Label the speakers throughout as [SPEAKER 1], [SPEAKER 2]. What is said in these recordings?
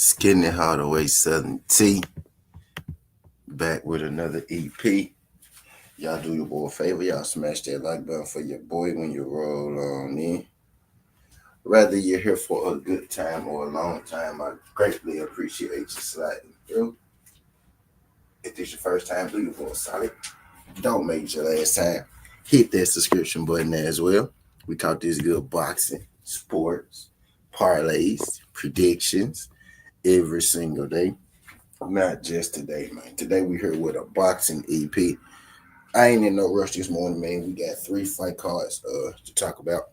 [SPEAKER 1] Skinny all the way Southern T. Back with another EP. Y'all do your boy a favor. Y'all smash that like button for your boy when you roll on in. Whether you're here for a good time or a long time, I greatly appreciate you sliding through. If this your first time, do your boy solid. Don't make it your last time. Hit that subscription button as well. We talk this good boxing, sports, parlays, predictions every single day. Not just today, man. Today we here with a boxing EP. I ain't in no rush this morning, man. We got 3 fight cards to talk about.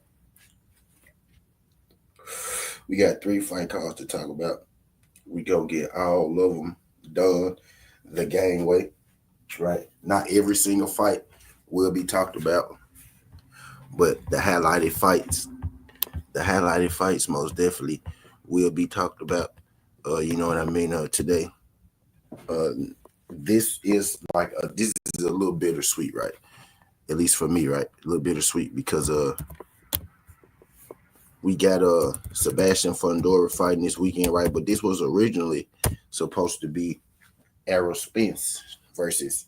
[SPEAKER 1] We go get all of them done the game way, right? Not every single fight will be talked about, but the highlighted fights most definitely will be talked about. You know what I mean? Today. This is a little bittersweet, right? At least for me, right? A little bittersweet because we got Sebastian Fundora fighting this weekend, right? But this was originally supposed to be Errol Spence versus.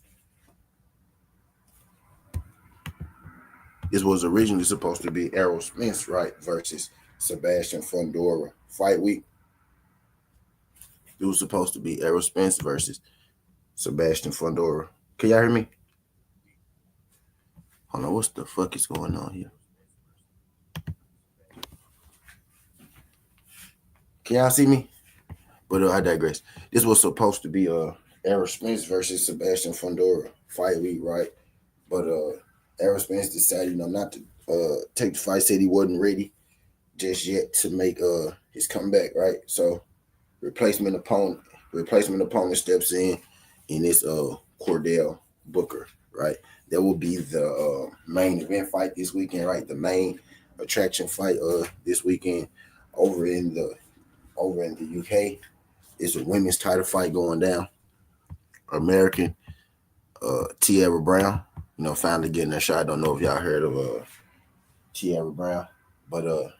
[SPEAKER 1] This was originally supposed to be Errol Spence, right, versus Sebastian Fundora fight week. It was supposed to be Errol Spence versus Sebastian Fundora. Can y'all hear me? Hold on, what the fuck is going on here? Can y'all see me? But I digress. This was supposed to be Errol Spence versus Sebastian Fundora fight week, right? But Errol Spence decided, not to take the fight. Said he wasn't ready just yet to make his comeback, right? So replacement opponent steps in this Cordell-Booker, right? That will be the main event fight this weekend, right? The main attraction fight this weekend over in the UK. It's a women's title fight going down. American Tierra Brown, finally getting a shot. I don't know if y'all heard of Tierra Brown, but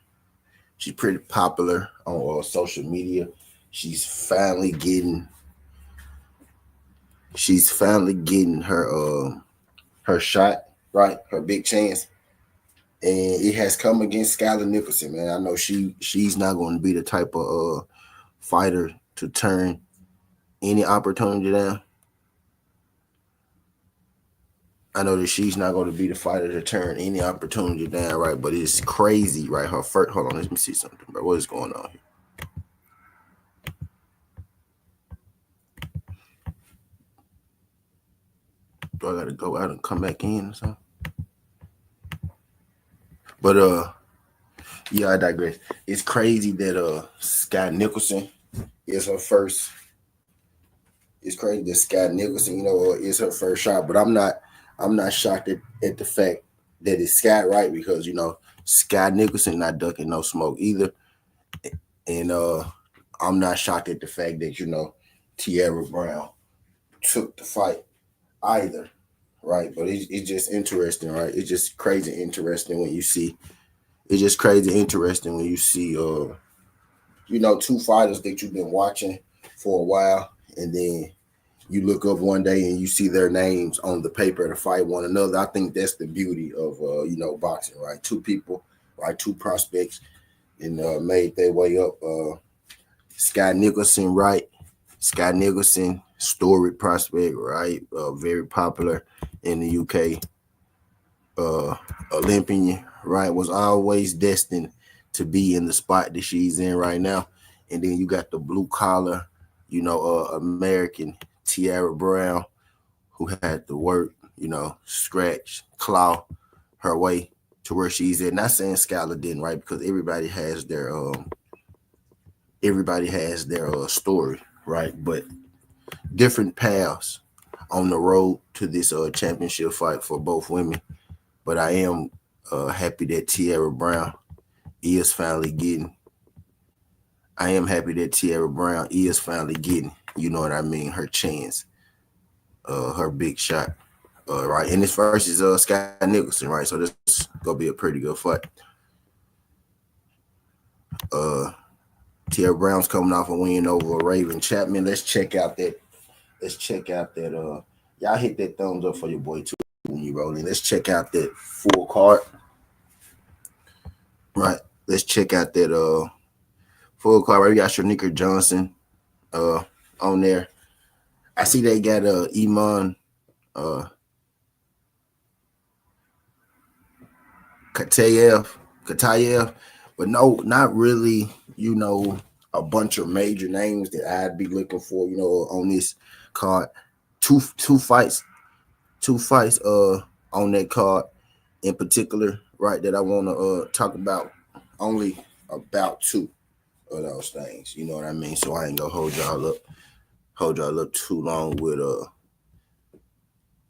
[SPEAKER 1] she's pretty popular on social media. She's finally getting her shot, right? Her big chance. And it has come against Skylar Nicholson, man. I know she's not going to be the type of fighter to turn any opportunity down. I know that she's not going to be the fighter to turn any opportunity down, right? But it's crazy, right? Her first, hold on, let me see something, bro. What is going on here? Do I gotta go out and come back in or something? But yeah, I digress. It's crazy that Scott Nicholson is her first. It's crazy that Scott Nicholson, is her first shot. But I'm not shocked at the fact that it's Scott, right? Because Scott Nicholson not ducking no smoke either, and I'm not shocked at the fact that Tierra Brown took the fight either, right? But it's just interesting, right? It's just crazy interesting when you see. It's just crazy interesting when you see, two fighters that you've been watching for a while, and then you look up one day and you see their names on the paper to fight one another. I think that's the beauty of, boxing, right? 2 people, right? 2 prospects, and made their way up. Scott Nicholson, right? Scott Nicholson, storied prospect, right? Very popular in the UK. Olympian, right? Was always destined to be in the spot that she's in right now. And then you got the blue collar, American Tierra Brown, who had to work, scratch, claw her way to where she's at. Not saying Skylar didn't, right? Because everybody has their story, right? But different paths on the road to this championship fight for both women. But I am happy that Tierra Brown is finally getting. I am happy that Tierra Brown is finally getting, her chance, her big shot, right? And this versus Scott Nicholson, right? So this is gonna be a pretty good fight. Tierra Brown's coming off a win over Raven Chapman. Let's check out that. Y'all hit that thumbs up for your boy too when you roll in. Let's check out that full card. Right. Let's check out that full card. Right. We got Shanika Johnson on there. I see they got Iman Katayev, but no, not really, a bunch of major names that I'd be looking for, on this card. Two fights on that card in particular, right, that I want to talk about. Only about two of those things, you know what I mean? So I ain't gonna hold y'all up too long with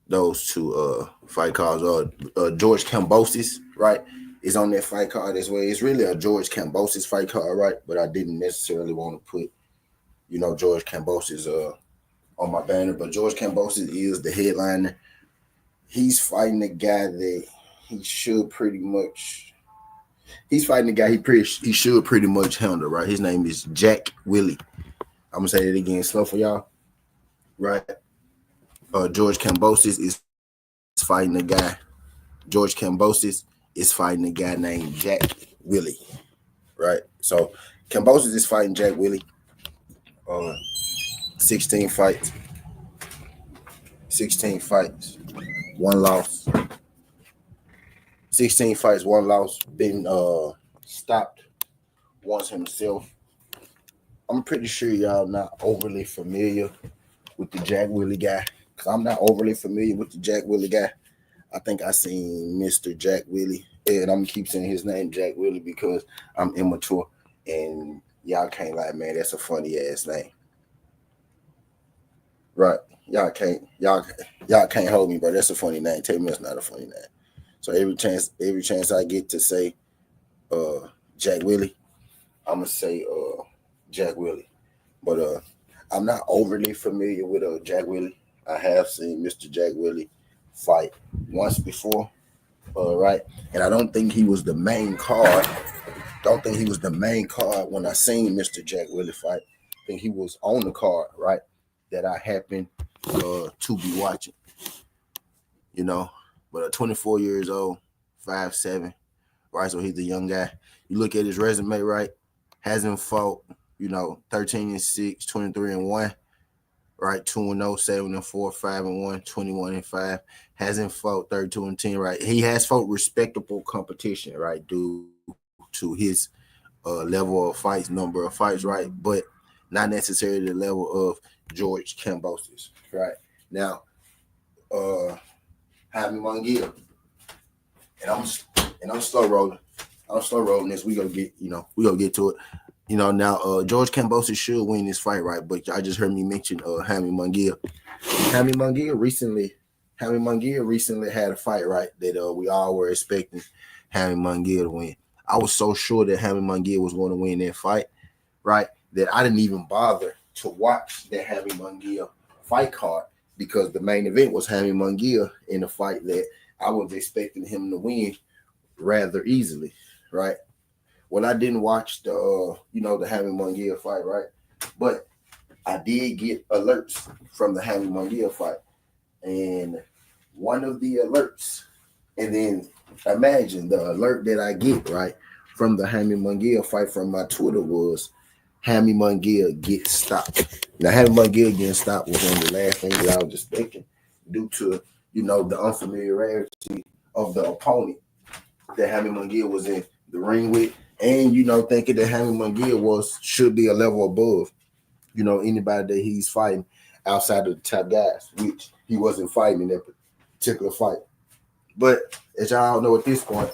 [SPEAKER 1] those two fight cards. George Kambosos, right, is on that fight card as well. It's really a George Kambosos fight card, right? But I didn't necessarily want to put, George Kambosos on my banner. But George Kambosos is the headliner. He's fighting the guy that he should pretty much. He's fighting the guy he should pretty much handle, right? His name is Jack Willie. I'm gonna say that again, slow for y'all, right? George Kambosos is fighting a guy. George Kambosos is fighting a guy named Jack Willie, right? So Kambosos is fighting Jack Willie. 16 fights, 1 loss. 16 fights, 1 loss. Been stopped once himself. I'm pretty sure y'all not overly familiar with the Jack Willie guy. Because I'm not overly familiar with the Jack Willie guy. I think I seen Mr. Jack Willie. And I'm going to keep saying his name, Jack Willie, because I'm immature. And y'all can't lie, man. That's a funny ass name. Right. Y'all can't hold me, bro. That's a funny name. Tell me it's not a funny name. So every chance I get to say Jack Willie, I'm gonna say Jack Willie. But I'm not overly familiar with Jack Willie. I have seen Mr. Jack Willie fight once before, right? And I don't think he was the main card. When I seen Mr. Jack Willie fight. I think he was on the card, right? That I happened to be watching. But 24 years old, 5'7", right? So he's a young guy. You look at his resume, right? Hasn't fought, 13-6, 23-1, right? 2-0, 7-4, 5-1, 21-5. Hasn't fought 32-10, right? He has fought respectable competition, right? Due to his level of fights, number of fights, right? But not necessarily the level of George Kambosos, right? Now, Jaime Munguia, and I'm slow rolling. This. We gonna get to it. Now George Kambosos should win this fight, right? But I just heard me mention Jaime Munguia. Jaime Munguia recently had a fight, right? That we all were expecting Jaime Munguia to win. I was so sure that Jaime Munguia was going to win that fight, right? That I didn't even bother to watch that Jaime Munguia fight card because the main event was Jaime Munguia in a fight that I was expecting him to win rather easily, right? Well, I didn't watch the Jaime Munguia fight, right? But I did get alerts from the Jaime Munguia fight. And one of the alerts, and then imagine the alert that I get, right, from the Jaime Munguia fight from my Twitter was Jaime Munguia gets stopped. Now, Jaime Munguia getting stopped was one of the last things that I was expecting due to, the unfamiliarity of the opponent that Jaime Munguia was in the ring with. And, thinking that Jaime Munguia should be a level above, anybody that he's fighting outside of the top guys, which he wasn't fighting in that particular fight. But as y'all know at this point,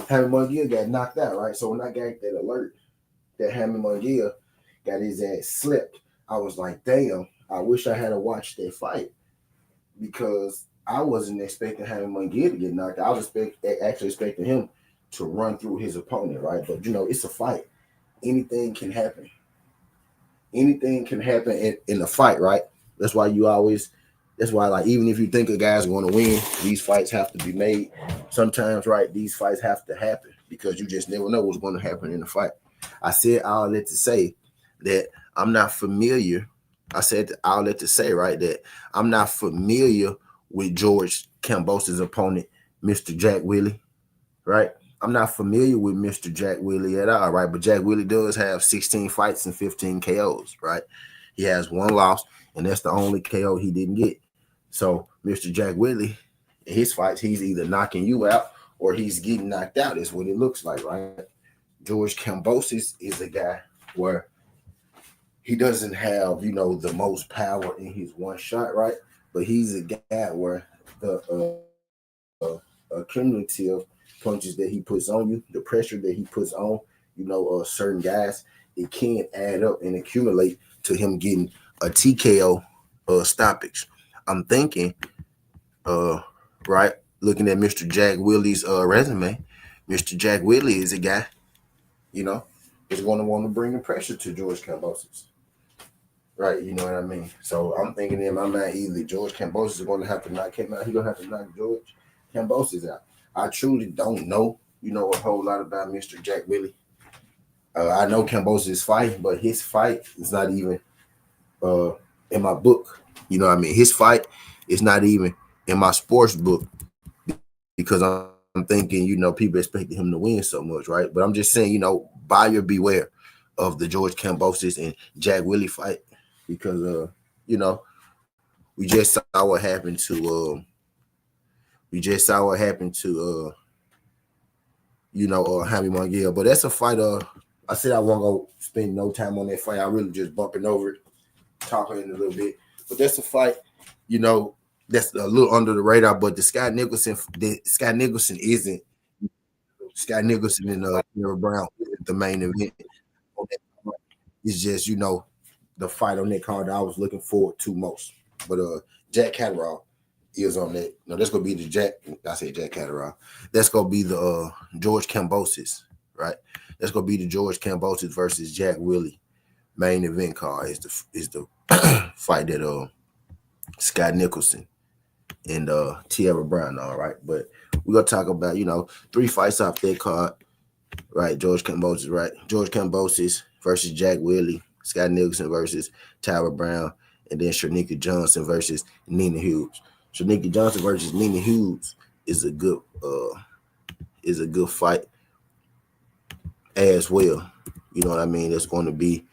[SPEAKER 1] Jaime Munguia got knocked out, right? So when I got that alert that Jaime Munguia got his ass slipped, I was like, damn, I wish I had watched that fight because I wasn't expecting Jaime Munguia to get knocked out. I was actually expecting him to run through his opponent, right? But, it's a fight. Anything can happen. Anything can happen in a fight, right? That's why like, even if you think a guy's going to win, these fights have to be made. Sometimes, right, these fights have to happen because you just never know what's going to happen in the fight. I said all that to say that I'm not familiar. I said all that to say, right, that I'm not familiar with George Kambosos' opponent, Mr. Jack Willie, right? I'm not familiar with Mr. Jack Willie at all, right? But Jack Willie does have 16 fights and 15 KOs, right? He has one loss, and that's the only KO he didn't get. So Mr. Jack Willie, in his fights, he's either knocking you out or he's getting knocked out. Is what it looks like, right? George Kambosos is a guy where he doesn't have, the most power in his one shot, right? But he's a guy where the cumulative punches that he puts on you, the pressure that he puts on, certain guys, it can add up and accumulate to him getting a TKO stoppage. I'm thinking, right, looking at Mr. Jack Willie's resume, Mr. Jack Willie is a guy, is going to want to bring the pressure to George Kambosos. Right, you know what I mean? So I'm thinking in my mind, either George Kambosos is going to have to knock him out. He's going to have to knock George Kambosos out. I truly don't know, a whole lot about Mr. Jack Willie. I know Kambosos is fighting, but his fight is not even in my book. You know what I mean? His fight is not even in my sports book because I'm thinking, people expected him to win so much, right? But I'm just saying, buyer beware of the George Kambosos and Jack Willie fight because, we just saw what happened to Jaime Munguia. But that's a fight. I said I won't go spend no time on that fight. I really just bumping over it, talking a little bit. But that's a fight, that's a little under the radar. But the Scott Nicholson isn't. Scott Nicholson and Fundora Brown isn't the main event. It's just, the fight on that card that I was looking forward to most. But Jack Catterall is on that. No, that's gonna be the Jack. I say Jack Catterall. That's gonna be the George Kambosos, right? That's gonna be the George Kambosos versus Jack Willie main event card. Is the fight that Scott Nicholson and Tierra Brown, all right. But we're gonna talk about 3 fights off that card, right? George Kambosos, right? George Kambosos versus Jack Willie, Scott Nicholson versus Tierra Brown, and then Shanika Johnson versus Nina Hughes. Shanika Johnson versus Nina Hughes is a good fight as well. You know what I mean? That's going to be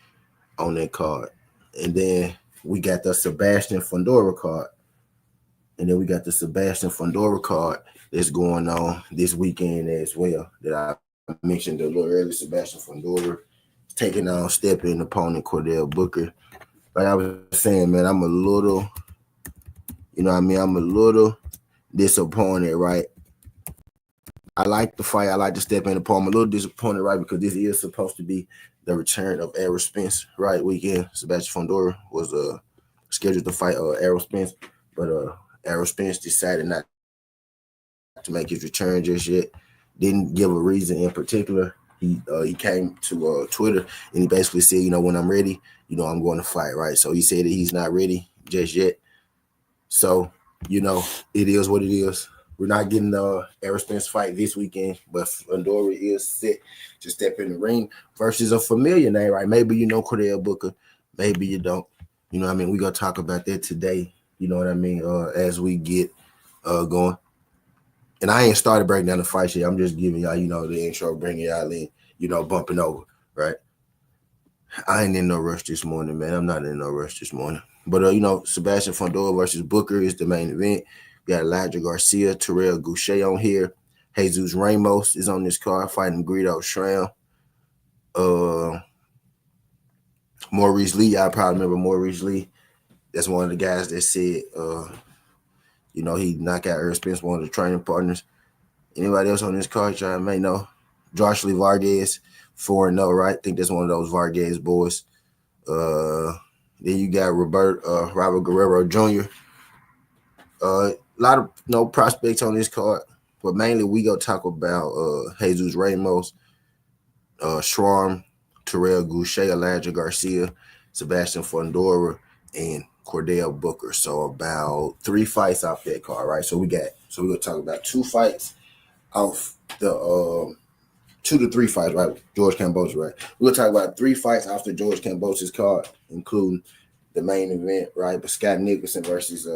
[SPEAKER 1] on that card. And then we got the Sebastian Fundora card. And then we got the Sebastian Fundora card that's going on this weekend as well that I mentioned a little earlier. Sebastian Fundora is taking on stepping opponent Boxing-Booker. Like I was saying, man, I'm a little disappointed, right? I like the fight. I like to step in the palm. I'm a little disappointed, right? Because this is supposed to be the return of Errol Spence, right? Weekend. Sebastian Fundora was scheduled to fight Errol Spence, but Errol Spence decided not to make his return just yet. Didn't give a reason in particular. He came to Twitter and he basically said, when I'm ready, I'm going to fight, right? So he said that he's not ready just yet. So, it is what it is. We're not getting the Errol Spence fight this weekend, but Fundora is set to step in the ring versus a familiar name, right? Maybe you know Booker, maybe you don't. You know what I mean? We're going to talk about that today, you know what I mean, as we get going. And I ain't started breaking down the fight yet. I'm just giving y'all, the intro, bringing y'all in, bumping over, right? I ain't in no rush this morning, man. I'm not in no rush this morning. But, Sebastian Fundora versus Booker is the main event. We got Elijah Garcia, Terrell Goucher on here. Jesus Ramos is on this card fighting Guido Schramm. Maurice Lee, I probably remember Maurice Lee. That's one of the guys that said, he knocked out Errol Spence, one of the training partners. Anybody else on this card y'all may know? Josh Lee Vargas, 4-0, right? I think that's one of those Vargas boys. Then you got Robert Guerrero Jr. A lot of prospects on this card, but mainly we go talk about Jesus Ramos, Schwarm, Terrell Goucher, Elijah Garcia, Sebastian Fundora, and Booker. So about 3 fights off that card, right? So we're gonna talk about 2 fights off the 2 to 3 fights, right? George Kambosos, right? We'll talk about 3 fights after George Kambosos' card, including the main event, right? But Scott Nicholson versus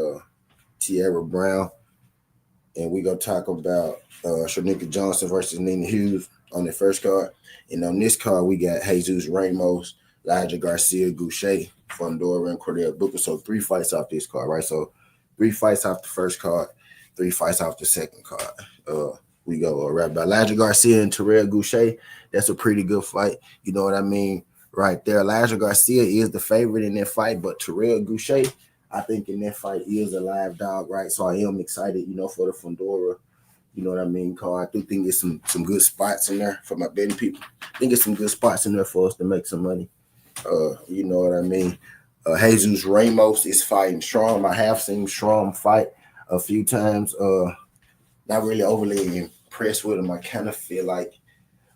[SPEAKER 1] Tierra Brown. And we're going to talk about Shanika Johnson versus Nina Hughes on the first card. And on this card, we got Jesus Ramos, Elijah Garcia, Goucher, Fundora, and Cordell-Booker. So 3 fights off this card, right? So 3 fights off the first card, 3 fights off the second card. We go right by Elijah Garcia and Terrell Goucher. That's a pretty good fight. You know what I mean? Right there. Elijah Garcia is the favorite in that fight, but Terrell Goucher, I think in that fight is a live dog, right? So I am excited, for the Fundora, you know what I mean, card. I do think there's some good spots in there for my betting people. I think there's some good spots in there for us to make some money. You know what I mean? Jesus Ramos is fighting Strom. I have seen Strom fight a few times. Not really overly impressed with him. I kind of feel like,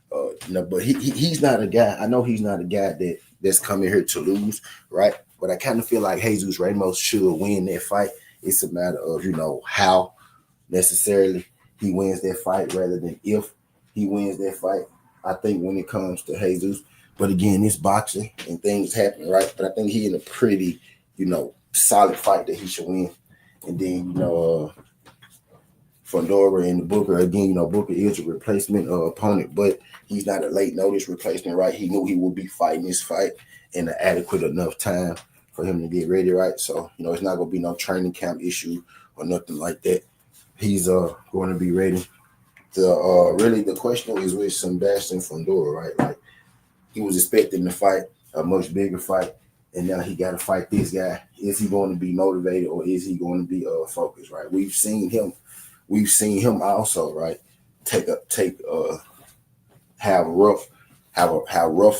[SPEAKER 1] but he's not a guy. I know he's not a guy that's coming here to lose, right? But I kind of feel like Jesus Ramos should win that fight. It's a matter of, how necessarily he wins that fight rather than if he wins that fight. I think when it comes to Jesus, but again, it's boxing and things happen, right? But I think he in a pretty, solid fight that he should win. And then, Fundora and Booker, again, Booker is a replacement opponent, but he's not a late notice replacement, right? He knew he would be fighting this fight in an adequate enough time for him to get ready, right? So, it's not going to be no training camp issue or nothing like that. He's going to be ready. Really, the question is with Sebastian Fundora, right? Like, he was expecting to fight a much bigger fight, and now he got to fight this guy. Is he going to be motivated or is he going to be focused, right? We've seen him also, right, have rough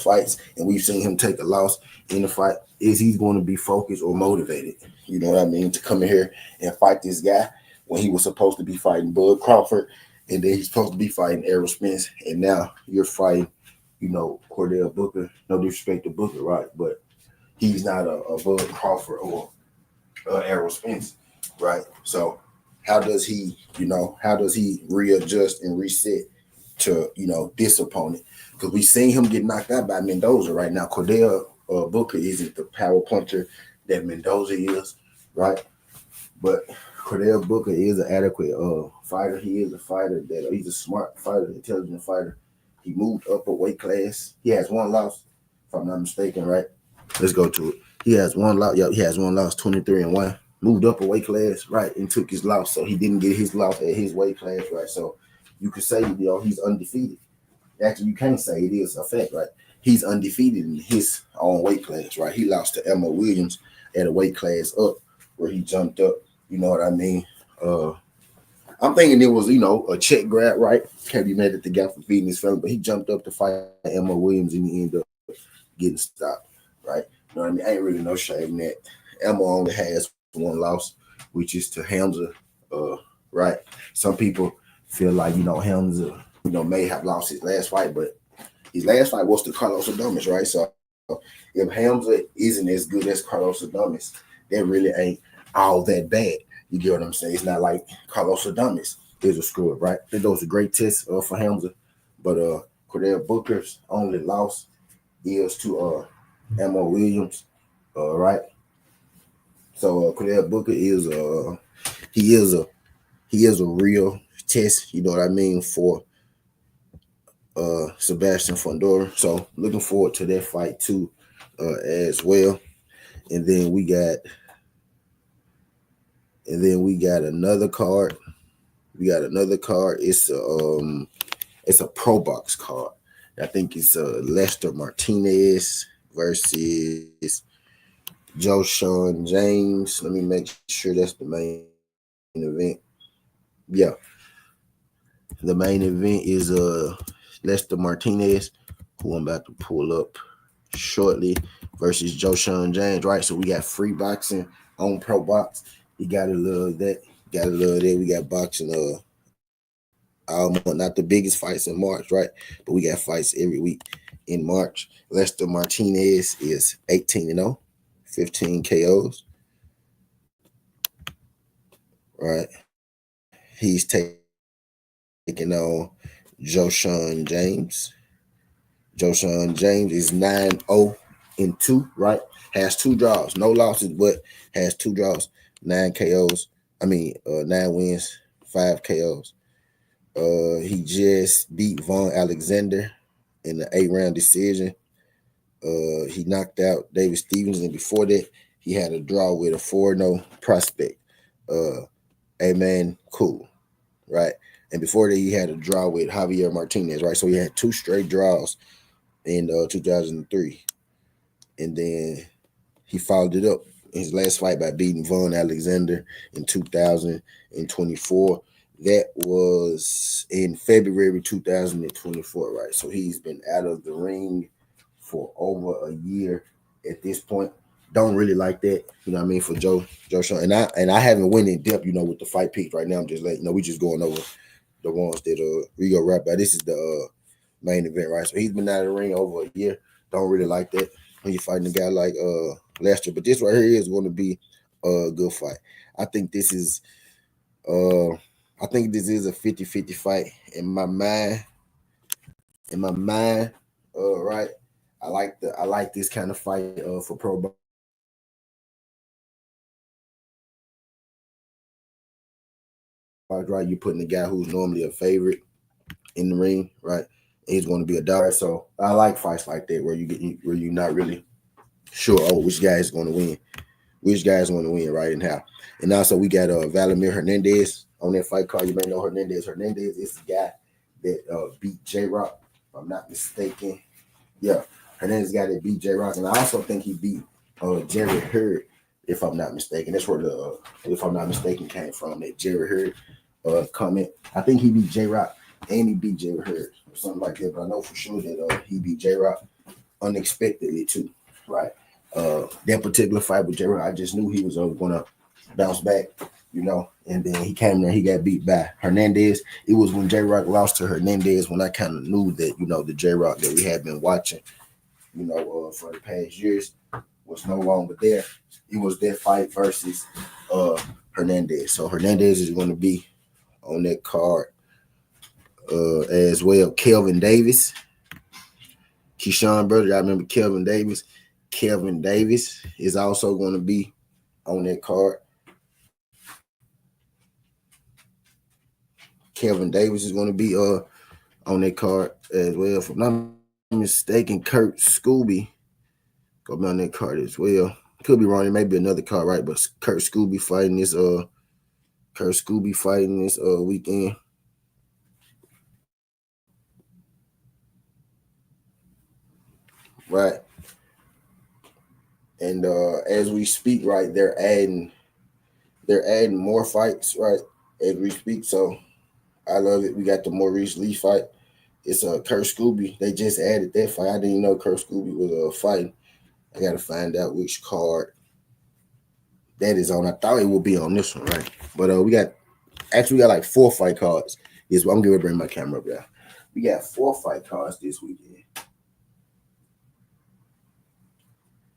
[SPEAKER 1] fights, and we've seen him take a loss in the fight. Is he going to be focused or motivated? You know what I mean? To come in here and fight this guy when he was supposed to be fighting Bud Crawford, and then he's supposed to be fighting Errol Spence, and now you're fighting, Cordell-Booker. No disrespect to Booker, right? But he's not a Bud Crawford or Errol Spence, right? So how does he readjust and reset to, this opponent? Because we've seen him get knocked out by Mendoza right now. Cordell-Booker isn't the power puncher that Mendoza is, right? But Cordell-Booker is an adequate fighter. He is a fighter he's a smart fighter, intelligent fighter. He moved up a weight class. He has one loss, if I'm not mistaken, right? Let's go to it. He has one loss. Yep, he has one loss, 23-1. Moved up a weight class, right, and took his loss. So he didn't get his loss at his weight class, right? So you could say, he's undefeated. Actually, you can't say it is a fact, right? He's undefeated in his own weight class, right? He lost to Emma Williams at a weight class up where he jumped up. You know what I mean? I'm thinking it was, a check grab, right? Can't be mad at the guy for feeding his family, but he jumped up to fight Emma Williams and he ended up getting stopped, right? You know what I mean? Ain't really no shame in that. Emma only has one loss, which is to Hamza, right? Some people feel like, Hamza, may have lost his last fight, but his last fight was to Carlos Adames, right? So if Hamza isn't as good as Carlos Adames, that really ain't all that bad. You get what I'm saying? It's not like Carlos Adames is a screw up, right? I think those are great tests for Hamza, but Cordell-Booker's only loss is to Emma Williams, right? So Cordell-Booker is a real test, you know what I mean, for Sebastian Fundora. So looking forward to that fight too, as well. And then we got another card. It's a pro box card. I think it's Lester Martinez versus Joe James. Let me make sure that's the main event. Yeah. The main event is Lester Martinez, who I'm about to pull up shortly, versus Joe James, right? So we got free boxing on Pro Box. You gotta love that. We got boxing not the biggest fights in March, right? But we got fights every week in March. Lester Martinez is 18-0, 15 KOs. Right. He's taking on Joshawn James. Joshawn James is 9-0-2, right? Has 2 draws, no losses, but has 2 draws, 9 KOs. 9 wins, 5 KOs. He just beat Von Alexander in the 8-round decision. He knocked out David Stevens, and before that, he had a draw with a 4-0 prospect. Amen, cool, right? And before that, he had a draw with Javier Martinez, right? So he had 2 straight draws in 2003. And then he followed it up in his last fight by beating Von Alexander in 2024. That was in February 2024, right? So he's been out of the ring for over a year at this point. Don't really like that, you know what I mean, for Joe Shaw. And I haven't went in depth, with the fight picks right now. I'm just letting we just going over the ones that we go right by. This is the main event, right? So he's been out of the ring over a year. Don't really like that when you're fighting a guy like Lester. But this right here is going to be a good fight. I think this is a 50-50 fight in my mind. Right. I like this kind of fight for pro. Right, you're putting the guy who's normally a favorite in the ring, right? And he's going to be a dog. So I like fights like that where you're not really sure which guy is going to win, right, and how. And also we got Vladimir Hernandez on that fight card. You may know Hernandez. Hernandez is the guy that beat J-Rock, if I'm not mistaken. Yeah, Hernandez got that beat J-Rock, and I also think he beat Jerry Hurd, if I'm not mistaken. That's where the if I'm not mistaken came from, that Jerry Hurd comment. I think he beat J-Rock and he beat Jerry Hurd or something like that. But I know for sure that he beat J-Rock unexpectedly too, right? That particular fight with J-Rock, I just knew he was going to bounce back, and then he came there, he got beat by Hernandez. It was when J-Rock lost to Hernandez when I kind of knew that, the J-Rock that we had been watching, for the past years was no longer there. It was that fight versus Hernandez. So Hernandez is going to be on that card as well. Kelvin Davis, Keyshawn brother, y'all remember Kelvin Davis? Kelvin Davis is also going to be on that card. Kelvin Davis is going to be on that card as well. If I'm not mistaken, Kurt Scooby going to be on that card as well. Could be wrong. It may be another card, right? But Kurt Scooby fighting this weekend. Right. And as we speak, right, they're adding more fights, right, as we speak. So I love it. We got the Maurice Lee fight. It's Kurt Scooby. They just added that fight. I didn't even know Kurt Scooby was fighting. I got to find out which card that is on. I thought it would be on this one, right? But we got like 4 fight cards. I'm going to bring my camera up there. We got 4 fight cards this weekend.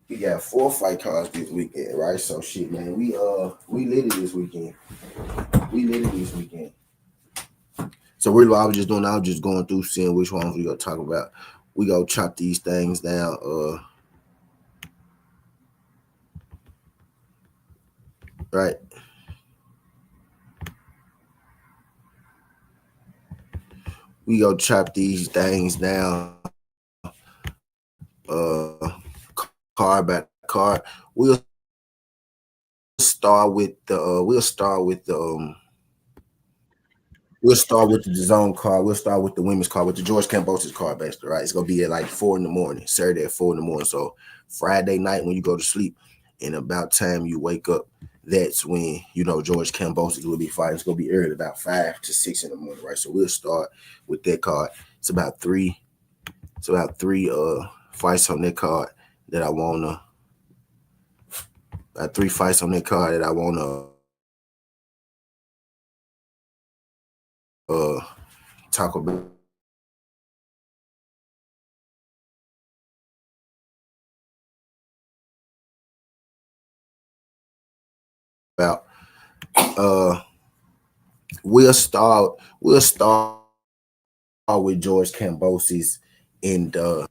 [SPEAKER 1] We got 4 fight cards this weekend, right? So shit, man. We lit it this weekend. So really what I was just going through seeing which ones we gonna talk about. We gonna chop these things down. Right. We gonna chop these things down. Card by card. We'll start with the We'll start with the zone card. We'll start with the women's card, with the George Kambosos card, basically, right? It's gonna be at like 4 in the morning, Saturday at 4 in the morning. So Friday night when you go to sleep, and about time you wake up, that's when George Kambosos will be fighting. It's gonna be early, about 5 to 6 in the morning, right? So we'll start with that card. It's about three fights on that card that I wanna. 3 fights on that card that I wanna talk about. We'll start with George Kambosos in the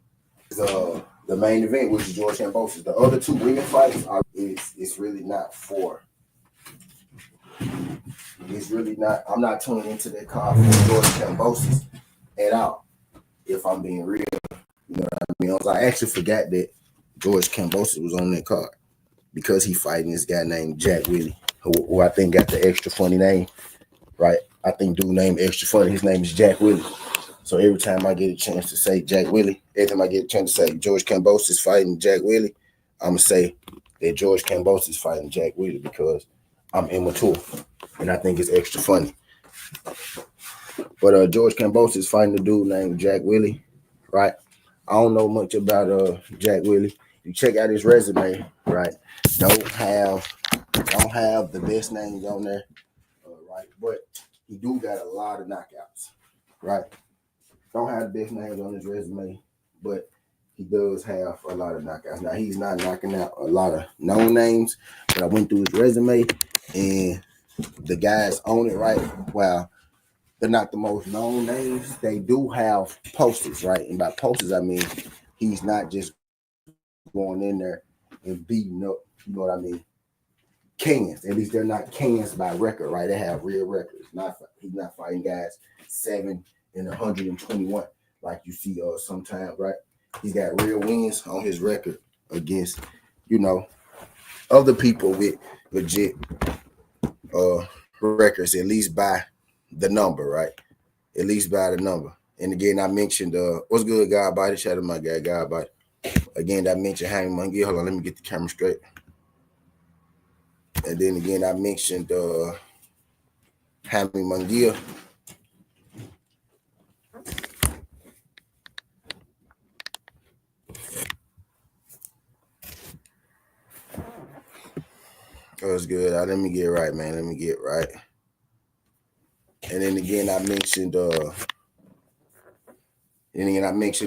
[SPEAKER 1] main event, which is George Kambosos. The other two women fights it's really not for. It's really not. I'm not tuning into that card for George Kambosos at all. If I'm being real, you know what I mean. I actually forgot that George Kambosos was on that card because he fighting this guy named Jack Willie, who I think got the extra funny name, right? I think dude named extra funny. His name is Jack Willie. So every time I get a chance to say Jack Willie, every time I get a chance to say George Kambosos fighting Jack Willie, I'm going to say that George Kambosos fighting Jack Willie because I'm immature and I think it's extra funny. But George Kambosos fighting the dude named Jack Willie, right? I don't know much about Jack Willie. You check out his resume, right? Don't have the best names on there, right? But he do got a lot of knockouts, right? Don't have the best names on his resume, but he does have a lot of knockouts. Now, he's not knocking out a lot of known names, but I went through his resume, and the guys on it, right? While they're not the most known names, they do have posters, right? And by posters, I mean he's not just going in there and beating up, you know what I mean, cans. At least they're not cans by record, right? They have real records. He's not fighting guys 7 and 121 like you see sometimes, right? He's got real wins on his record against, you know, other people with legit records, at least by the number, right? At least by the number. And again, I mentioned what's good, God Body. Shout out to my guy, God Body. Again, I mentioned Jaime Munguia. Hold on, let me get the camera straight. And then again, I mentioned Jaime Munguia. That was good. Let me get right, man. Let me get right. And then again, I mentioned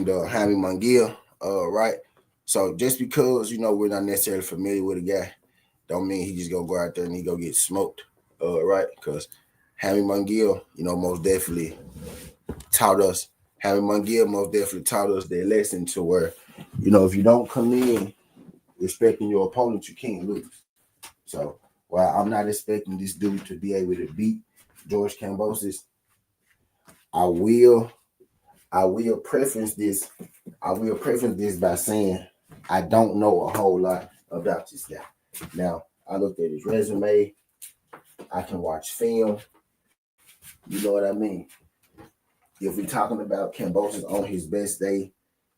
[SPEAKER 1] Jaime Munguia, right? So just because, you know, we're not necessarily familiar with a guy, don't mean he just gonna go out there and he go get smoked, right? Because Jaime Munguia, you know, most definitely taught us that lesson to where, you know, if you don't come in respecting your opponent, you can't lose. So while I'm not expecting this dude to be able to beat George Kambosos, I will preference this. By saying I don't know a whole lot about this guy. Now, I looked at his resume. I can watch film. You know what I mean? If we're talking about Kambosos on his best day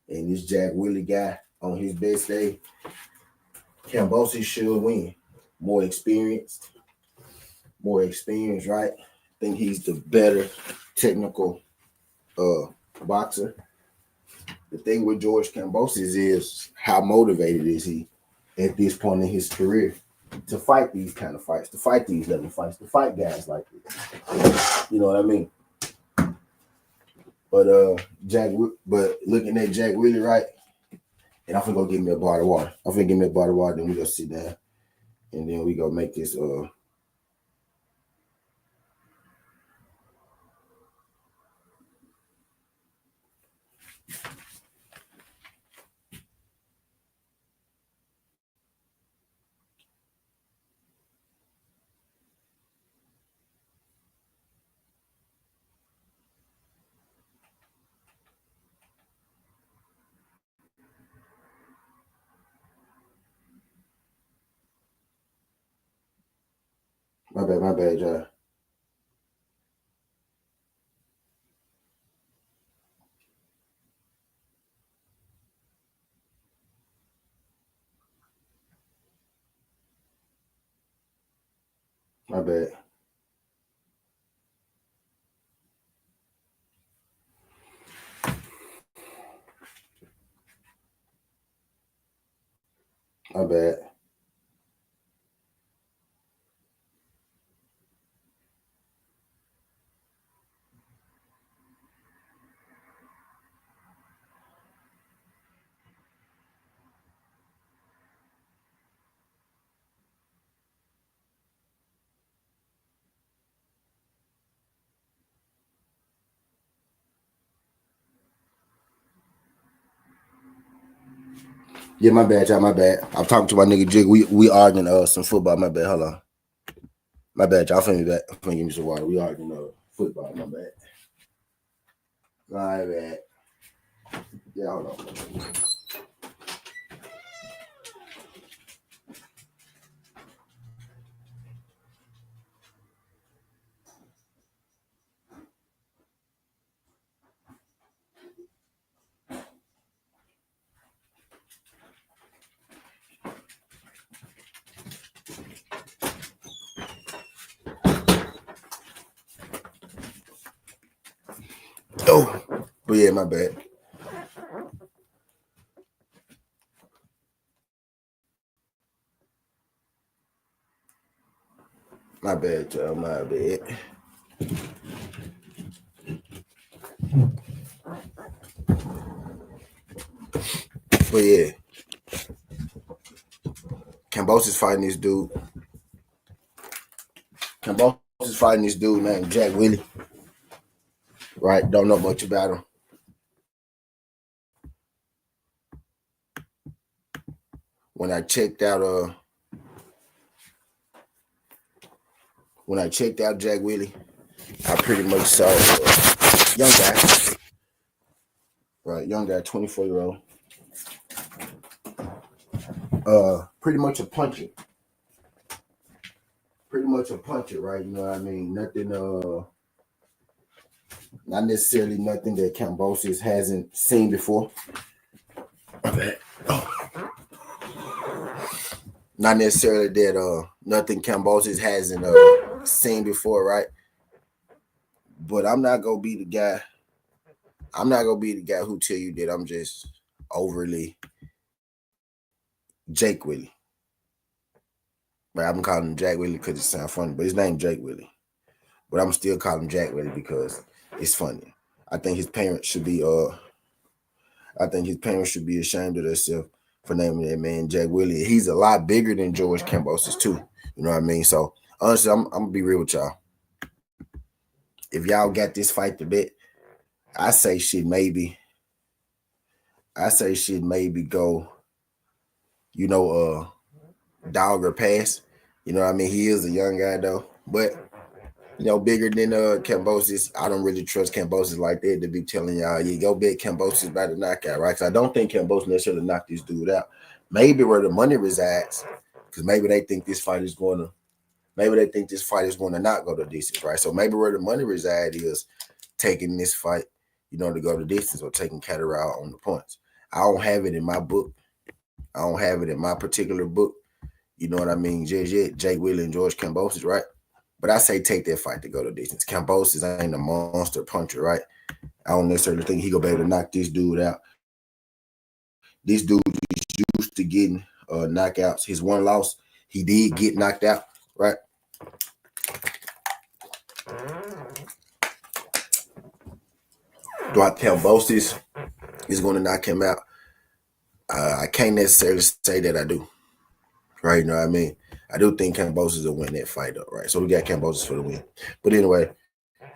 [SPEAKER 1] and this Jack Willie guy on his best day, Kambosos should win. More experienced, right? I think he's the better technical boxer. The thing with George Kambosos is how motivated is he at this point in his career to fight these kind of fights, to fight these level fights, to fight guys like this. You know what I mean? But looking at Jack Willie, right? And I'm gonna go get me a bottle of water. Then we go sit down, and then we go make this. My bad, John. My bad. My bad. Yeah, my bad, y'all. My bad. I'm talking to my nigga Jig. We arguing some football. My bad. Hold on. My bad, y'all. Finna me back. I'm finna give me some water. We arguing football. My bad. My bad. Yeah, hold on. Oh, but yeah, my bad. My bad, y'all. My bad. But yeah, Cambosis fighting this dude. Cambosis fighting this dude named Jack Willie. Right? Don't know much about him. When I checked out Jack Willie, I pretty much saw young guy. Right, young guy, 24-year-old. Pretty much a puncher. Right? You know what I mean? Nothing not necessarily nothing that Cambosis hasn't seen before. Not necessarily that nothing Cambosis hasn't seen before, right? But I'm not gonna be the guy. I'm not gonna be the guy who tell you that I'm just overly Jake Willie. But I'm calling him Jack Willie because it sounds funny, but his name Jake Willie. But I'm still calling him Jack Willie because it's funny. I think his parents should be ashamed of themselves for naming that man Jack Willie. He's a lot bigger than George Cambosis too. You know what I mean? So honestly, I'm gonna be real with y'all. If y'all got this fight to bet, I say shit maybe go, dog or pass. You know what I mean? He is a young guy though. But bigger than Cambosis. I don't really trust Cambosis like that to be telling y'all, yeah, go bet Cambosis by the knockout, right? Because I don't think Cambosis necessarily knocked this dude out. Maybe where the money resides, because maybe they think this fight is going to not go to distance, right? So maybe where the money resides is taking this fight, to go to distance or taking Catterall on the points. I don't have it in my book. I don't have it in my particular book. You know what I mean? Just yet, Jake Willie and George Cambosis, right? But I say take that fight to go to distance. Cambosis ain't a monster puncher, right? I don't necessarily think he gonna be able to knock this dude out. This dude is used to getting knockouts. His one loss, he did get knocked out, right? Do I Cambosis is going to knock him out? I can't necessarily say that I do, right? You know what I mean? I do think Cambosis will win that fight, though, right? So we got Cambosis for the win. But anyway,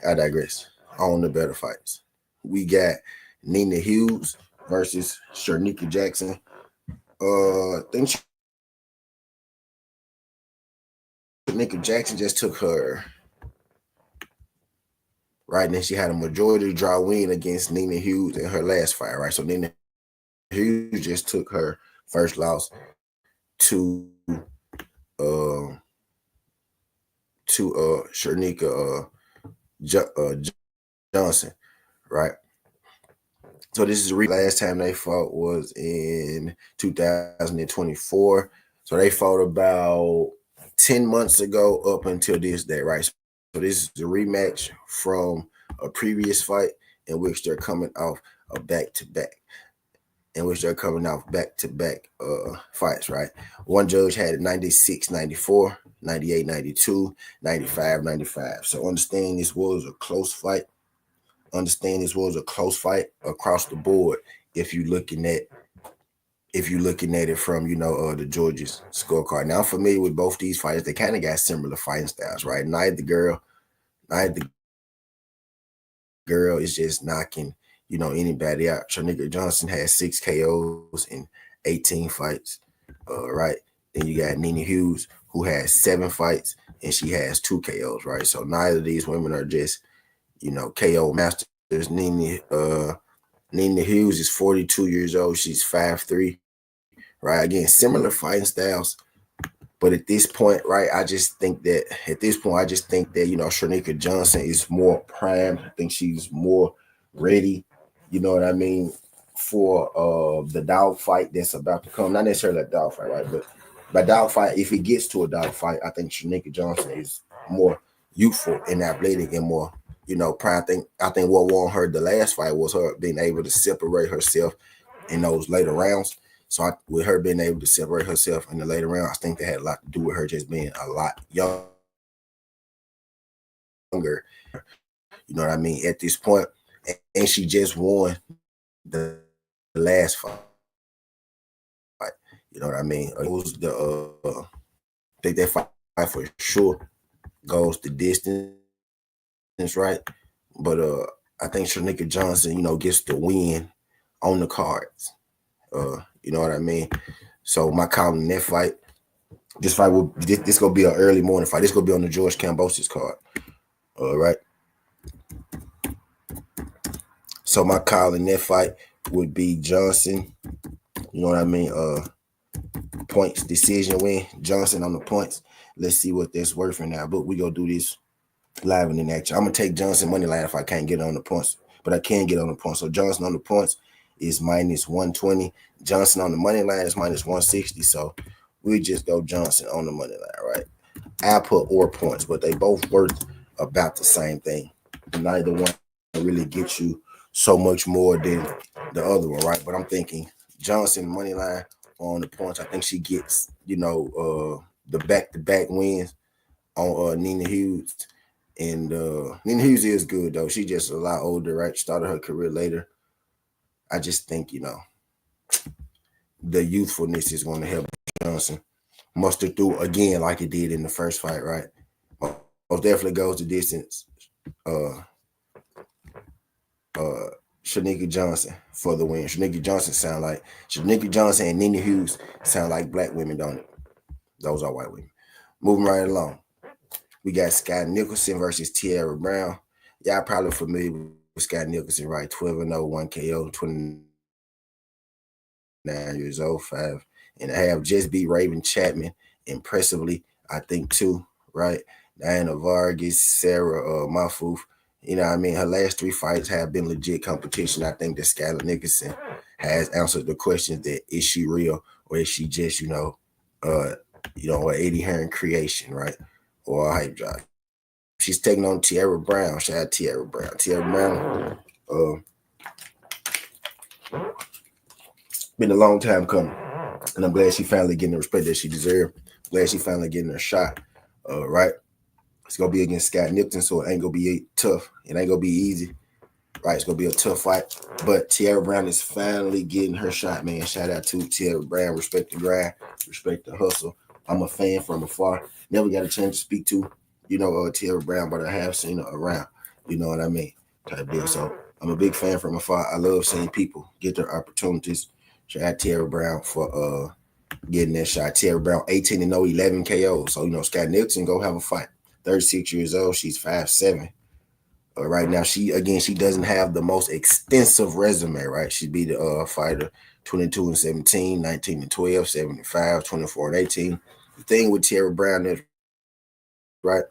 [SPEAKER 1] I digress. On the better fights, we got Nina Hughes versus Shernika Jackson. I think Shernika Jackson just took her, right? And then she had a majority draw win against Nina Hughes in her last fight, right? So Nina Hughes just took her first loss to Shernika Johnson, right? So this is the last time they fought was in 2024. So they fought about 10 months ago up until this day, right? So this is a rematch from a previous fight in which they're coming off a back-to-back. Fights, right? One judge had it 96-94, 98-92, 95-95. So understand this was a close fight. Understand this was a close fight across the board. If you're looking at it from the Georgia's scorecard. Now I'm familiar with both these fighters. They kind of got similar fighting styles, right? Neither girl is just knocking anybody out. Shernika Johnson had 6 KOs in 18 fights. Right. Then you got Nina Hughes, who has 7 fights, and she has 2 KOs, right? So neither of these women are just, KO masters. Nina Hughes is 42 years old. She's 5'3", right? Again, similar fighting styles. But at this point, right, I just think that Shanika Johnson is more primed. I think she's more ready, you know what I mean, for the dog fight that's about to come. Not necessarily a dog fight, right? But by dog fight, if it gets to a dog fight, I think Shanika Johnson is more youthful and athletic and more, prime. I think what won her the last fight was her being able to separate herself in those later rounds. So with her being able to separate herself in the later round, I think that had a lot to do with her just being a lot younger. You know what I mean? At this point, and she just won the last fight. You know what I mean? It was I think that fight for sure goes the distance, right? But I think Shanika Johnson, gets the win on the cards. You know what I mean? So my call in that fight, this gonna be an early morning fight. This gonna be on the George Kambosos card. All right. So my call in that fight would be Johnson. You know what I mean? Points decision win. Johnson on the points. Let's see what that's worth in now. But we gonna do this live in the action. I'm gonna take Johnson money line if I can't get on the points, but I can get on the points. So Johnson on the points is minus 120. Johnson on the money line is minus 160. So we just go Johnson on the money line, right? I put or points, but they both worth about the same thing. Neither one really gets you so much more than the other one, right? But I'm thinking Johnson money line on the points. I think she gets, the back-to-back wins on Nina Hughes. And Nina Hughes is good, though. She just a lot older, right? Started her career later. I just think, the youthfulness is going to help Johnson muster through again like it did in the first fight, right? Most definitely goes the distance. Shanika Johnson for the win. Shanika Johnson and Nina Hughes sound like black women, don't it? Those are white women. Moving right along. We got Scott Nicholson versus Tierra Brown. Y'all probably familiar with Scott Nicholson, right? 12-0, 1 KO, 29 years old, 5.5. Just beat Raven Chapman impressively, I think, too, right? Diana Vargas, Sarah Mahfouz. You know what I mean? Her last 3 fights have been legit competition. I think that Skylar Nicholson has answered the question that is she real or is she just, an Eddie Hearn creation, right? Or a hype job. She's taking on Tierra Brown. Shout out Tierra Brown. Tierra Brown, been a long time coming. And I'm glad she finally getting the respect that she deserved. Glad she finally getting her shot. Right? It's going to be against Scott Nicholson, so it ain't going to be tough. It ain't going to be easy. Right? It's going to be a tough fight. But Tierra Brown is finally getting her shot, man. Shout out to Tierra Brown. Respect the grind. Respect the hustle. I'm a fan from afar. Never got a chance to speak to, Tierra Brown, but I have seen her around. You know what I mean? Type deal. So I'm a big fan from afar. I love seeing people get their opportunities. Shout out Tierra Brown for getting that shot. Tierra Brown, 18-0, 11 KO. So, Scott Nicholson go have a fight. 36 years old. She's 5'7". Right now, she doesn't have the most extensive resume, right? She beat a fighter 22-17, 19-12, 7-5, 24-18. The thing with Tierra Brown is, right,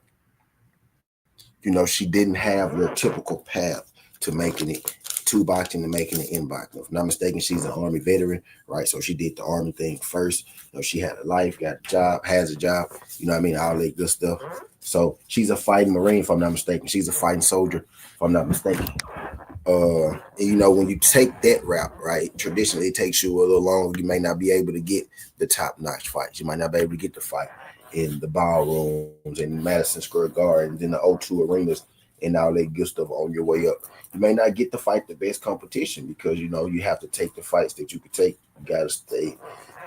[SPEAKER 1] she didn't have your typical path to making it to boxing and making it in boxing. If I'm not mistaken, she's an Army veteran, right? So she did the Army thing first. She had a life, got a job, has a job, all that good stuff. So she's a fighting Marine, if I'm not mistaken. She's a fighting soldier, if I'm not mistaken. When you take that route, right, traditionally it takes you a little longer. You may not be able to get the top-notch fights. You might not be able to get the fight in the ballrooms and Madison Square Gardens and the O2 arenas and all that good stuff on your way up. You may not get to fight the best competition because, you have to take the fights that you could take. You got to stay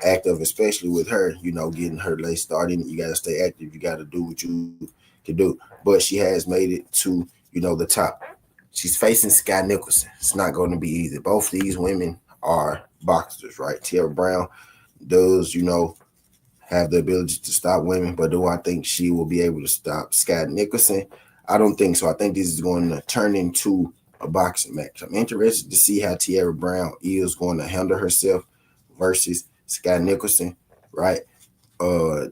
[SPEAKER 1] active, especially with her, getting her late starting. You got to stay active. You got to do what you can do. But she has made it to, the top. She's facing Scott Nicholson. It's not going to be easy. Both these women are boxers, right? Tara Brown does, have the ability to stop women, but do I think she will be able to stop Scott Nicholson? I don't think so. I think this is going to turn into a boxing match. I'm interested to see how Tara Brown is going to handle herself versus Scott Nicholson, right?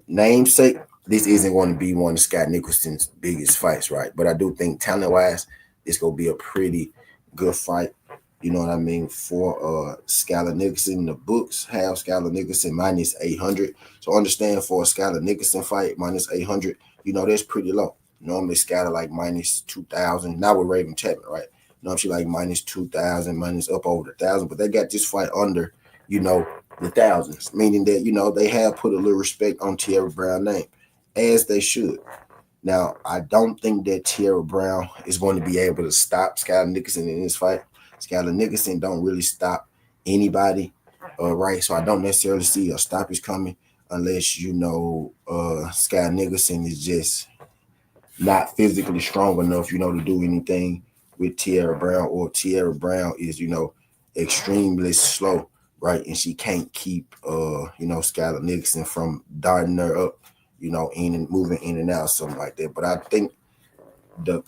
[SPEAKER 1] Namesake, this isn't going to be one of Scott Nicholson's biggest fights, right? But I do think talent wise, it's going to be a pretty good fight. You know what I mean? For Skylar Nicholson, the books have Skylar Nicholson minus 800. So understand for a Skylar Nicholson fight, minus 800, that's pretty low. Normally Skylar like minus 2,000. Not with Raven Chapman, right? She like minus 2,000, minus up over the 1,000. But they got this fight under, the thousands, meaning that, they have put a little respect on Tara Brown's name, as they should. Now, I don't think that Tara Brown is going to be able to stop Skylar Nicholson in this fight. Skylar Nicholson don't really stop anybody, right? So I don't necessarily see a stoppage coming unless, Skylar Nicholson is just not physically strong enough, to do anything with Tara Brown, or Tara Brown is, extremely slow, right? And she can't keep, Skylar Nicholson from darting her up, in and moving in and out, something like that. But I think the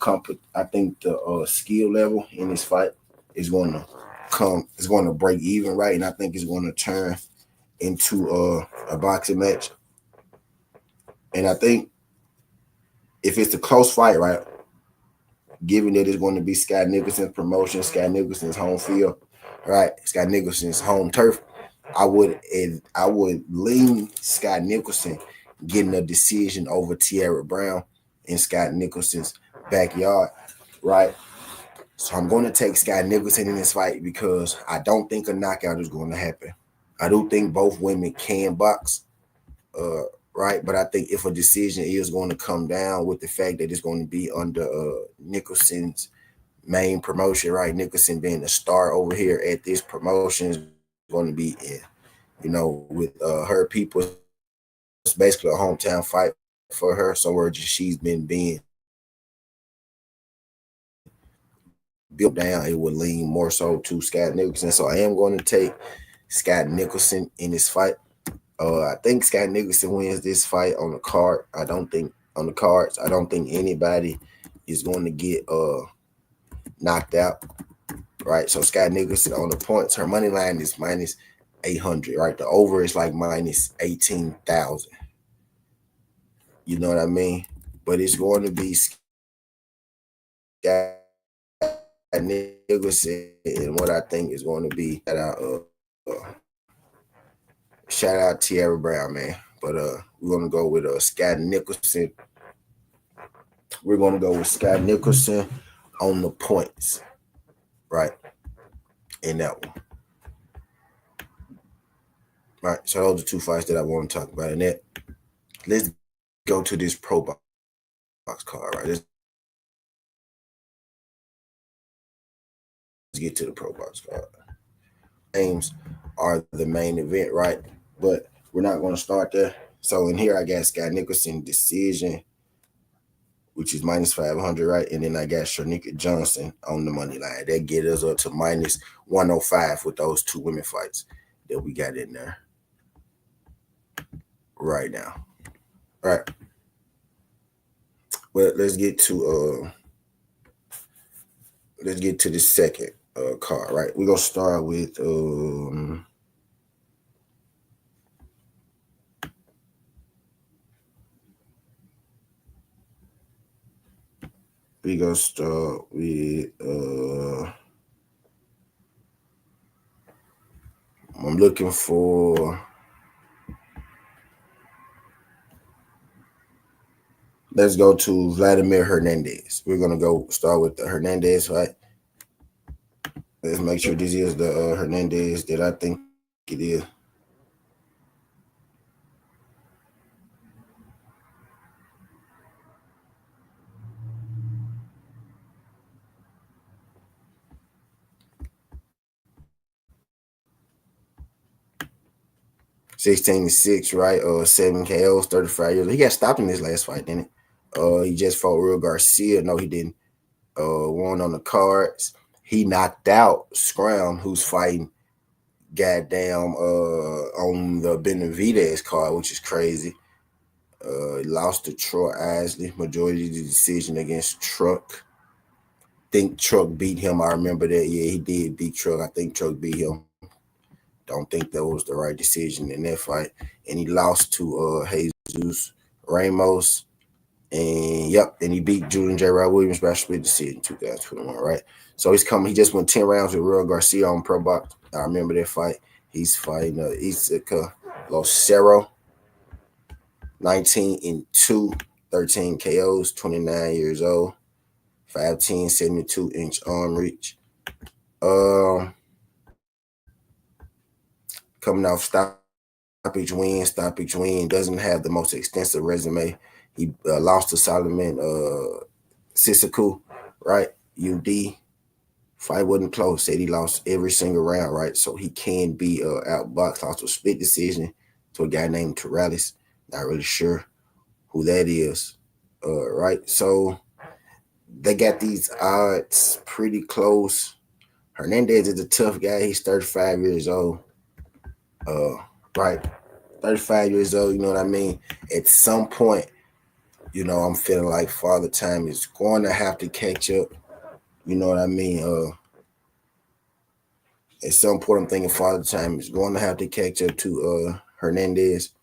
[SPEAKER 1] skill level in this fight is going to break even, right? And I think it's going to turn into a boxing match. And I think if it's a close fight, right, given that it's going to be Scott Nicholson's promotion, Scott Nicholson's home field, right, Scott Nicholson's home turf, I would lean Scott Nicholson getting a decision over Tara Brown in Scott Nicholson's backyard, right? So I'm going to take Scott Nicholson in this fight because I don't think a knockout is going to happen. I do think both women can box, right? But I think if a decision is going to come down with the fact that it's going to be under Nicholson's main promotion, right? Nicholson being the star over here at this promotion is going to be with her people. It's basically a hometown fight for her. So where she's been being built down, it would lean more so to Scott Nicholson. So I am going to take Scott Nicholson in this fight. I think Scott Nicholson wins this fight on the card. I don't think anybody is going to get knocked out. Right. So Scott Nicholson on the points, her money line is minus 800, right? The over is like minus 18,000. You know what I mean? But it's going to be Scott Nicholson, and what I think is going to be shout out Tara Brown, man. But we're gonna go with Scott Nicholson. We're gonna go with Scott Nicholson on the points, right? In that one. All right, so those are two fights that I want to talk about. And that, let's go to this pro box card, right? Let's get to the pro box card. Games are the main event, right? But we're not going to start there. So in here, I got Scott Nicholson decision, which is minus 500, right? And then I got Shanika Johnson on the money line. That get us up to minus 105 with those two women fights that we got in there right now. All right. Well, let's get to the second card, right? We're gonna start with I'm looking for, let's go to Vladimir Hernandez. We're gonna go start with the Hernandez fight. Let's make sure this is the Hernandez that I think it is. (16-6), right? 7 KOs, 35 years. He got stopped in his last fight, didn't it? He just fought Real Garcia. No, he didn't. Won on the cards. He knocked out Scram, who's fighting goddamn on the Benavidez card, which is crazy. Lost to Troy Isley, majority of the decision against Truck. Think Truck beat him. I remember that. Yeah, he did beat Truck. I think Truck beat him. Don't think that was the right decision in that fight. And he lost to Jesus Ramos. And yep, and he beat Julian J. Rod Williams by split decision 2021, right? So he's coming. He just went 10 rounds with Real Garcia on Pro Box. I remember that fight. He's fighting Isaac Locero, 19-2, 13 KOs, 29 years old, 5'10", 72-inch arm reach. Coming off stoppage win, doesn't have the most extensive resume. He lost to Solomon Sissoko, right? UD. Fight wasn't close. Said he lost every single round, right? So he can be outboxed. Lost a split decision to a guy named Torales. Not really sure who that is, right? So they got these odds pretty close. Hernandez is a tough guy. He's 35 years old. Right, 35 years old, you know what I mean? At some point, you know, I'm feeling like Father Time is going to have to catch up. You know what I mean? At some point, I'm thinking Father Time is going to have to catch up to Hernandez.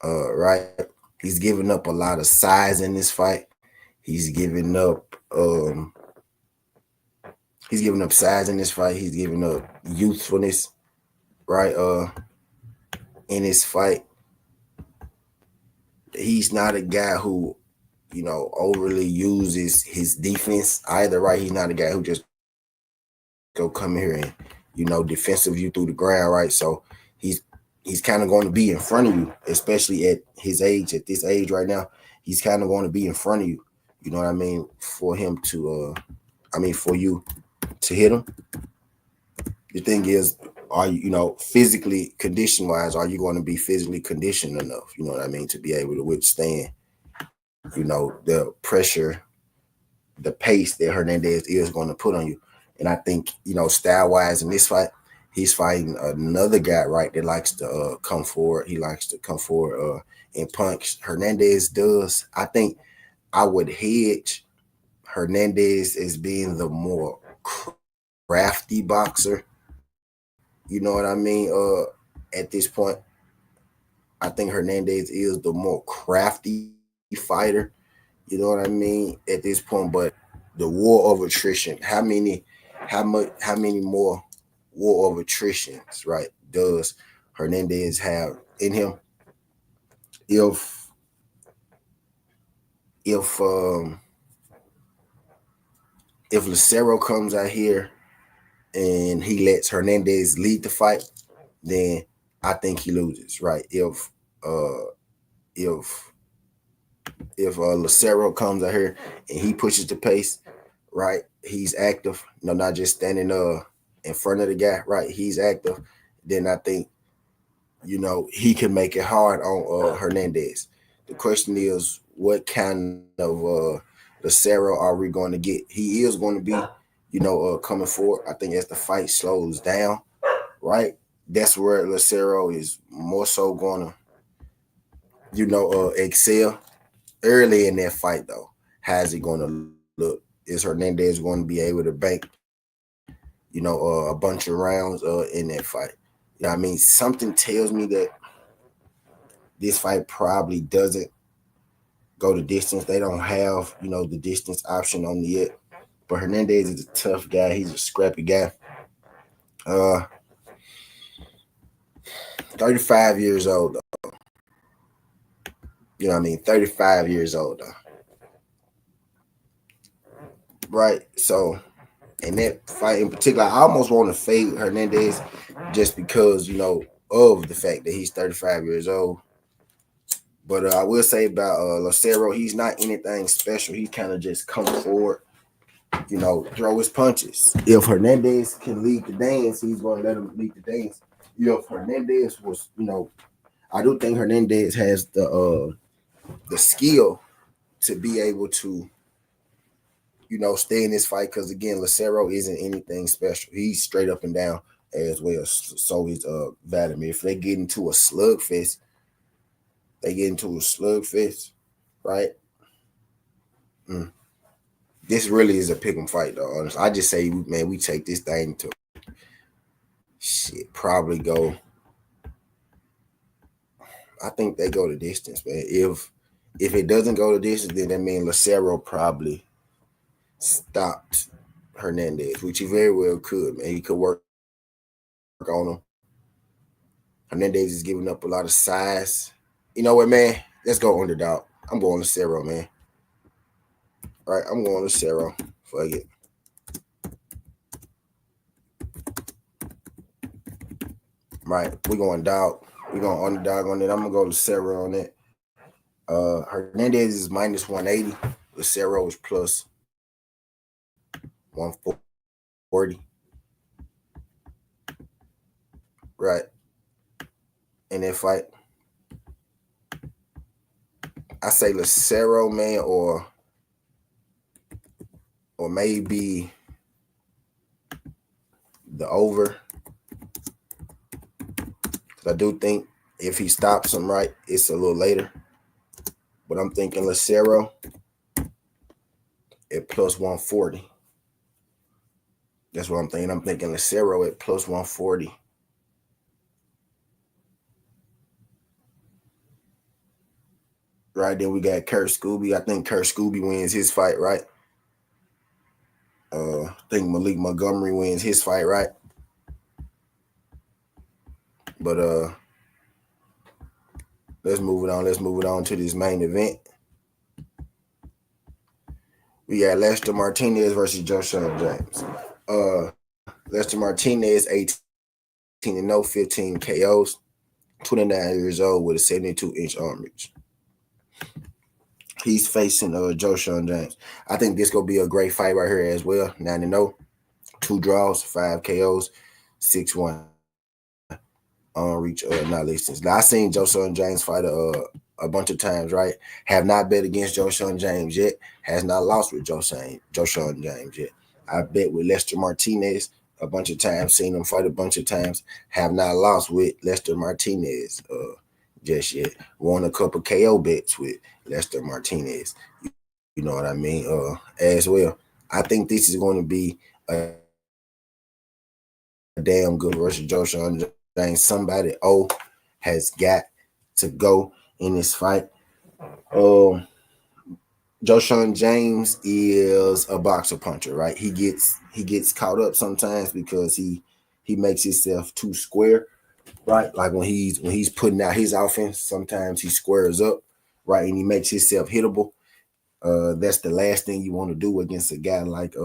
[SPEAKER 1] Right? He's giving up a lot of size in this fight. He's giving up size in this fight. He's giving up youthfulness, right? In this fight. He's not a guy who, you know, overly uses his defense either, right? He's not a guy who just go come here and, you know, defensive you through the ground, right? So he's kind of going to be in front of you, especially at his age, at this age right now. He's kind of going to be in front of you, you know what I mean, for him to, for you to hit him. The thing is, are you, you know, physically condition-wise, are you going to be physically conditioned enough, you know what I mean, to be able to withstand, you know, the pressure, the pace that Hernandez is going to put on you. And I think, you know, style-wise in this fight, he's fighting another guy, right, that likes to come forward. He likes to come forward and punch. Hernandez does. I think I would hedge Hernandez as being the more crafty boxer. You know what I mean? At this point, I think Hernandez is the more crafty fighter. You know what I mean? At this point, but the war of attrition, how many more war of attritions, right, does Hernandez have in him? If Locero comes out here and he lets Hernandez lead the fight, then I think he loses, right? If Locero comes out here and he pushes the pace, right? He's active, you know, not just standing in front of the guy, right? He's active. Then I think, you know, he can make it hard on Hernandez. The question is, what kind of Locero are we going to get? He is going to be, you know, coming forward. I think as the fight slows down, right? That's where Locero is more so going to, you know, excel. Early in that fight, though, how's it going to look? Is Hernandez going to be able to bank, you know, a bunch of rounds in that fight? You know what I mean? Something tells me that this fight probably doesn't go the distance. They don't have, you know, the distance option on the yet. But Hernandez is a tough guy. He's a scrappy guy. 35 years old, though. You know what I mean? 35 years old, though. Right? So, in that fight in particular, I almost want to fade Hernandez just because, you know, of the fact that he's 35 years old. But I will say about Locero, he's not anything special. He kind of just come forward, you know, throw his punches. If Hernandez can lead the dance, he's going to let him lead the dance. You know, if Hernandez was, you know, I do think Hernandez has the skill to be able to, stay in this fight because, again, Lucero isn't anything special. He's straight up and down as well. So is Vladimir. If they get into a slugfest, right? This really is a pick'em fight, though. Honestly, I just say, man, we take this thing to probably go. I think they go the distance, man. If it doesn't go the distance, then that means Lucero probably stopped Hernandez, which he very well could, man. He could work on him. Hernandez is giving up a lot of size. You know what, man? Let's go underdog. I'm going Lucero, man. All right, I'm going Lucero. Fuck it. Right, we're going dog. We're going underdog on it. I'm going to go Lucero on it. Hernandez is minus 180. Lucero is plus 140. Right. In that fight, I say Lucero, man, or maybe the over. Because I do think if he stops him right, it's a little later. But I'm thinking Lucero at plus 140. That's what I'm thinking. I'm thinking Lucero at plus 140. Right, then we got Kurt Scooby. I think Kurt Scooby wins his fight, right? I think Malik Montgomery wins his fight, right? But let's move it on. Let's move it on to this main event. We got Lester Martinez versus Joshua James. Lester Martinez, 18-0, 15 KOs, 29 years old with a 72-inch arm reach. He's facing Joshua James. I think this gonna be a great fight right here as well. 9-0, 2 draws, 5 KOs, 6-1 arm reach analyses. Now I seen Joshua James fight a bunch of times, right? Have not bet against Joshua James yet. Has not lost with Joshua James yet. I bet with Lester Martinez a bunch of times. Seen him fight a bunch of times. Have not lost with Lester Martinez just yet. Won a couple KO bets with Lester Martinez. You know what I mean? As well. I think this is going to be a damn good versus Joshua James. Somebody has got to go in this fight. Joshua James is a boxer puncher, right? He gets caught up sometimes because he makes himself too square, right? Like when he's putting out his offense, sometimes he squares up, right? And he makes himself hittable. That's the last thing you want to do against a guy like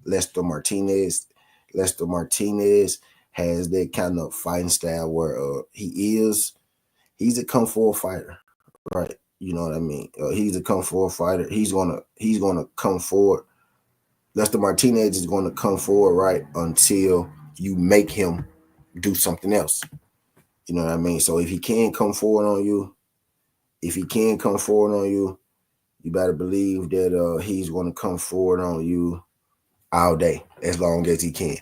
[SPEAKER 1] Lester Martinez. Lester Martinez has that kind of fighting style where he's a kung fu fighter, right? You know what I mean? He's a kung fu fighter. He's gonna come forward. Lester Martinez is gonna come forward, right, until you make him do something else. You know what I mean? So if he can come forward on you, you better believe that he's gonna come forward on you all day, as long as he can.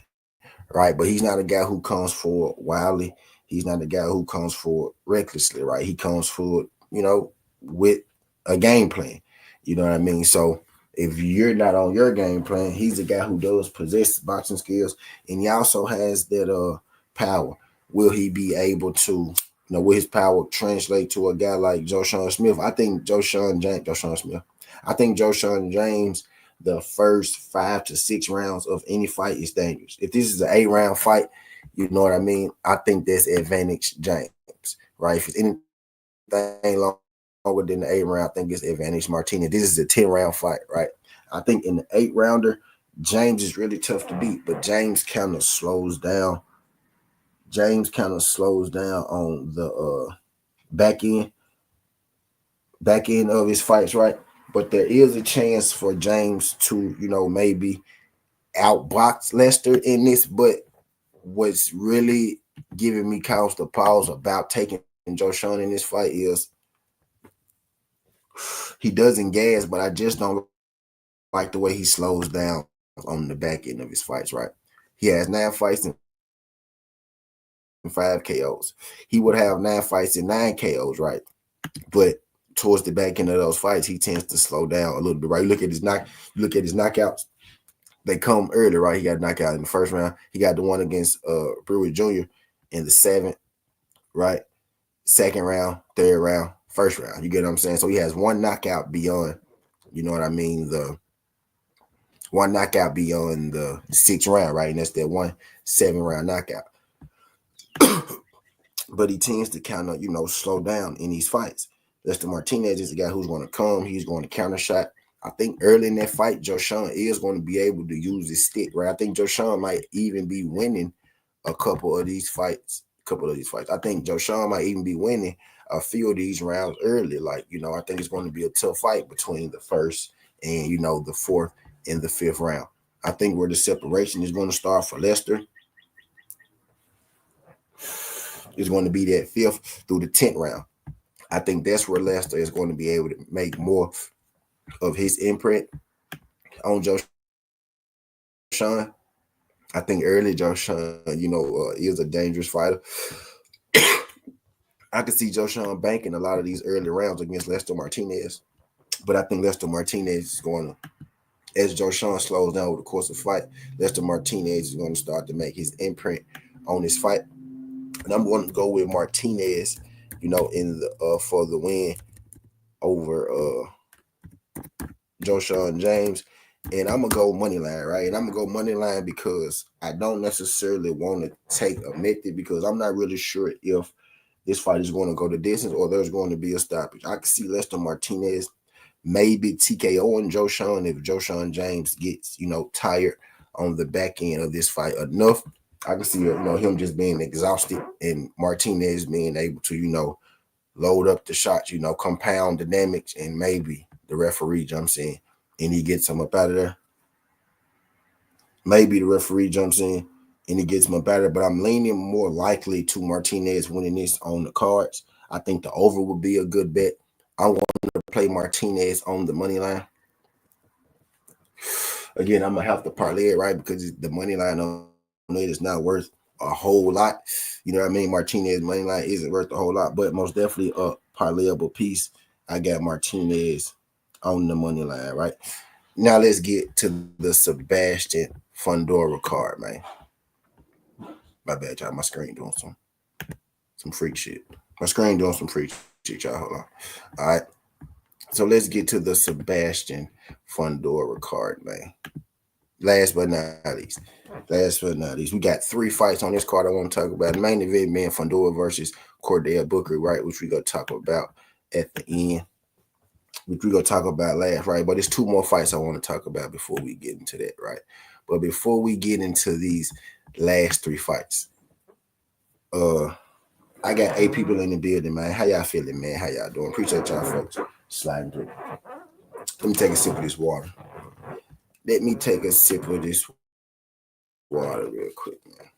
[SPEAKER 1] Right? But he's not a guy who comes forward wildly. He's not a guy who comes forward recklessly, right? He comes forward, with a game plan. You know what I mean? So if you're not on your game plan, he's a guy who does possess boxing skills, and he also has that power. Will he be able to, will his power translate to a guy like Joshua Smith? I think Joshua James, the first 5 to 6 rounds of any fight is dangerous. If this is an 8-round fight, you know what I mean? I think that's advantage James, right? If it's anything longer than the 8 round, I think it's advantage Martinez. This is a 10-round fight, right? I think in the 8-rounder, James is really tough to beat, but James kind of slows down. James kind of slows down on the back end of his fights, right? But there is a chance for James to, maybe outbox Lester in this. But what's really giving me cause to pause about taking Joshua in this fight is he doesn't gas, but I just don't like the way he slows down on the back end of his fights, right? He has 9 fights and 5 KOs. He would have 9 fights and 9 KOs, right? But towards the back end of those fights, he tends to slow down a little bit, right? Look at his knockouts. They come early, right? He got knocked out in the first round. He got the one against Brewer Jr. in the 7th, right? Second round, third round, first round. You get what I'm saying? So he has one knockout beyond, you know what I mean, the one knockout beyond the 6th round, right? And that's that 1 7-round knockout. But he tends to kind of, slow down in these fights. Lester Martinez is the guy who's going to come. He's going to counter shot. I think early in that fight, Joshua is going to be able to use his stick, right? I think Joshua might even be winning a couple of these fights. I think Joshua might even be winning a few of these rounds early. Like, I think it's going to be a tough fight between the first and, the 4th and the 5th round. I think where the separation is going to start for Lester is going to be that 5th through the 10th round. I think that's where Lester is going to be able to make more of his imprint on Joshua. I think early Joshua, is a dangerous fighter. I could see Joshua banking a lot of these early rounds against Lester Martinez. But I think Lester Martinez is going to, as Joshua slows down over the course of the fight, Lester Martinez is going to start to make his imprint on this fight. And I'm going to go with Martinez, in the for the win over Joshua and James. And I'm going to go money line, right? And I'm going to go money line because I don't necessarily want to take a method because I'm not really sure if this fight is going to go the distance or there's going to be a stoppage. I can see Lester Martinez maybe TKO and Joshua if Joshua and James gets, tired on the back end of this fight enough. I can see, him just being exhausted and Martinez being able to, load up the shots, compound the damage, and maybe the referee jumps in and he gets him up out of there. Maybe the referee jumps in and he gets him up out of there, but I'm leaning more likely to Martinez winning this on the cards. I think the over would be a good bet. I'm going to play Martinez on the money line. Again, I'm going to have to parlay it, right, because the money line on it is not worth a whole lot. You know what I mean? Martinez money line isn't worth a whole lot, but most definitely a parlayable piece. I got Martinez on the money line, right? Now let's get to the Sebastian Fundora card, man. My bad, y'all. My screen doing some freak shit. My screen doing some freak shit, y'all. Hold on. All right. So let's get to the Sebastian Fundora card, man. Last but not least, we got 3 fights on this card I want to talk about. The main event being Fundora versus Booker, right, which we're going to talk about at the end, which we're going to talk about last, right? But there's 2 more fights I want to talk about before we get into that, right? But before we get into these last 3 fights, I got 8 people in the building, man. How y'all feeling, man? How y'all doing? Appreciate y'all folks sliding through. Let me take a sip of this water. Real quick, man.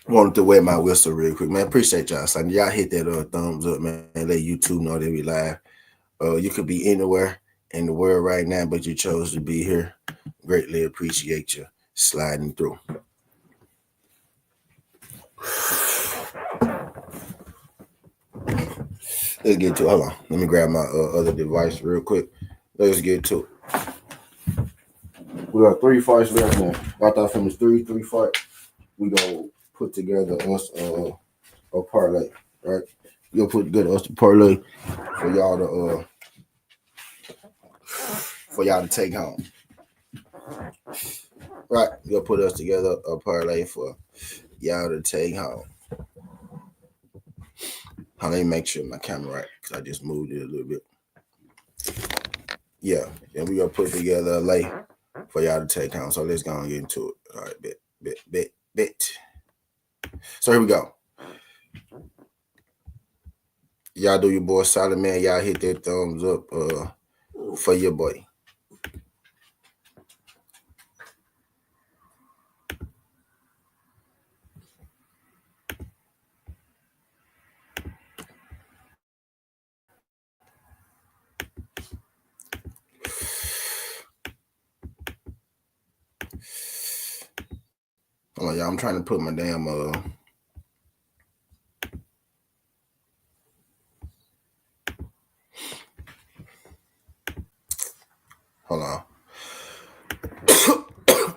[SPEAKER 1] Wanted to wear my whistle real quick, man. Appreciate y'all, son. Y'all hit that thumbs up, man. Let YouTube know that we live. You could be anywhere in the world right now, but you chose to be here. Greatly appreciate you sliding through. Let's get to it. Hold on. Let me grab my other device real quick. Let's get to it. We got 3 fights left now. After I finish 3 fights, we gonna put together us a parlay, right? We'll put together us a parlay for y'all to take home. Right, you'll put us together a parlay for y'all to take home. Let me make sure my camera right because I just moved it a little bit. Yeah, and we gonna put together a lay for y'all to take home. So let's go and get into it. All right, bet. So here we go. Y'all do your boy solid, man. Y'all hit that thumbs up for your boy. on, y'all. I'm trying to put my damn hold on.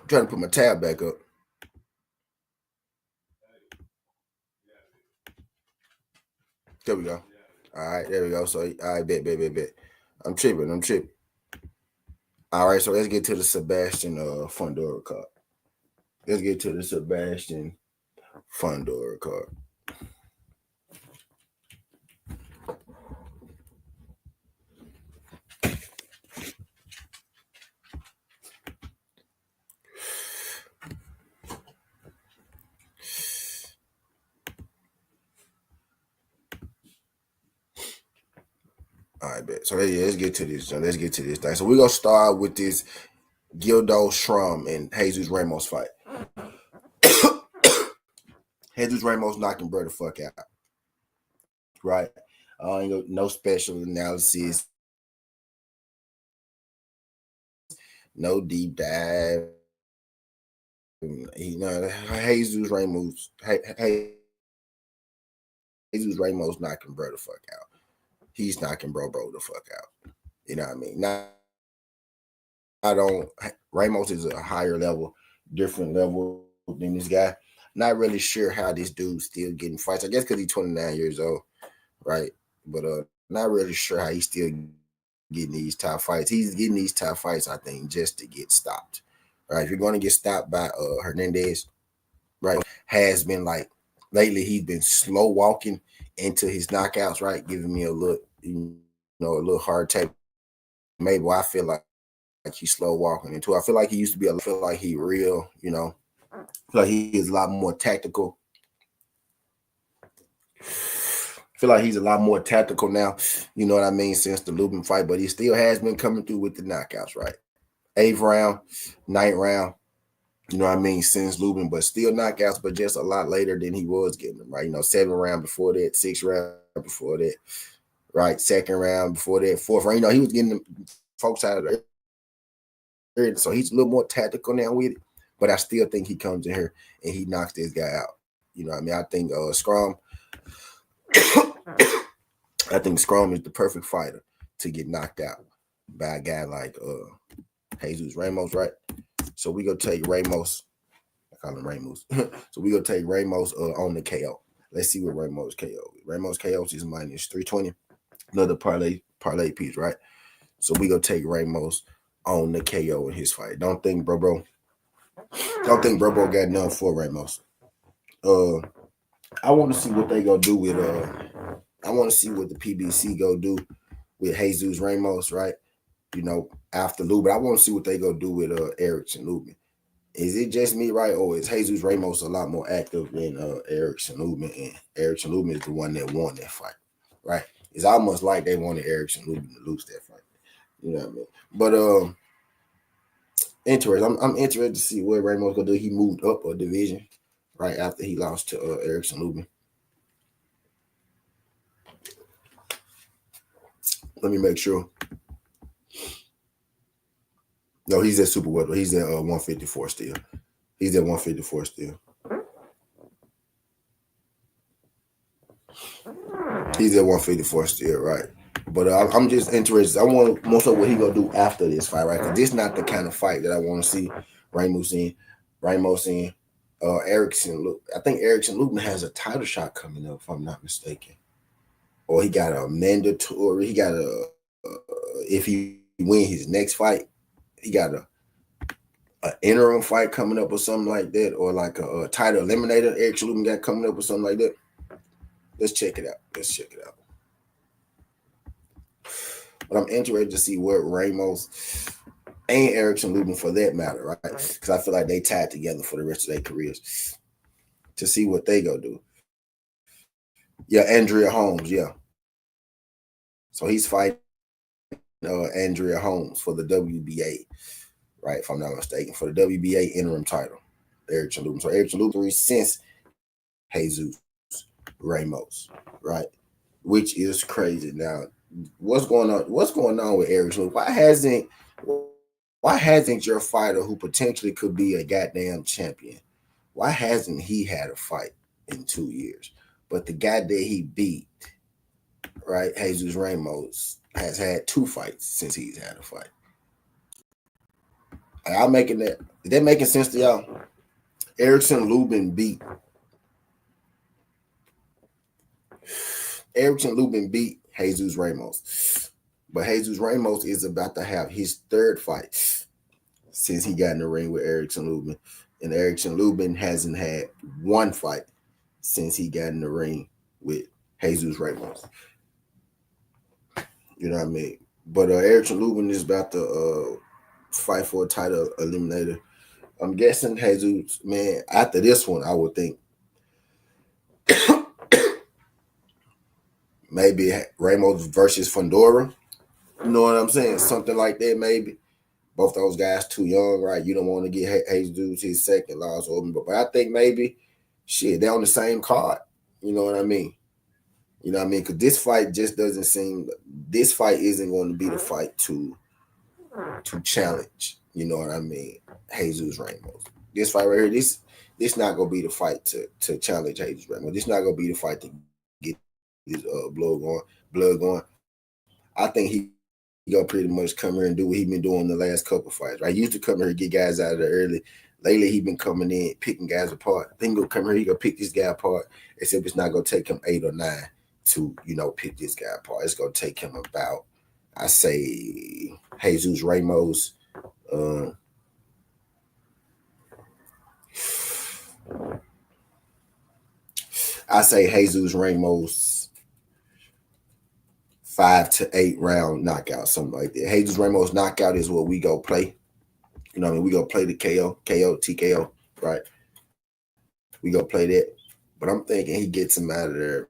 [SPEAKER 1] Trying to put my tab back up. There we go. All right, there we go. So I bet. I'm tripping. All right, so let's get to the Sebastian Fundora card. Let's get to the Sebastian Fundora card. All right, bet. So let's get to this. Let's get to this thing. So we're gonna start with this Gildo Schrum and Jesus Ramos fight. Jesus Ramos knocking bro the fuck out. Right? No special analysis, no deep dive. Jesus Ramos knocking bro the fuck out. He's knocking bro the fuck out. You know what I mean? Ramos is a higher level, different level than this guy. Not really sure how this dude's still getting fights. I guess because he's 29 years old, right? But not really sure how he's still getting these top fights. He's getting these top fights, I think, just to get stopped. Right? If you're going to get stopped by Hernandez, right, has been like lately he's been slow walking into his knockouts, right? Giving me a look, a little hard tape. Maybe I feel like he's slow walking into. I feel like he used to be. I feel like he real, I feel like he is a lot more tactical. I feel like he's a lot more tactical now, you know what I mean, since the Lubin fight, but he still has been coming through with the knockouts, right? 8th round, 9th round, you know what I mean, since Lubin, but still knockouts, but just a lot later than he was getting them, right? 7th round before that, 6th round before that, right? 2nd round before that, 4th round, he was getting them folks out of there. So he's a little more tactical now with it, but I still think he comes in here and he knocks this guy out. You know what I mean? I think Scrum is the perfect fighter to get knocked out by a guy like Jesus Ramos, right? So we go take Ramos. I call him Ramos. So we go take Ramos on the KO. Let's see what Ramos KO is. Ramos KO is minus 320. Another parlay piece, right? So we go take Ramos on the KO in his fight. Don't think bro got none for Ramos. I want to see what they go do with I want to see what the PBC go do with Jesus Ramos, right? After Lubin. I want to see what they go do with Erickson Lubin. Is it just me, right? Or is Jesus Ramos a lot more active than Erickson Lubin? And Erickson Lubin is the one that won that fight, right? It's almost like they wanted Erickson Lubin to lose that fight. You know what I mean? But interesting. I'm interested to see what Ramos gonna do. He moved up a division right after he lost to Erickson Lubin. Let me make sure. No, he's at super welter. He's at 154 still. He's at 154 still. He's at 154 still, right? But I'm just interested. I want most of what he gonna do after this fight, right? Because this is not the kind of fight that I want to see Ramos in. Erickson. I think Erickson Lubin has a title shot coming up, if I'm not mistaken. Or he got a mandatory. He got if he win his next fight, he got an interim fight coming up or something like that, or like a title eliminator Erickson Lubin got coming up or something like that. Let's check it out. But I'm interested to see what Ramos and Erickson Lubin, for that matter, right? Because I feel like they tied together for the rest of their careers. To see what they go do. Yeah, Andrea Holmes, yeah. So he's fighting Andrea Holmes for the WBA, right? If I'm not mistaken, for the WBA interim title. Erickson Lubin. So Erickson Lubin since Jesus Ramos, right? Which is crazy. Now, what's going on with Erickson? Why hasn't your fighter who potentially could be a goddamn champion, why hasn't he had a fight in 2 years? But the guy that he beat, right, Jesus Ramos, has had 2 fights since he's had a fight. Y'all making that? Is that making sense to y'all? Erickson Lubin beat Jesus Ramos. But Jesus Ramos is about to have his 3rd fight since he got in the ring with Erickson Lubin. And Erickson Lubin hasn't had 1 fight since he got in the ring with Jesus Ramos. You know what I mean? But Erickson Lubin is about to fight for a title eliminator. I'm guessing Jesus, man, after this one, I would think maybe Ramos versus Fundora. You know what I'm saying? Something like that, maybe. Both those guys too young, right? You don't want to get Jesus his 2nd loss over, but I think maybe, shit, they're on the same card. You know what I mean? You know what I mean? Because this fight just doesn't seem. This fight isn't going to be the fight to challenge. You know what I mean? Jesus Ramos. This fight right here, this not gonna be the fight to challenge Jesus Ramos. This not gonna be the fight to get his blood going. I think he gonna pretty much come here and do what he been doing the last couple fights. Right? He used to come here and get guys out of there early. Lately, he been coming in, picking guys apart. I think he'll come here, he gonna pick this guy apart, except it's not gonna take him 8 or 9 to, pick this guy apart. It's gonna take him about, I say, Jesus Ramos. I say Jesus Ramos 5 to 8 round knockout, something like that. Jesus Ramos knockout is what we go play. You know what I mean? We go play the KO, TKO, right? We go play that. But I'm thinking he gets him out of there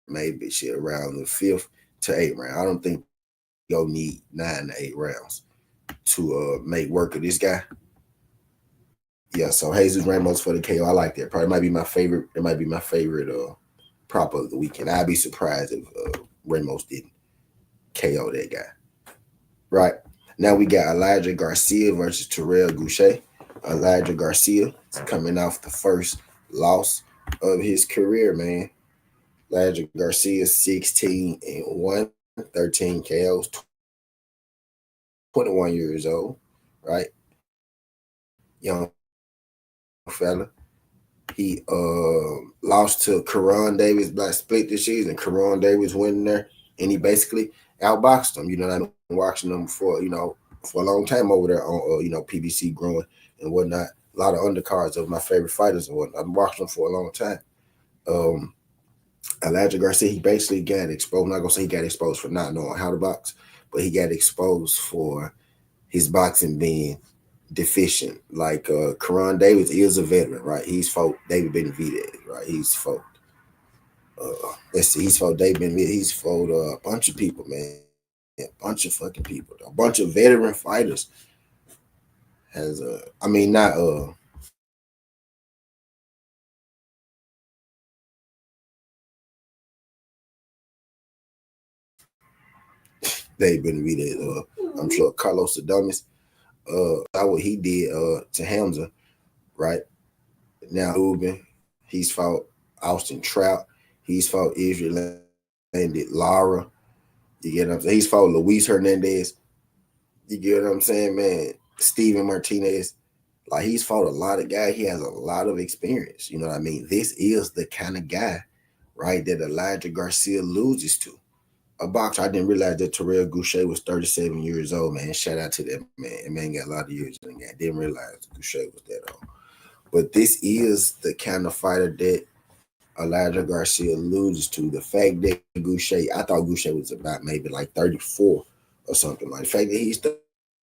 [SPEAKER 1] maybe shit around the 5th to 8th round. I don't think you'll need 9 to 8 rounds to make work of this guy. Yeah, so Jesus Ramos for the KO. I like that. Probably might be my favorite. It might be my favorite prop of the weekend. I'd be surprised if Ramos didn't KO that guy. Right. Now we got Elijah Garcia versus Terrell Goucher. Elijah Garcia is coming off the first loss of his career, man. Elijah Garcia 16-1, 13 KOs, 21 years old, right? Young fella. He lost to Karan Davis by split this season. Karan Davis went in there and he basically outboxed him. You know, I've been watching him for a long time over there on PBC growing and whatnot. A lot of undercards of my favorite fighters and whatnot. I've been watching them for a long time. Elijah Garcia, he basically got exposed. I'm not gonna say he got exposed for not knowing how to box, but he got exposed for his boxing being deficient. Like Karan Davis is a veteran, right? He's fought David Benavidez, right? He's fought he's fought David Benavidez, he's fought a bunch of people, man. A bunch of fucking people, a bunch of veteran fighters. Has David Benavidez, I'm sure Carlos Adames, what he did to Hamza, right? Now Rubin, he's fought Austin Trout, he's fought Israel Landed Lara. You get what I'm saying? He's fought Luis Hernandez. You get what I'm saying, man? Steven Martinez. Like, he's fought a lot of guys. He has a lot of experience. You know what I mean? This is the kind of guy, right, that Elijah Garcia loses to. A boxer. I didn't realize that Terrell Goucher was 37 years old, man. Shout out to that man. That man got a lot of years in the game. Didn't realize Goucher was that old. But this is the kind of fighter that Elijah Garcia loses to. The fact that Goucher, I thought Goucher was about maybe like 34 or something. Like the fact that he's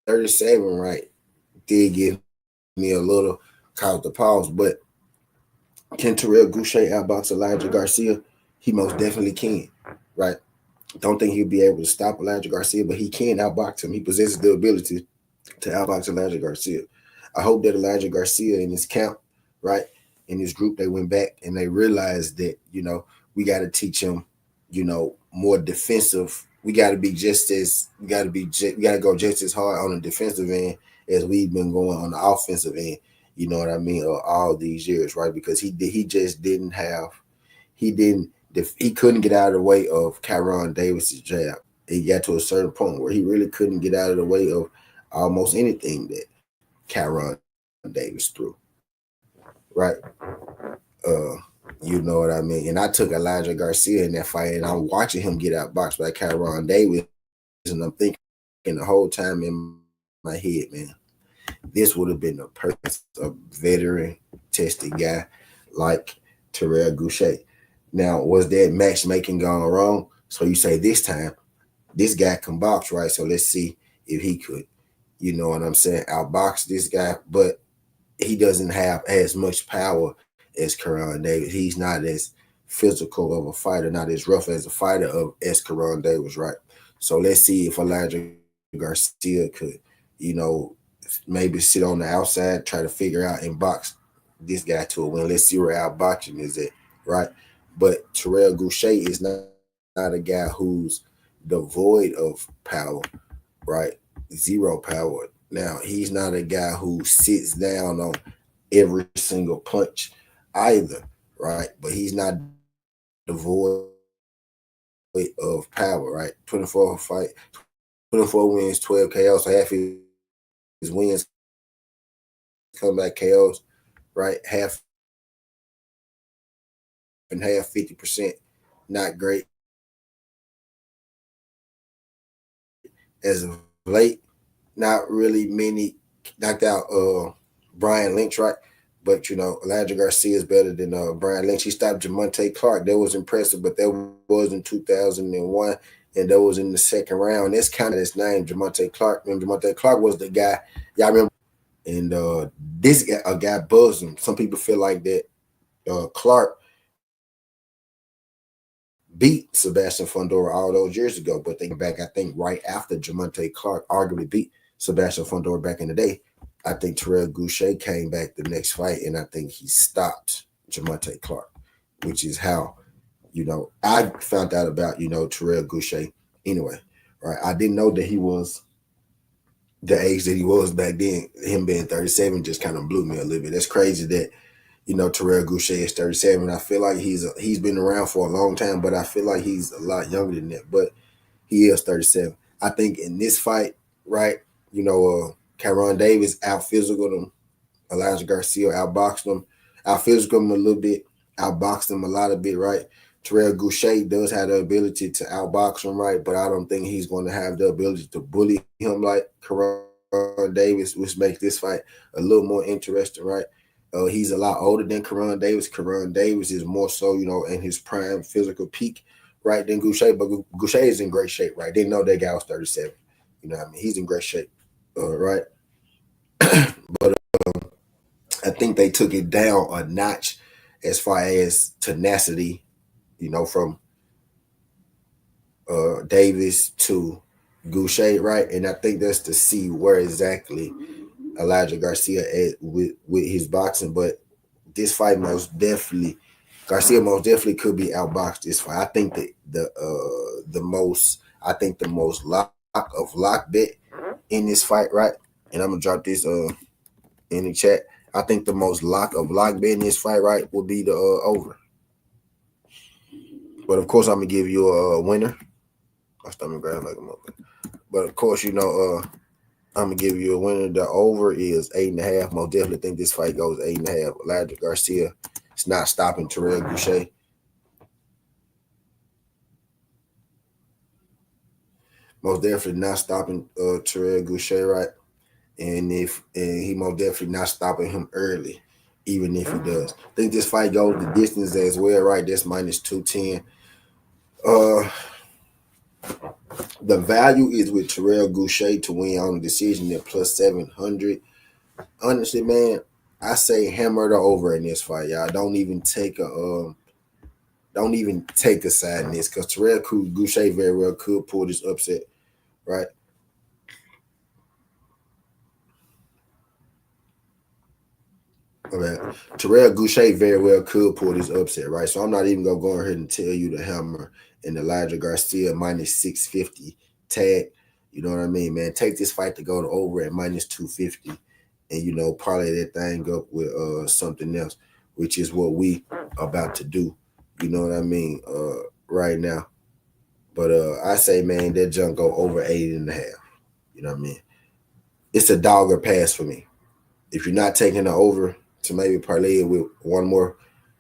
[SPEAKER 1] 37, right, did give me a little cause to pause. But can Terrell Goucher outbox Elijah Garcia? He most definitely can, right? Don't think he'll be able to stop Elijah Garcia, but he can outbox him. He possesses the ability to outbox Elijah Garcia. I hope that Elijah Garcia in his camp, right, in his group, they went back and they realized that, we got to teach him, more defensive. We got to go just as hard on the defensive end as we've been going on the offensive end. you know what I mean, all these years, right? Because he just didn't have, he couldn't get out of the way of Kyron Davis's jab. He got to a certain point where he really couldn't get out of the way of almost anything that Kyron Davis threw, right? Uh, you know what I mean? And I took Elijah Garcia in that fight, and I'm watching him get outboxed by Kyron Davis, and I'm thinking the whole time in my head, man, this would have been a veteran tested guy like Terrell Goucher. Now, was that matchmaking gone wrong? So you say this time, this guy can box, right? So let's see if he could, you know what I'm saying, outbox this guy. But he doesn't have as much power as Karan Davis. He's not as physical of a fighter, not as rough as a fighter as Karan Davis, right? So let's see if Elijah Garcia could, you know, maybe sit on the outside, try to figure out and box this guy to a win. Let's see where our boxing is at, right? But Terrell Goucher is not a guy who's devoid of power, right? Zero power. Now, he's not a guy who sits down on every single punch either, right? But he's not devoid of power, right? 24 wins, 12 KOs. So half his wins come back KOs, right? Half and half, 50%. Not great as of late. Not really many knocked out Brian Lynch, right? But you know, Elijah Garcia is better than Brian Lynch. He stopped Jamonte Clark. That was impressive, but that was in 2001, and that was in the second round. That's kind of his name, Jamonte Clark. And Jamonte Clark was the guy. Y'all remember? And this guy, a guy buzzed him. Some people feel like that Clark beat Sebastian Fundora all those years ago, but they came back, I think, right after Jamonte Clark arguably beat Sebastian Fundora back in the day. I think Terrell Goucher came back the next fight, and I think he stopped Jamonte Clark, which is how, you know, I found out about, you know, Terrell Goucher anyway, right? I didn't know that he was the age that he was back then. Him being 37 just kind of blew me a little bit. That's crazy that, you know, Terrell Goucher is 37. I feel like he's been around for a long time, but I feel like he's a lot younger than that. But he is 37. I think in this fight, right, you know, Kyron Davis out physical him. Elijah Garcia outboxed him. Out physical him a little bit. Outboxed him a lot of bit, right? Terrell Goucher does have the ability to outbox him, right? But I don't think he's going to have the ability to bully him like Kyron Davis, which makes this fight a little more interesting, right? He's a lot older than Kyron Davis. Kyron Davis is more so, you know, in his prime physical peak, right, than Goucher. But Goucher is in great shape, right? Didn't know that guy was 37. You know what I mean? He's in great shape, right? But I think they took it down a notch as far as tenacity, you know, from Davis to Goucher, right? And I think that's to see where exactly Elijah Garcia at with his boxing. But this fight Garcia most definitely could be outboxed this fight. I think that the most lock bet in this fight, right? And I'm gonna drop this in the chat. I think the most lock bet in this fight, right, will be the over. But of course, I'm gonna give you a winner. My stomach grabs like a mother. But of course, you know, I'm gonna give you a winner. The over is 8.5. Most definitely think this fight goes 8.5. Elijah Garcia is not stopping Terrell Goucher. Most definitely not stopping Terrell Goucher, right? And he most definitely not stopping him early, even if he does. I think this fight goes the distance as well, right? That's minus 210. The value is with Terrell Goucher to win on the decision at plus 700. Honestly, man, I say hammer the over in this fight, y'all. Don't even take a side in this, because Terrell Goucher very well could pull this upset, right? Okay. Terrell Goucher very well could pull this upset, right? So I'm not even gonna go ahead and tell you the hammer and Elijah Garcia minus 650 tag. You know what I mean, man? Take this fight to go to over at minus 250. and, you know, parlay that thing up with something else, which is what we about to do. You know what I mean? Right now. But I say, man, that junk go over 80.5. You know what I mean? It's a dog or pass for me. If you're not taking the over to maybe parlay it with one more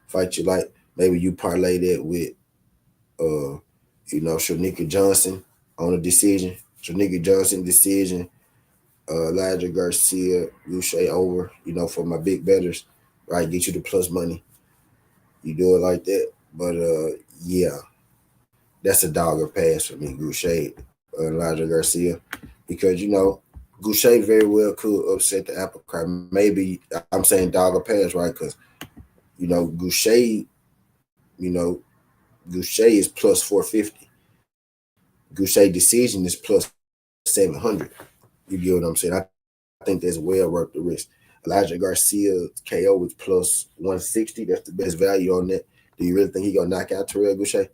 [SPEAKER 1] fight you like, maybe you parlay that with you know, Shanika Johnson on a decision. Shanika Johnson decision, Elijah Garcia, Uche over, you know, for my big bettors, right? Get you the plus money. You do it like that. But yeah, that's a dog or pass for me, Goucher, Elijah Garcia. Because, you know, Goucher very well could upset the apple cart. Maybe I'm saying dog or pass, right? Because, you know, Goucher, you know, Goucher is plus 450. Goucher decision is plus 700. You get what I'm saying? I think that's well worth the risk. Elijah Garcia KO is plus 160. That's the best value on that. Do you really think he gonna knock out Terrell Goucher?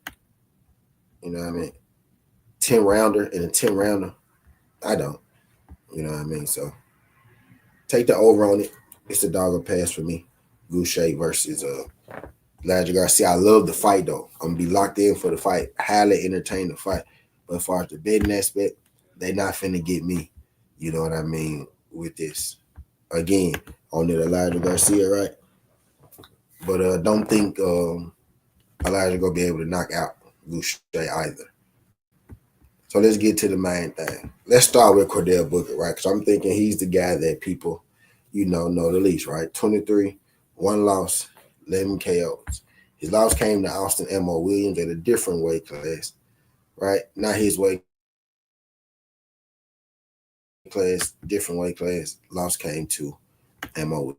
[SPEAKER 1] You know what I mean? 10 rounder and a 10 rounder. I don't. You know what I mean? So take the over on it. It's a dog or pass for me. Goucher versus Elijah Garcia. I love the fight though. I'm gonna be locked in for the fight. Highly entertain the fight. But as far as the betting aspect, they not finna get me. You know what I mean with this. Again, on the Elijah Garcia, right? But don't think Elijah gonna be able to knock out Goucher either. So let's get to the main thing. Let's start with Cordell Booker, right? Because I'm thinking he's the guy that people, you know the least, right? 23, one loss, 11 KOs. His loss came to Austin M.O. Williams at a different weight class, right? Not his weight class, different weight class. Loss came to M.O.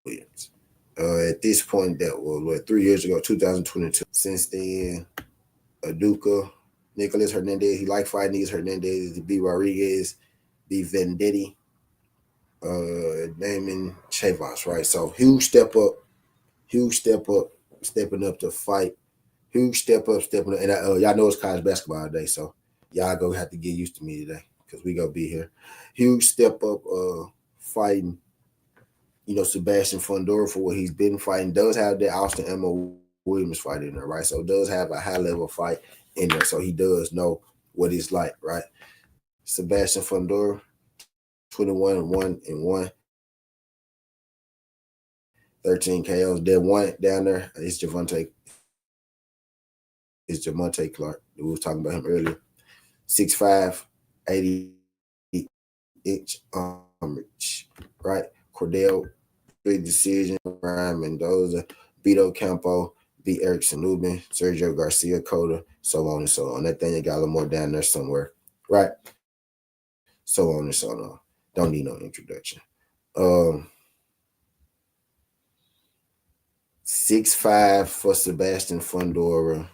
[SPEAKER 1] Williams. At this point, that was 3 years ago, 2022. Since then, Aduka, Nicholas Hernandez, he liked fighting these Hernandez, B. Rodriguez, B. Vendetti, Damon Chavas, right? So huge step up, stepping up to fight. Huge step up, stepping up. And y'all know it's college basketball today, so y'all gonna have to get used to me today because we gonna be here. Huge step up fighting, you know, Sebastian Fundora for what he's been fighting. Does have the Austin M.O. Williams fight in there, right? So does have a high level fight in there. So he does know what it's like, right? Sebastian Fundora, 21-1-1, 13 KOs. Then one down there is Jamonte Clark. We was talking about him earlier. 6'5", 80-inch arm reach, right? Cordell, big decision. Ryan Mendoza, Vito Campo, B. Erickson Lubin, Sergio Garcia Cota, so on and so on. That thing you got a little more down there somewhere, right? So on and so on. Don't need no introduction. 6'5" for Sebastian Fundora.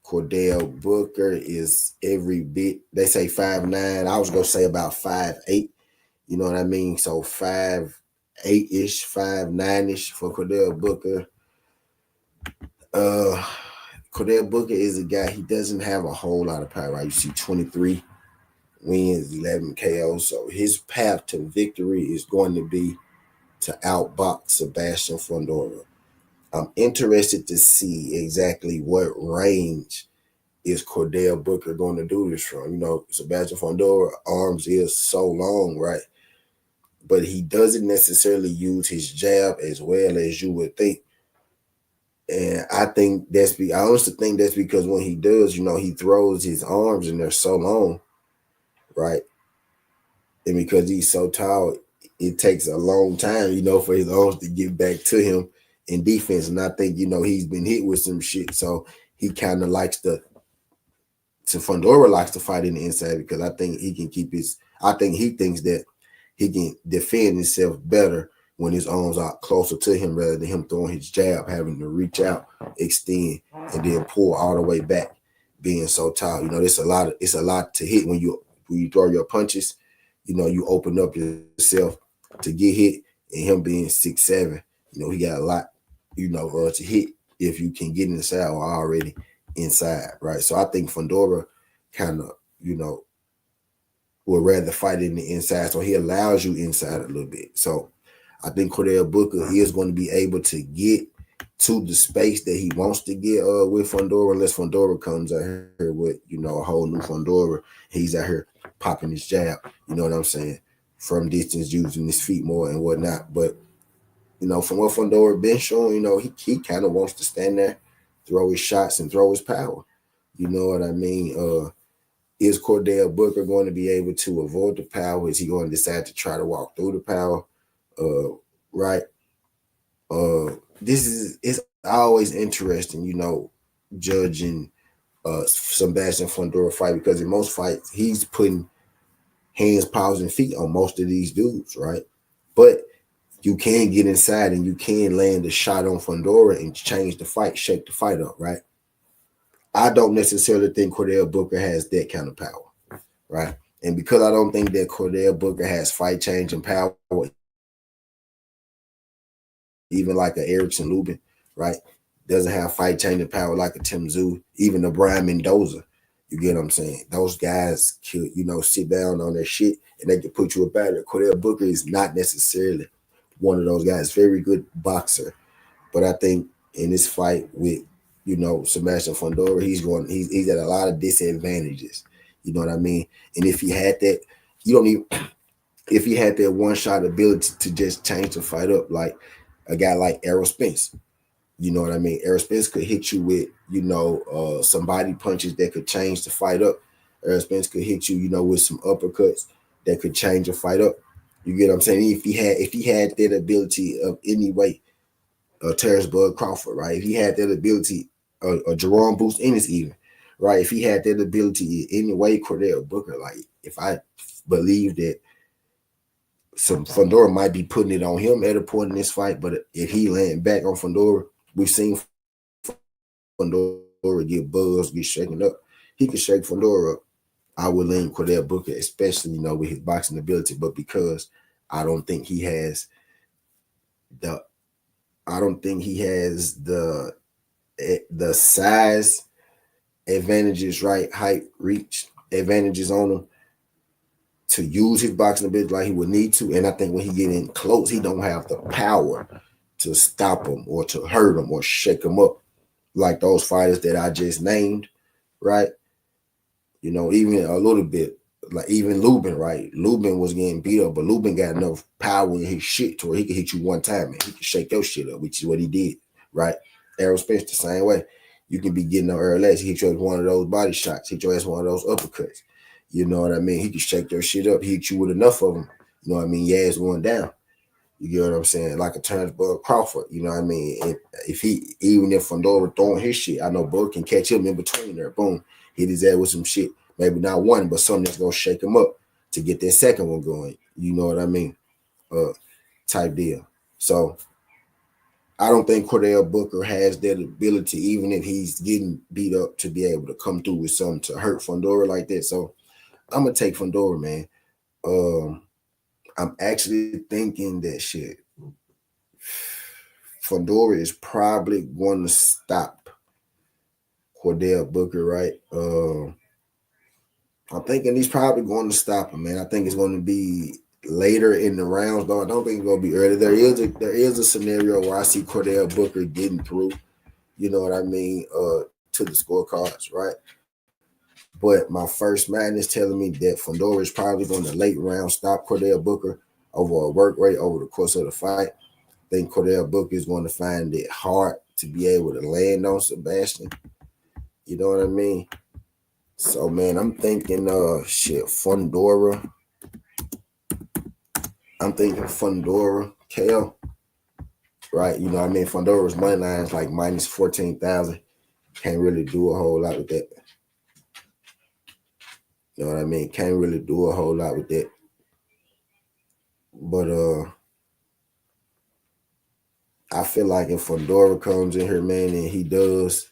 [SPEAKER 1] Cordell Booker is every bit. They say 5'9". I was gonna say about 5'8". You know what I mean? So 5'8"-ish, 5'9"-ish for Cordell Booker. Cordell Booker is a guy, he doesn't have a whole lot of power, right? You see 23 wins, 11 KOs. So his path to victory is going to be to outbox Sebastian Fundora. I'm interested to see exactly what range is Cordell Booker going to do this from. You know, Sebastian Fundora arms is so long, right? But he doesn't necessarily use his jab as well as you would think. And I think I honestly think that's because when he does, you know, he throws his arms and they're so long, right? And because he's so tall, it takes a long time, you know, for his arms to get back to him in defense. And I think, you know, he's been hit with some shit. So he kind of Fundora likes to fight in the inside because I think he can he thinks that he can defend himself better when his arms are closer to him rather than him throwing his jab, having to reach out, extend, and then pull all the way back, being so tall. You know, it's a lot to hit when you throw your punches. You know, you open up yourself to get hit, and him being 6'7", you know, he got a lot, you know, to hit if you can get inside or already inside, right? So I think Fundora kind of, you know, would rather fight in the inside. So he allows you inside a little bit. So I think Cordell Booker is going to be able to get to the space that he wants to get with Fundora, unless Fundora comes out here with, a whole new Fundora. He's out here popping his jab, you know what I'm saying, from distance, using his feet more and whatnot. But, from what Fundora been showing, he kind of wants to stand there, throw his shots and throw his power. You know what I mean? Is Cordell Booker going to be able to avoid the power? Is he going to decide to try to walk through the power? Right. It's always interesting, judging Sebastian Fundora fight, because in most fights he's putting hands, paws, and feet on most of these dudes, right? But you can get inside and you can land a shot on Fundora and change the fight, shake the fight up, right? I don't necessarily think Cordell Booker has that kind of power, right? And because I don't think that Cordell Booker has fight changing power, even like a Erickson Lubin, right? Doesn't have fight changing power like a Tim Tszyu, even a Brian Mendoza. You get what I'm saying? Those guys could, sit down on their shit and they can put you up out of it. Cordell Booker is not necessarily one of those guys. Very good boxer. But I think in this fight with, Sebastian Fundora, he's at a lot of disadvantages. You know what I mean? And if he had that, if he had that one shot ability to just change the fight up, like a guy like Errol Spence, you know what I mean? Errol Spence could hit you with, some body punches that could change the fight up. Errol Spence could hit you, with some uppercuts that could change the fight up. You get what I'm saying? If he had that ability of any way, Terrence Bud Crawford, right? If he had that ability, Jerome Boost Ennis even, right? If he had that ability in any way, Cordell Booker, like if I believe that some Fundora might be putting it on him at a point in this fight, but if he land back on Fundora, we've seen Fundora get buzzed, get shaken up. He can shake Fundora up. I would lean Cordell Booker, especially, with his boxing ability, but because I don't think he has the size advantages, right? Height, reach advantages on him to use his boxing ability like he would need to. And I think when he get in close, he don't have the power to stop him or to hurt him or shake him up like those fighters that I just named, right? Even a little bit, like even Lubin, right? Lubin was getting beat up, but Lubin got enough power in his shit to where he could hit you one time and he could shake your shit up, which is what he did, right? Errol Spence the same way. You can be getting on Errol ass, he hit you with one of those body shots, hit your ass one of those uppercuts. You know what I mean? He can shake your shit up, hit you with enough of them. You know what I mean? Your ass one down. You get what I'm saying? Like a Terrence Bud Crawford. You know what I mean? Even if Fundora throwing his shit, I know Bud can catch him in between there. Boom. Hit his ass with some shit. Maybe not one, but something that's gonna shake him up to get that second one going. You know what I mean? Type deal. So I don't think Cordell Booker has that ability, even if he's getting beat up, to be able to come through with something to hurt Fundora like that. So I'm gonna take Fundora, man. I'm actually thinking that shit. Fundora is probably going to stop Cordell Booker, right? I'm thinking he's probably going to stop him, man. I think it's going to be later in the rounds, though. I don't think it's going to be early. There is a scenario where I see Cordell Booker getting through, you know what I mean, to the scorecards, right? But my first mind is telling me that Fundora is probably going to late round stop Cordell Booker over a work rate over the course of the fight. I think Cordell Booker is going to find it hard to be able to land on Sebastian. You know what I mean? So, man, I'm thinking, Fundora. I'm thinking Fundora, KO. Right? You know what I mean? Fundora's money line is like minus 14,000. Can't really do a whole lot with that. You know what I mean? Can't really do a whole lot with that. But I feel like if Fundora comes in here, man, and he does,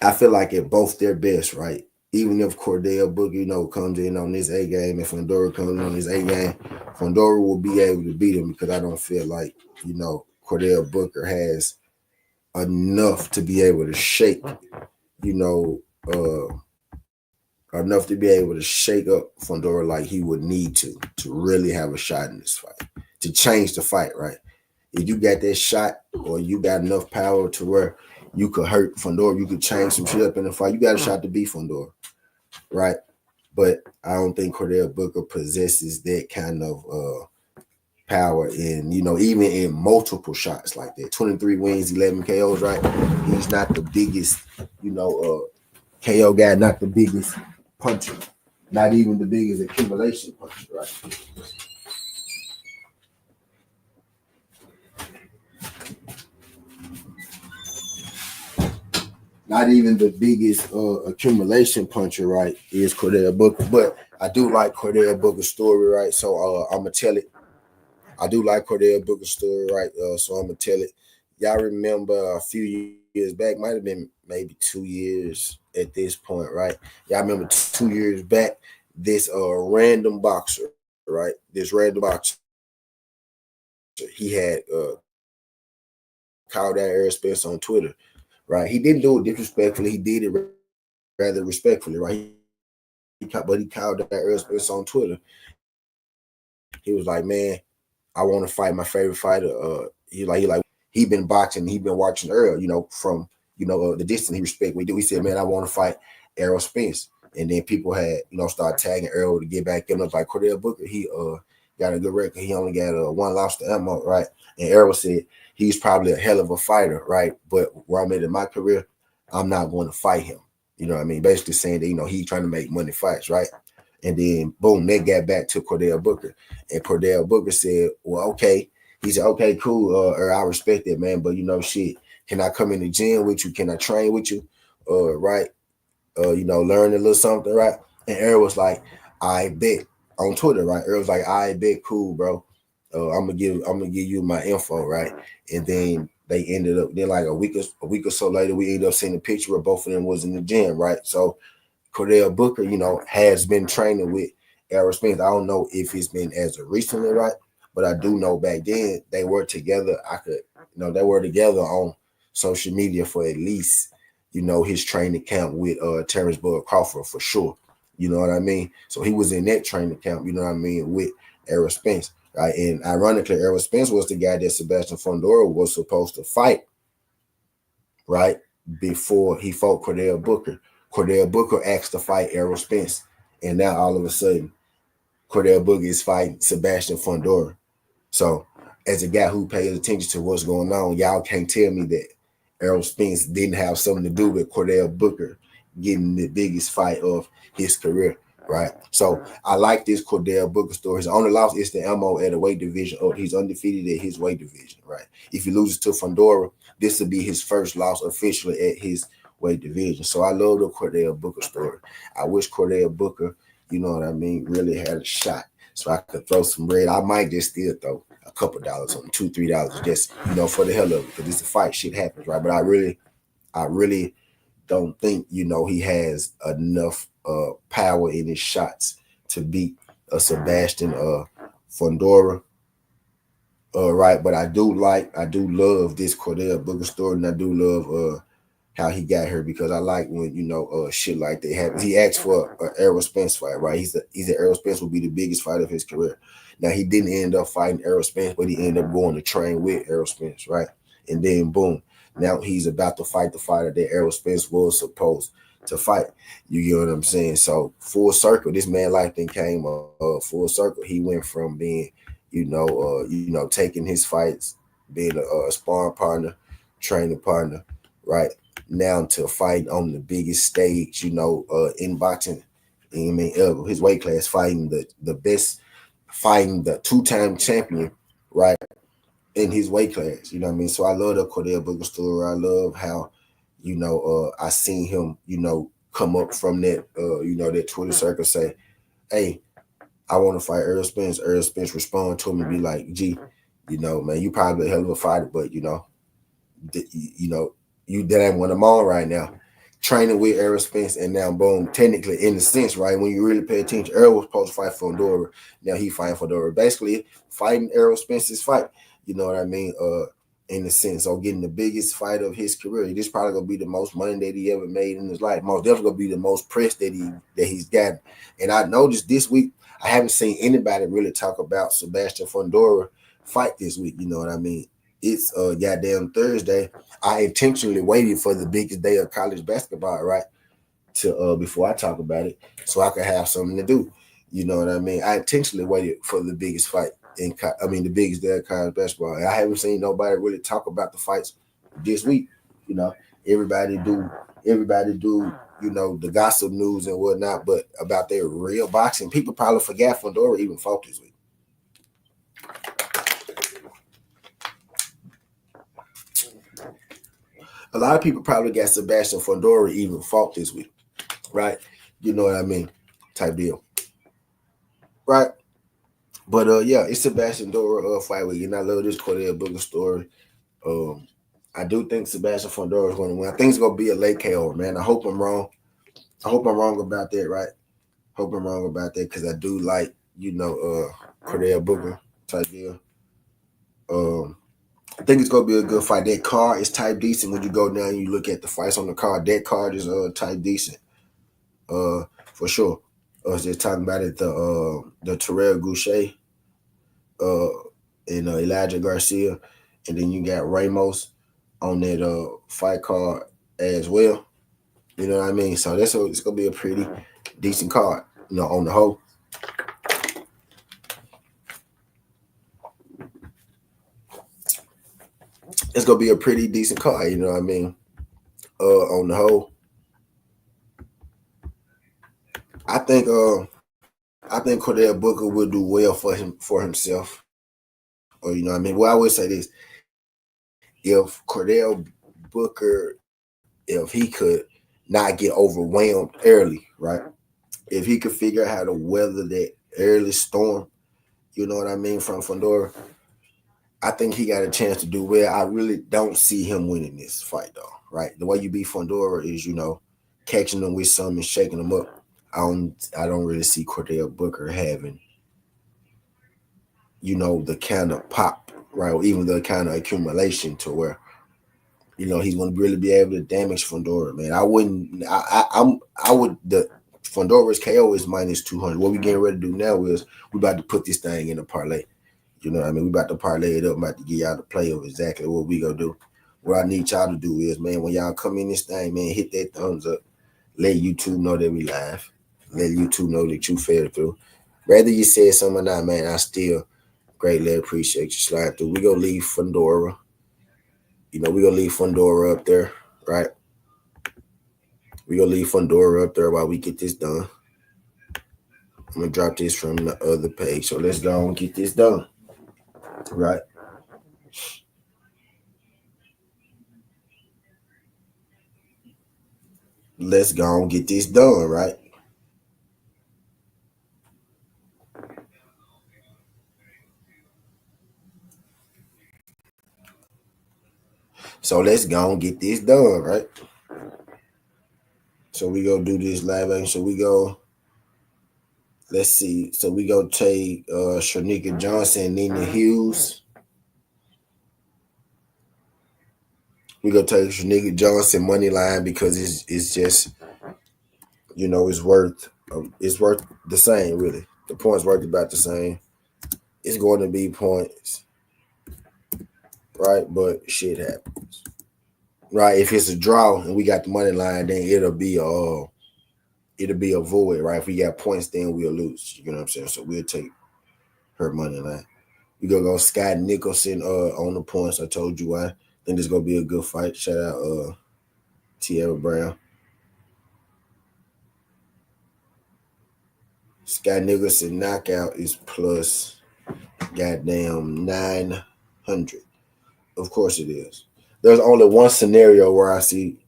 [SPEAKER 1] I feel like at both their best, right? Even if Cordell Booker, comes in on this A game and Fundora comes in on his A game, Fundora will be able to beat him because I don't feel like, Cordell Booker has enough to be able to shake, enough to be able to shake up Fundora like he would need to really have a shot in this fight, to change the fight, right? If you got that shot or you got enough power to where you could hurt Fundora, you could change some shit up in the fight, you got a shot to beat Fundora, right? But I don't think Booker possesses that kind of power in, even in multiple shots like that. 23 wins, 11 KOs, right? He's not the biggest, KO guy, not the biggest puncher, not even the biggest accumulation puncher, right? Not even the biggest accumulation puncher, right, is Booker. But I do like Booker's story, right? So I'm going to tell it. I do like Booker's story, right? So I'm going to tell it. Y'all remember a few years back, might have been maybe 2 years at this point, right? Y'all remember 2 years back, this random boxer, right? This random boxer, he had called out Errol Spence on Twitter, right? He didn't do it disrespectfully. He did it rather respectfully, right? But he called out Errol Spence on Twitter. He was like, "Man, I want to fight my favorite fighter." He been boxing, he been watching Earl, from the distance. He respect what we do. He said, "Man, I want to fight Errol Spence." And then people had start tagging Earl to get back in. It was like Booker, he got a good record. He only got one loss to Emma, right? And Errol said he's probably a hell of a fighter, right? But where I'm at in my career, I'm not going to fight him. You know what I mean? Basically saying that he's trying to make money fights, right? And then boom, they got back to Booker, and Booker said, "Well, okay." He said, "Okay, cool. I respect it, man. But shit. Can I come in the gym with you? Can I train with you? Right? Learn a little something, right?" And Errol was like, "I bet." On Twitter, right? Errol was like, "I bet, cool, bro. I'm gonna give you my info, right?" And then they ended up then like a week or so later, we ended up seeing a picture where both of them was in the gym, right? So Booker, has been training with Errol Spence. I don't know if it's been as of recently, right? But I do know back then they were together. They were together on social media for at least, his training camp with Terrence Bud Crawford for sure. You know what I mean? So he was in that training camp, you know what I mean, with Errol Spence, right? And ironically, Errol Spence was the guy that Sebastian Fundora was supposed to fight, right? Before he fought Booker. Booker asked to fight Errol Spence. And now all of a sudden, Booker is fighting Sebastian Fundora. So, as a guy who pays attention to what's going on, y'all can't tell me that Errol Spence didn't have something to do with Booker getting the biggest fight of his career, right? So, I like this Booker story. His only loss is the MO at a weight division. He's undefeated at his weight division, right? If he loses to Fundora, this will be his first loss officially at his weight division. So, I love the Booker story. I wish Booker, you know what I mean, really had a shot so I could throw some bread. I might just still throw a couple dollars on $2, $3, just for the hell of it, because it's a fight. Shit happens, right? But I really don't think he has enough power in his shots to beat Sebastian Fundora. Right, but I do love this Booker story, and I do love how he got here, because I like when shit like that happens. He asked for an Errol Spence fight, right? He said Errol Spence will be the biggest fight of his career. Now he didn't end up fighting Errol Spence, but he ended up going to train with Errol Spence, right? And then boom, now he's about to fight the fighter that Errol Spence was supposed to fight. You get what I'm saying? So full circle, this man life then came full circle. He went from being, taking his fights, being a sparring partner, training partner, right? Now to fight on the biggest stage, in boxing. I mean, his weight class, fighting the best, fighting the two-time champion, right, in his weight class. You know what I mean? So I love the Booker story. I love how, I seen him, come up from that, that Twitter circle, say, "Hey, I want to fight Errol Spence." Errol Spence respond to him and be like, "Gee, man, you probably a hell of a fighter, but you that ain't one of them on right now." Training with Errol Spence, and now boom, technically in the sense, right, when you really pay attention, Errol was supposed to fight Fundora. Now he fighting Fundora. Basically fighting Errol Spence's fight. You know what I mean? in a sense, or getting the biggest fight of his career. This probably gonna be the most money that he ever made in his life. Most definitely gonna be the most press that he's gotten. And I noticed this week I haven't seen anybody really talk about Sebastian Fundora fight this week. You know what I mean? It's goddamn Thursday. I intentionally waited for the biggest day of college basketball, right? To before I talk about it, so I could have something to do. You know what I mean? I intentionally waited for the biggest fight the biggest day of college basketball. I haven't seen nobody really talk about the fights this week. You know, everybody do, you know, the gossip news and whatnot, but about their real boxing, people probably forgot Fundora even fought this week. A lot of people probably got Sebastian Fundora even fought this week, right? You know what I mean? Type deal, right? But yeah, it's Sebastian Fundora fight week, and I love this Fundora-Booker story. I do think Sebastian Fundora is going to win. I think it's going to be a late KO, man. I hope I'm wrong. I hope I'm wrong about that, right? Hope I'm wrong about that because I do like, you know, Fundora-Booker type deal. I think it's gonna be a good fight. That card is type decent. When you go down and you look at the fights on the card, that card is type decent. For sure. I was just talking about it, the Terrell Goucher, and Elijah Garcia, and then you got Ramos on that fight card as well. You know what I mean? So it's gonna be a pretty decent card, you know, on the whole. It's gonna be a pretty decent card, you know what I mean? On the whole. I think Fundora-Booker will do well for himself. Or you know what I mean? Well, I would say this. If Fundora-Booker, if he could not get overwhelmed early, right? If he could figure out how to weather that early storm, you know what I mean, from Fundora, I think he got a chance to do well. I really don't see him winning this fight though, right? The way you beat Fundora is, you know, catching them with something and shaking them up. I don't really see Fundora-Booker having, you know, the kind of pop, right? Or even the kind of accumulation to where, you know, he's going to really be able to damage Fundora, man. I would, the Fundora's KO is minus 200. What we getting ready to do now is we about to put this thing in a parlay. You know what I mean? We about to parlay it up. I'm about to give y'all the play of exactly what we gonna do. What I need y'all to do is, man, when y'all come in this thing, man, hit that thumbs up. Let YouTube know that we live. Let YouTube know that you fed through. Whether you said something or not, man, I still greatly appreciate you sliding through. We gonna leave Fundora. You know, we gonna leave Fundora up there, right? We gonna leave Fundora up there while we get this done. I'm gonna drop this from the other page. So let's go and get this done. Right. Let's go and get this done, right? So let's go and get this done, right? So we go do this live action. So we go, let's see. So we go take Shanika Johnson, Nina Hughes. We go take Shanika Johnson money line because it's just, you know, it's worth the same, really. The points worth about the same. It's going to be points, right? But shit happens, right? If it's a draw and we got the money line, then it'll be a void, right? If we got points, then we'll lose. You know what I'm saying? So we'll take her money line. We gonna go Scott Nicholson on the points. I told you why. I think this gonna be a good fight. Shout out Tierra Brown. Scott Nicholson knockout is plus goddamn 900. Of course it is. There's only one scenario where I see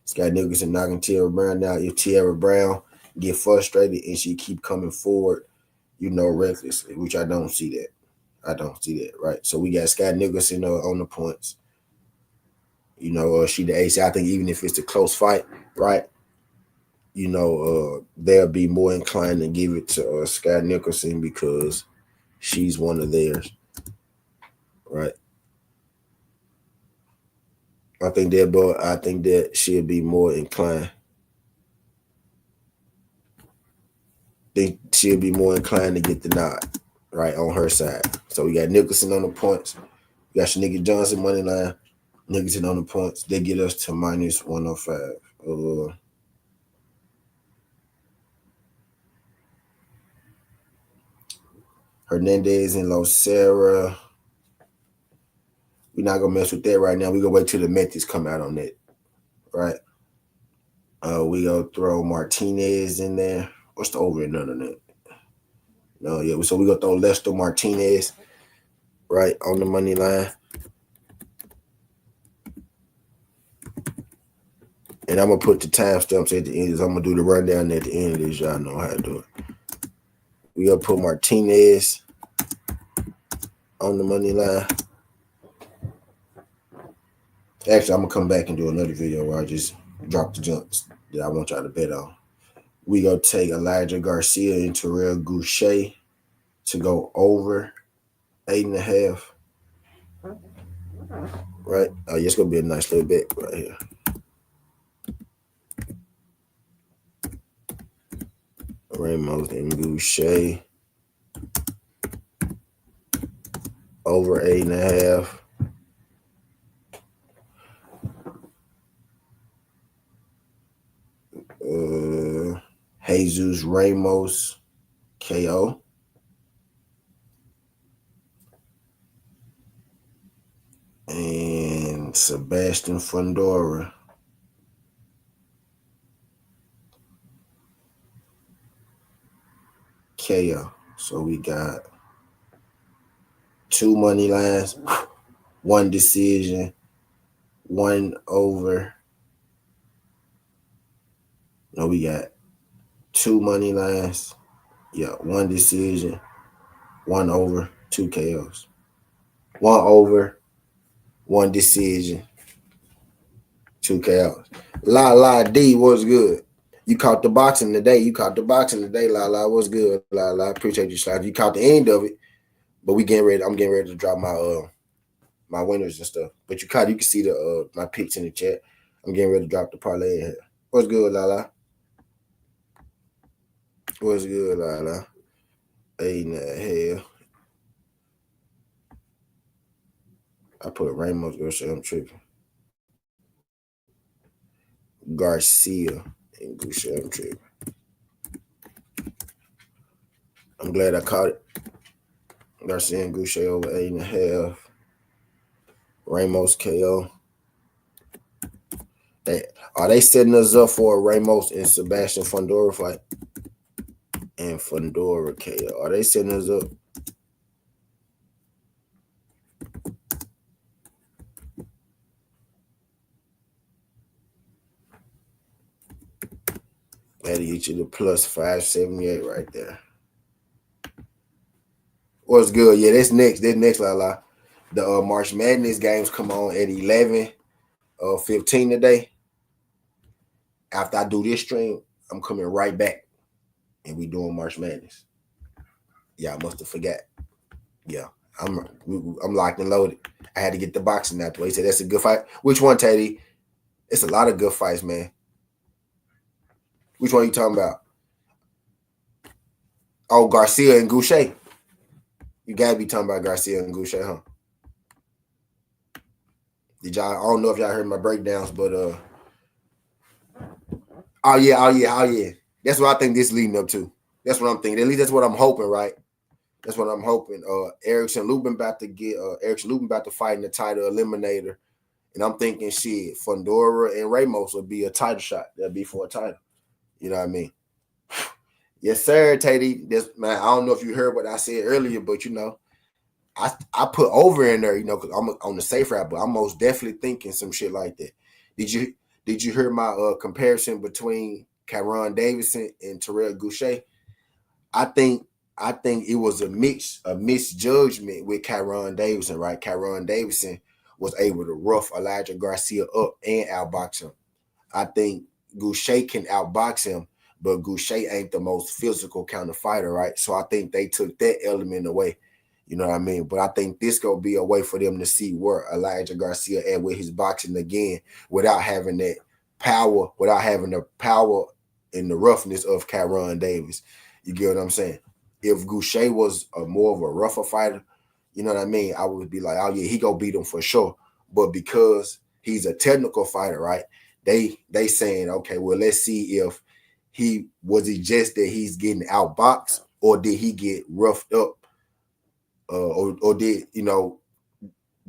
[SPEAKER 1] Scott Nicholson knocking Tierra Brown down. If Tierra Brown get frustrated and she keep coming forward, you know, recklessly, which I don't see that. I don't see that, right? So we got Scott Nicholson on the points. You know, she the ace. I think even if it's a close fight, right? You know, they'll be more inclined to give it to Scott Nicholson because she's one of theirs, right? I think that she'll be more inclined. Think she'll be more inclined to get the nod, right, on her side. So we got Nicholson on the points. We got Shanika Johnson money line. Nicholson on the points. They get us to minus 105. Hernandez and Losera. We're not gonna mess with that right now. We gonna wait till the methods come out on that, right? We gonna throw Martinez in there. What's the over and none of that? No, yeah. So we gonna throw Lester Martinez right on the money line, and I'm gonna put the timestamps at the end. I'm gonna do the rundown at the end of this. Y'all know how to do it. We gonna put Martinez on the money line. Actually, I'm gonna come back and do another video where I just drop the jumps that I want y'all to bet on. We gonna take Elijah Garcia and Terrell Goucher to go over 8.5. Right? Oh, yeah, it's gonna be a nice little bet right here. Ramos and Goucher over 8.5. Jesus Ramos KO. And Sebastian Fundora KO. So we got 2 money lines, 1 decision, 1 over. No, we got 2 money lines. Yeah, 1 decision, 1 over, 2 KOs. 1 over, 1 decision, 2 KOs. La D, what's good? You caught the boxing today. La. What's good? La. Appreciate you, slide. You caught the end of it, but I'm getting ready to drop my winners and stuff. But you can see the my picks in the chat. I'm getting ready to drop the parlay in here. What's good, La? What's good, La? 8.5. I put Ramos. I'm tripping. Garcia and Goucher. I'm tripping. I'm glad I caught it. Garcia and Goucher over 8.5. Ramos KO. Are they setting us up for a Ramos and Sebastian Fundora fight? And Fundora KO. Are they setting us up? That'll get you the plus 578 right there. What's good? Yeah, that's next. La. The March Madness games come on at 11:15 today. After I do this stream, I'm coming right back, and we doing March Madness. Yeah, I must have forgot. Yeah, I'm locked and loaded. I had to get the boxing out the way. He said that's a good fight. Which one, Teddy? It's a lot of good fights, man. Which one are you talking about? Oh, Garcia and Goucher. You gotta be talking about Garcia and Goucher, huh? Did y'all? I don't know if y'all heard my breakdowns, but oh yeah. That's what I think this leading up to. That's what I'm thinking. At least that's what I'm hoping, right? That's what I'm hoping. Erickson Lubin about to fight in the title eliminator. And I'm thinking shit, Fundora and Ramos will be a title shot. That'll be for a title. You know what I mean? Yes, sir, Teddy. Man, I don't know if you heard what I said earlier, but I put over in there, because I'm on the safe route, but I'm most definitely thinking some shit like that. Did you hear my comparison between Kyron Davidson and Terrell Goucher? I think it was a misjudgment with Kyron Davidson, right? Kyron Davidson was able to rough Elijah Garcia up and outbox him. I think Goucher can outbox him, but Goucher ain't the most physical kind of fighter, right? So I think they took that element away. You know what I mean? But I think this gonna be a way for them to see where Elijah Garcia at with his boxing again, without having that power, without having the power and the roughness of Kyron Davis. You get what I'm saying? If Goucher was more of a rougher fighter, you know what I mean, I would be like, oh yeah, he gonna beat him for sure. But because he's a technical fighter, right? They saying, okay, well, let's see if he just that he's getting outboxed, or did he get roughed up, or did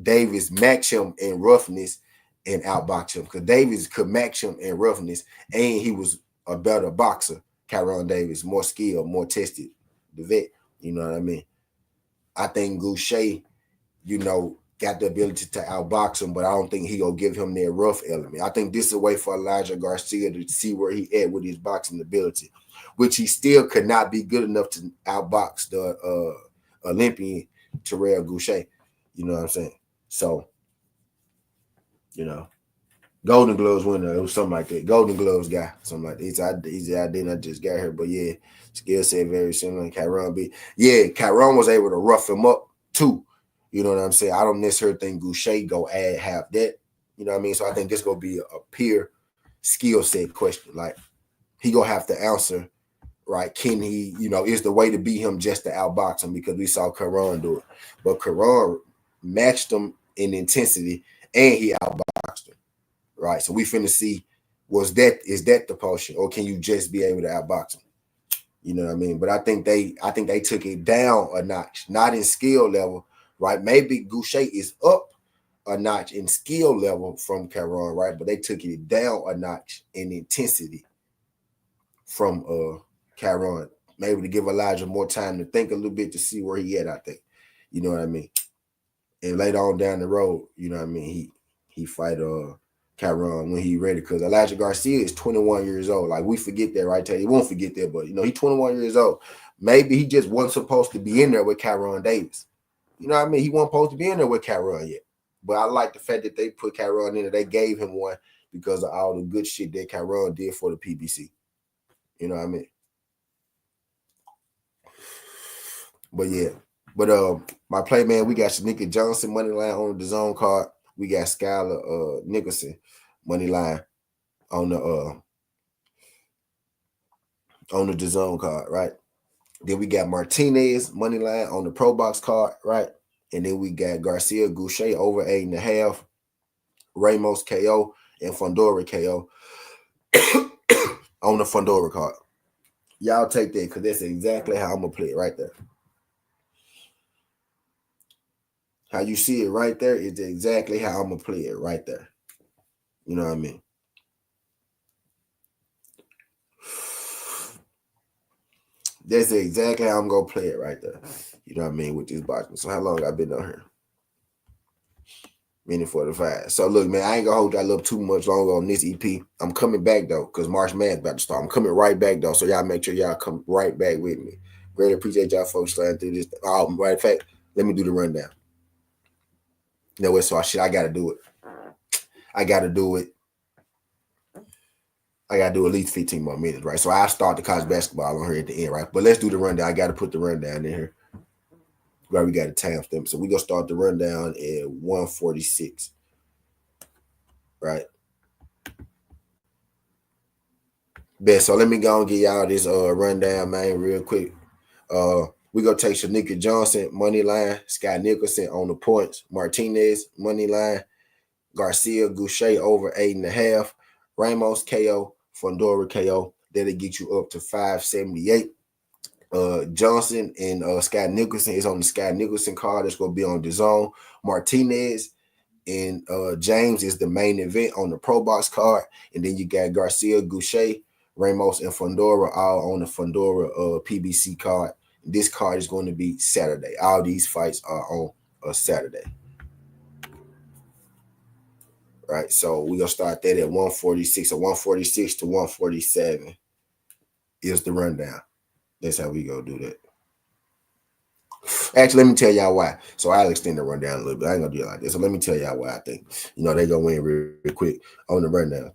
[SPEAKER 1] Davis match him in roughness and outbox him? Because Davis could match him in roughness, and he was a better boxer. Kyron Davis, more skilled, more tested, the vet. You know what I mean? I think Goucher, got the ability to outbox him, but I don't think he gonna give him that rough element. I think this is a way for Elijah Garcia to see where he at with his boxing ability, which he still could not be good enough to outbox the Olympian Terrell Goucher. You know what I'm saying? So, Golden Gloves winner, it was something like that. Golden Gloves guy, something like that. He's I just got here, but yeah, skill set very similar. Kyron B. Yeah, Kyron was able to rough him up too. You know what I'm saying? I don't necessarily think Goucher go have that. You know what I mean? So I think this gonna be a pure skill set question. Like, he gonna have to answer, right? Can he, is the way to beat him just to outbox him? Because we saw Kyron do it. But Kyron matched him in intensity, and he outboxed him. Right. So we finna see, is that the potion, or can you just be able to outbox him? You know what I mean? But I think they took it down a notch, not in skill level, right? Maybe Goucher is up a notch in skill level from Kyron, right? But they took it down a notch in intensity from Kyron. Maybe to give Elijah more time to think a little bit to see where he at, I think. You know what I mean? And later on down the road, you know what I mean, he fight Kyron when he ready, because Elijah Garcia is 21 years old. Like, we forget that, right? He won't forget that, but he's 21 years old. Maybe he just wasn't supposed to be in there with Kyron Davis. You know what I mean? He wasn't supposed to be in there with Kyron yet. But I like the fact that they put Kyron in there. They gave him one because of all the good shit that Kyron did for the PBC. You know what I mean? But yeah. But my play, man, we got Shanika Johnson money line on the zone card. We got Skylar Nicholson money line on the DAZN card, right? Then we got Martinez money line on the Pro Box card, right? And then we got Garcia Goucher over 8.5, Ramos KO, and Fundora KO on the Fundora card. Y'all take that, because that's exactly how I'm gonna play it right there. How you see it right there is exactly how I'm gonna play it right there. You know what I mean? That's exactly how I'm gonna play it right there. You know what I mean, with this boxing. So how long I been on here? Minute 45. So look, man, I ain't gonna hold y'all up too much longer on this EP. I'm coming back though, because March Madness about to start. I'm coming right back though. So y'all make sure y'all come right back with me. Greatly appreciate y'all folks sliding through this. Right, in fact, let me do the rundown. No, it's all shit. I gotta do it. I gotta do it. I gotta do at least 15 more minutes, right? So I start the college basketball on here at the end, right? But let's do the rundown. I gotta put the rundown in here. Right, we got a timestamp. So we gonna start the rundown at 1:46. Right. Bet. So let me go and get y'all this rundown, man, real quick. We gonna take Shanika Johnson money line, Scott Nicholson on the points, Martinez money line, Garcia Goucher over 8.5, Ramos KO, Fundora KO. That'll get you up to 578. Johnson and Scott Nicholson is on the Scott Nicholson card. That's gonna be on the DAZN. Martinez and James is the main event on the Pro Box card, and then you got Garcia, Goucher, Ramos, and Fundora all on the Fundora PBC card. This card is going to be Saturday. All these fights are on a Saturday. Right, so we're gonna start that at 1:46. So 1:46 to 1:47 is the rundown. That's how we gonna do that. Actually, let me tell y'all why. So I'll extend the rundown a little bit. I ain't gonna do it like this. So let me tell y'all why I think, they gonna win real quick on the rundown.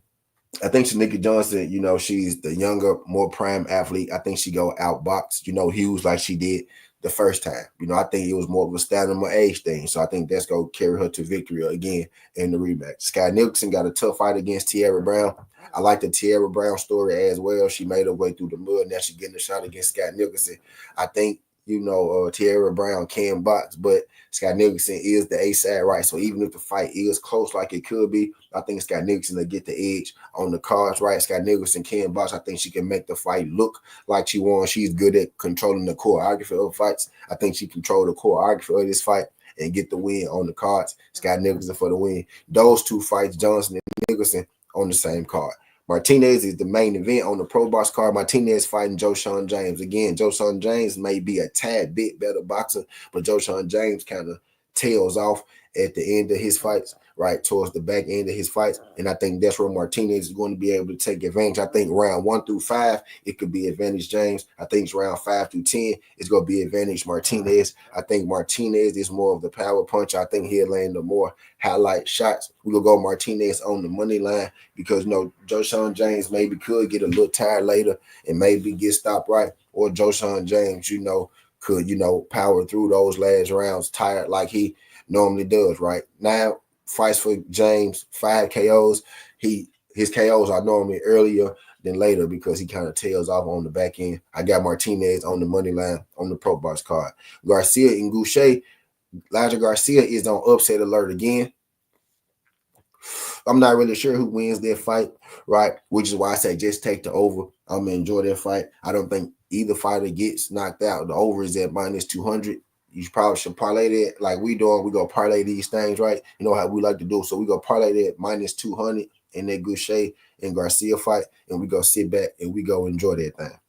[SPEAKER 1] I think Shanika Johnson, she's the younger, more prime athlete. I think she go outbox, Hughes like she did the first time. You know, I think it was more of a stamina age thing. So I think that's going to carry her to victory again in the rematch. Sky Nicholson got a tough fight against Tierra Brown. I like the Tierra Brown story as well. She made her way through the mud. Now she's getting a shot against Scott Nicholson. I think, you know, Tierra Brown can box, but Scott Nicholson is the A-side, right? So even if the fight is close like it could be, I think Scott Nicholson will get the edge on the cards, right? Scott Nicholson can box. I think she can make the fight look like she won. She's good at controlling the choreography of fights. I think she controlled the choreography of this fight and get the win on the cards. Scott Nicholson for the win. Those two fights, Johnson and Nicholson, on the same card. Martinez is the main event on the Pro Box card. Martinez fighting Joe-Sean James. Again, Joe-Sean James may be a tad bit better boxer, but Joe-Sean James kind of tails off at the end of his fights, right, towards the back end of his fights. And I think that's where Martinez is going to be able to take advantage. I think round 1 through 5, it could be advantage James. I think it's round 5 through 10, it's going to be advantage Martinez. I think Martinez is more of the power puncher. I think he'll land the more highlight shots. We're going to go Martinez on the money line because, you know, Joe-Sean James maybe could get a little tired later and maybe get stopped right. Or Joe-Sean James, you know, could, you know, power through those last rounds tired like he normally does, right? Now, fights for James, 5 KOs. His KOs are normally earlier than later because he kind of tails off on the back end. I got Martinez on the money line on the Pro Box card. Garcia and Goucher. Elijah Garcia is on upset alert again. I'm not really sure who wins that fight, right? Which is why I say just take the over. I'm going to enjoy that fight. I don't think either fighter gets knocked out. The over is at -200. You probably should parlay that like we doing. We go parlay these things, right? You know how we like to do. So we go parlay that -200 in that Goucher and Garcia fight, and we go sit back and we go enjoy that thing.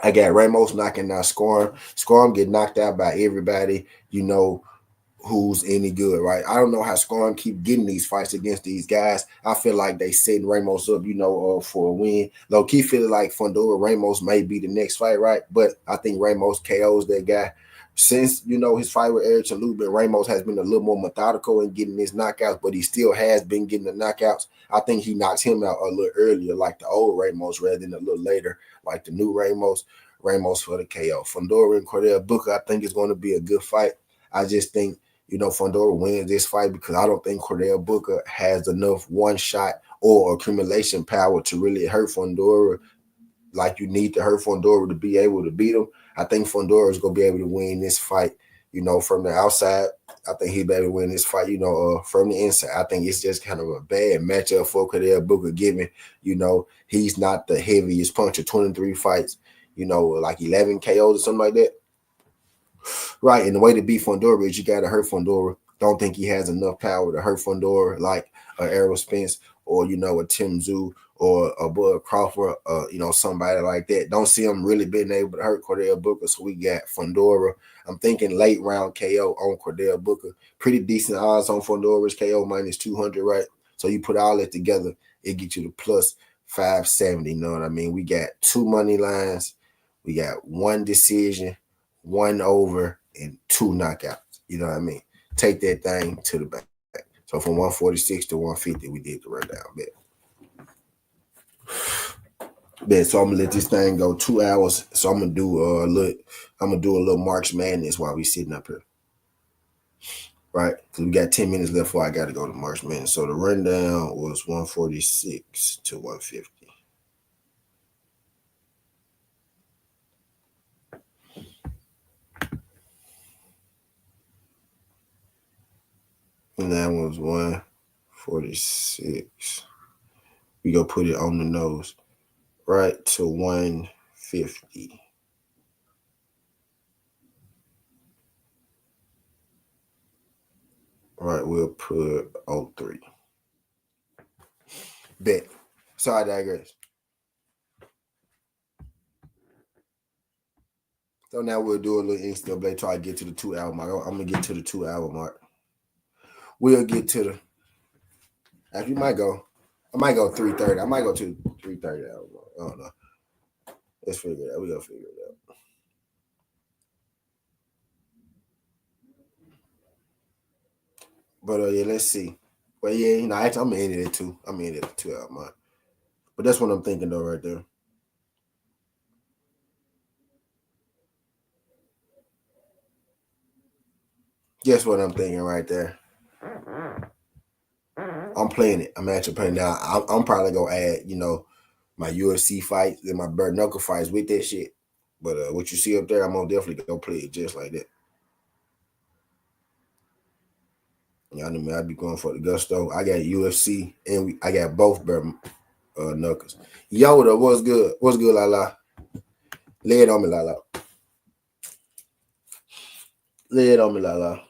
[SPEAKER 1] I got Ramos knocking out Scorn. Scorn get knocked out by everybody, you know, who's any good, right? I don't know how Scorn keep getting these fights against these guys. I feel like they setting Ramos up, you know, for a win. Low key feeling like Fundora Ramos may be the next fight, right? But I think Ramos KOs that guy. Since, you know, his fight with Eric Lubin, Ramos has been a little more methodical in getting his knockouts, but he still has been getting the knockouts. I think he knocks him out a little earlier, like the old Ramos, rather than a little later, like the new Ramos. Ramos for the KO. Fundora and Fundora-Booker, I think is going to be a good fight. I just think, you know, Fundora wins this fight because I don't think Fundora-Booker has enough one-shot or accumulation power to really hurt Fundora like you need to hurt Fundora to be able to beat him. I think Fundora is going to be able to win this fight, you know, from the outside. I think he'll be able to win this fight, you know, from the inside. I think it's just kind of a bad matchup for Fundora-Booker, given, you know, he's not the heaviest puncher, 23 fights, you know, like 11 KOs or something like that. Right, and the way to beat Fundora is you got to hurt Fundora. Don't think he has enough power to hurt Fundora like Errol Spence or, you know, a Tim Tszyu or a Bud Crawford, you know, somebody like that. Don't see him really being able to hurt Fundora-Booker, so we got Fundora. I'm thinking late round KO on Fundora-Booker. Pretty decent odds on Fundora's KO -200, right? So you put all that together, it gets you to plus 570, you know what I mean? We got 2 money lines. We got 1 decision, 1 over, and 2 knockouts. You know what I mean? Take that thing to the bank. So from 146 to 150, we did the rundown bet. So I'm gonna let this thing go 2 hours. So I'm gonna do a little March Madness while we sitting up here. Right? Because we got 10 minutes left before I gotta go to March Madness. So the rundown was 146 to 150. And that was 146. We go put it on the nose, right, to 150. Right, we'll put 03. Bet. So I digress. So now we'll do a little NCAA, try to get to the 2 hour mark. I'm gonna get to the 2 hour mark. We'll get to the. Actually, I might go 3:30. I might go to 3:30 hour mark. I don't know. Let's figure it out. We gotta figure it out. But yeah, let's see. But yeah, you know, actually, I'm in it too. I'm in it at the 2 hour mark. But that's what I'm thinking though, right there. Guess what I'm thinking right there? I'm playing it. I'm actually playing now. I'm probably gonna add, my UFC fights and my bare-knuckle fights with that shit. But what you see up there, I'm gonna definitely go play it just like that. Y'all know me, I be going for the gusto. I got UFC and I got both bare-knuckles. Yoda, what's good? What's good, Lala? Lay it on me, Lala. Lay it on me, Lala.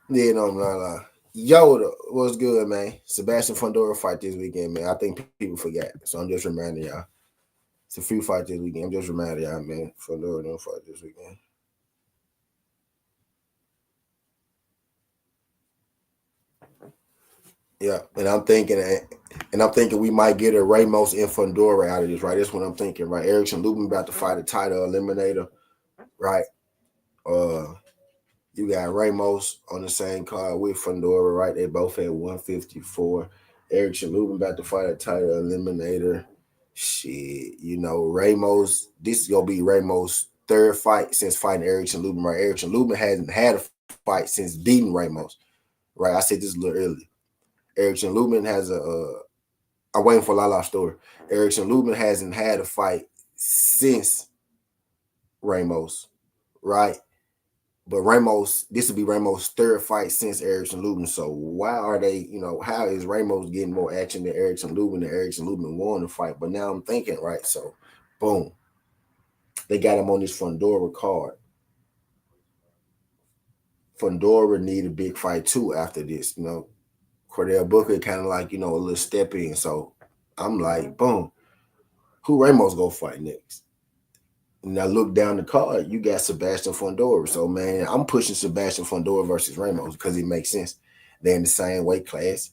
[SPEAKER 1] Lay it on me, Lala. Yoda, what's good, man? Sebastian Fundora fight this weekend, man. I think people forgot, so I'm just reminding y'all. It's a few fights this weekend. I'm just reminding y'all, man. Fundora don't fight this weekend. Yeah, and I'm thinking we might get a Ramos and Fundora out of this, right? That's what I'm thinking, right? Erickson Lubin about to fight a title eliminator, right? You got Ramos on the same card with Fundora, right? They both at 154. Erickson Lubin about to fight a title eliminator. Shit, Ramos. This is gonna be Ramos' third fight since fighting Erickson Lubin, right? Erickson Lubin hasn't had a fight since beating Ramos, right? I said this a little earlier. Erickson Lubin has I'm waiting for Lala's story. Erickson Lubin hasn't had a fight since Ramos, right? But Ramos, this will be Ramos' third fight since Erickson Lubin. So why are they, how is Ramos getting more action than Erickson Lubin? And Erickson Lubin won the fight. But now I'm thinking, right? So, boom, they got him on this Fundora card. Fundora need a big fight too after this. Cordell Booker kind of like, a little step in. So I'm like, boom, who Ramos go fight next? And I look down the card, you got Sebastian Fundora. So, man, I'm pushing Sebastian Fundora versus Ramos because it makes sense. They're in the same weight class.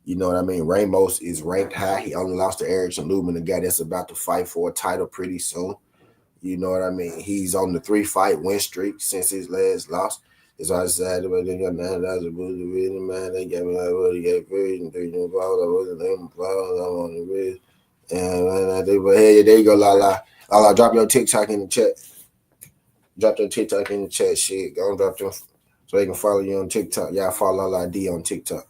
[SPEAKER 1] You know what I mean? Ramos is ranked high. He only lost to Erickson Lubin, the guy that's about to fight for a title pretty soon. You know what I mean? He's on the 3-fight win streak since his last loss. It's all decided about they got $9 man. They got me like, what he got free and 3 balls. I wasn't them balls. I'm on the wrist. But hey, there you go, Lala. Lala, drop your TikTok in the chat. Drop your TikTok in the chat, shit. Go and drop them so they can follow you on TikTok. Y'all follow Lala D on TikTok.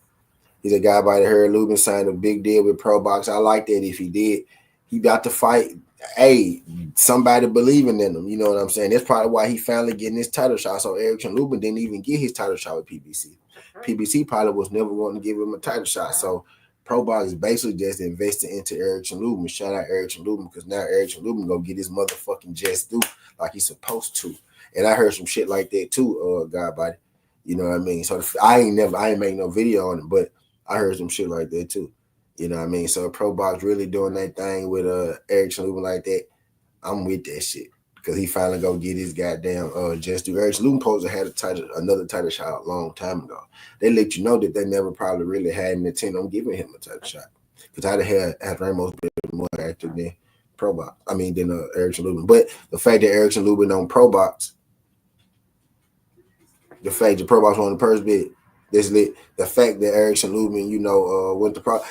[SPEAKER 1] He's a guy by the hair. Lubin signed a big deal with Pro Box. I like that if he did. He got to fight. Hey, somebody believing in him. You know what I'm saying? That's probably why he finally getting his title shot. So Erickson Lubin didn't even get his title shot with PBC. PBC probably was never going to give him a title shot. So Pro Box is basically just investing into Erickson Lubin. Shout out Erickson Lubin because now Erickson Lubin gonna get his motherfucking just due like he's supposed to. And I heard some shit like that too, God body. You know what I mean? So I ain't make no video on it, but I heard some shit like that too. You know what I mean? So Pro Box really doing that thing with Erickson Lubin like that. I'm with that shit. Because he finally go get his goddamn just do. Erickson Lubin supposed to have another title shot a long time ago. They let you know that they never probably really had an intent on giving him a title shot. Because I'd have had Ramos been more active than Pro Box. I mean, than Erickson Lubin. But the fact that Erickson Lubin on Pro Box, the fact that Pro Box won the purse bid, that's lit. The fact that Erickson Lubin, went to Pro.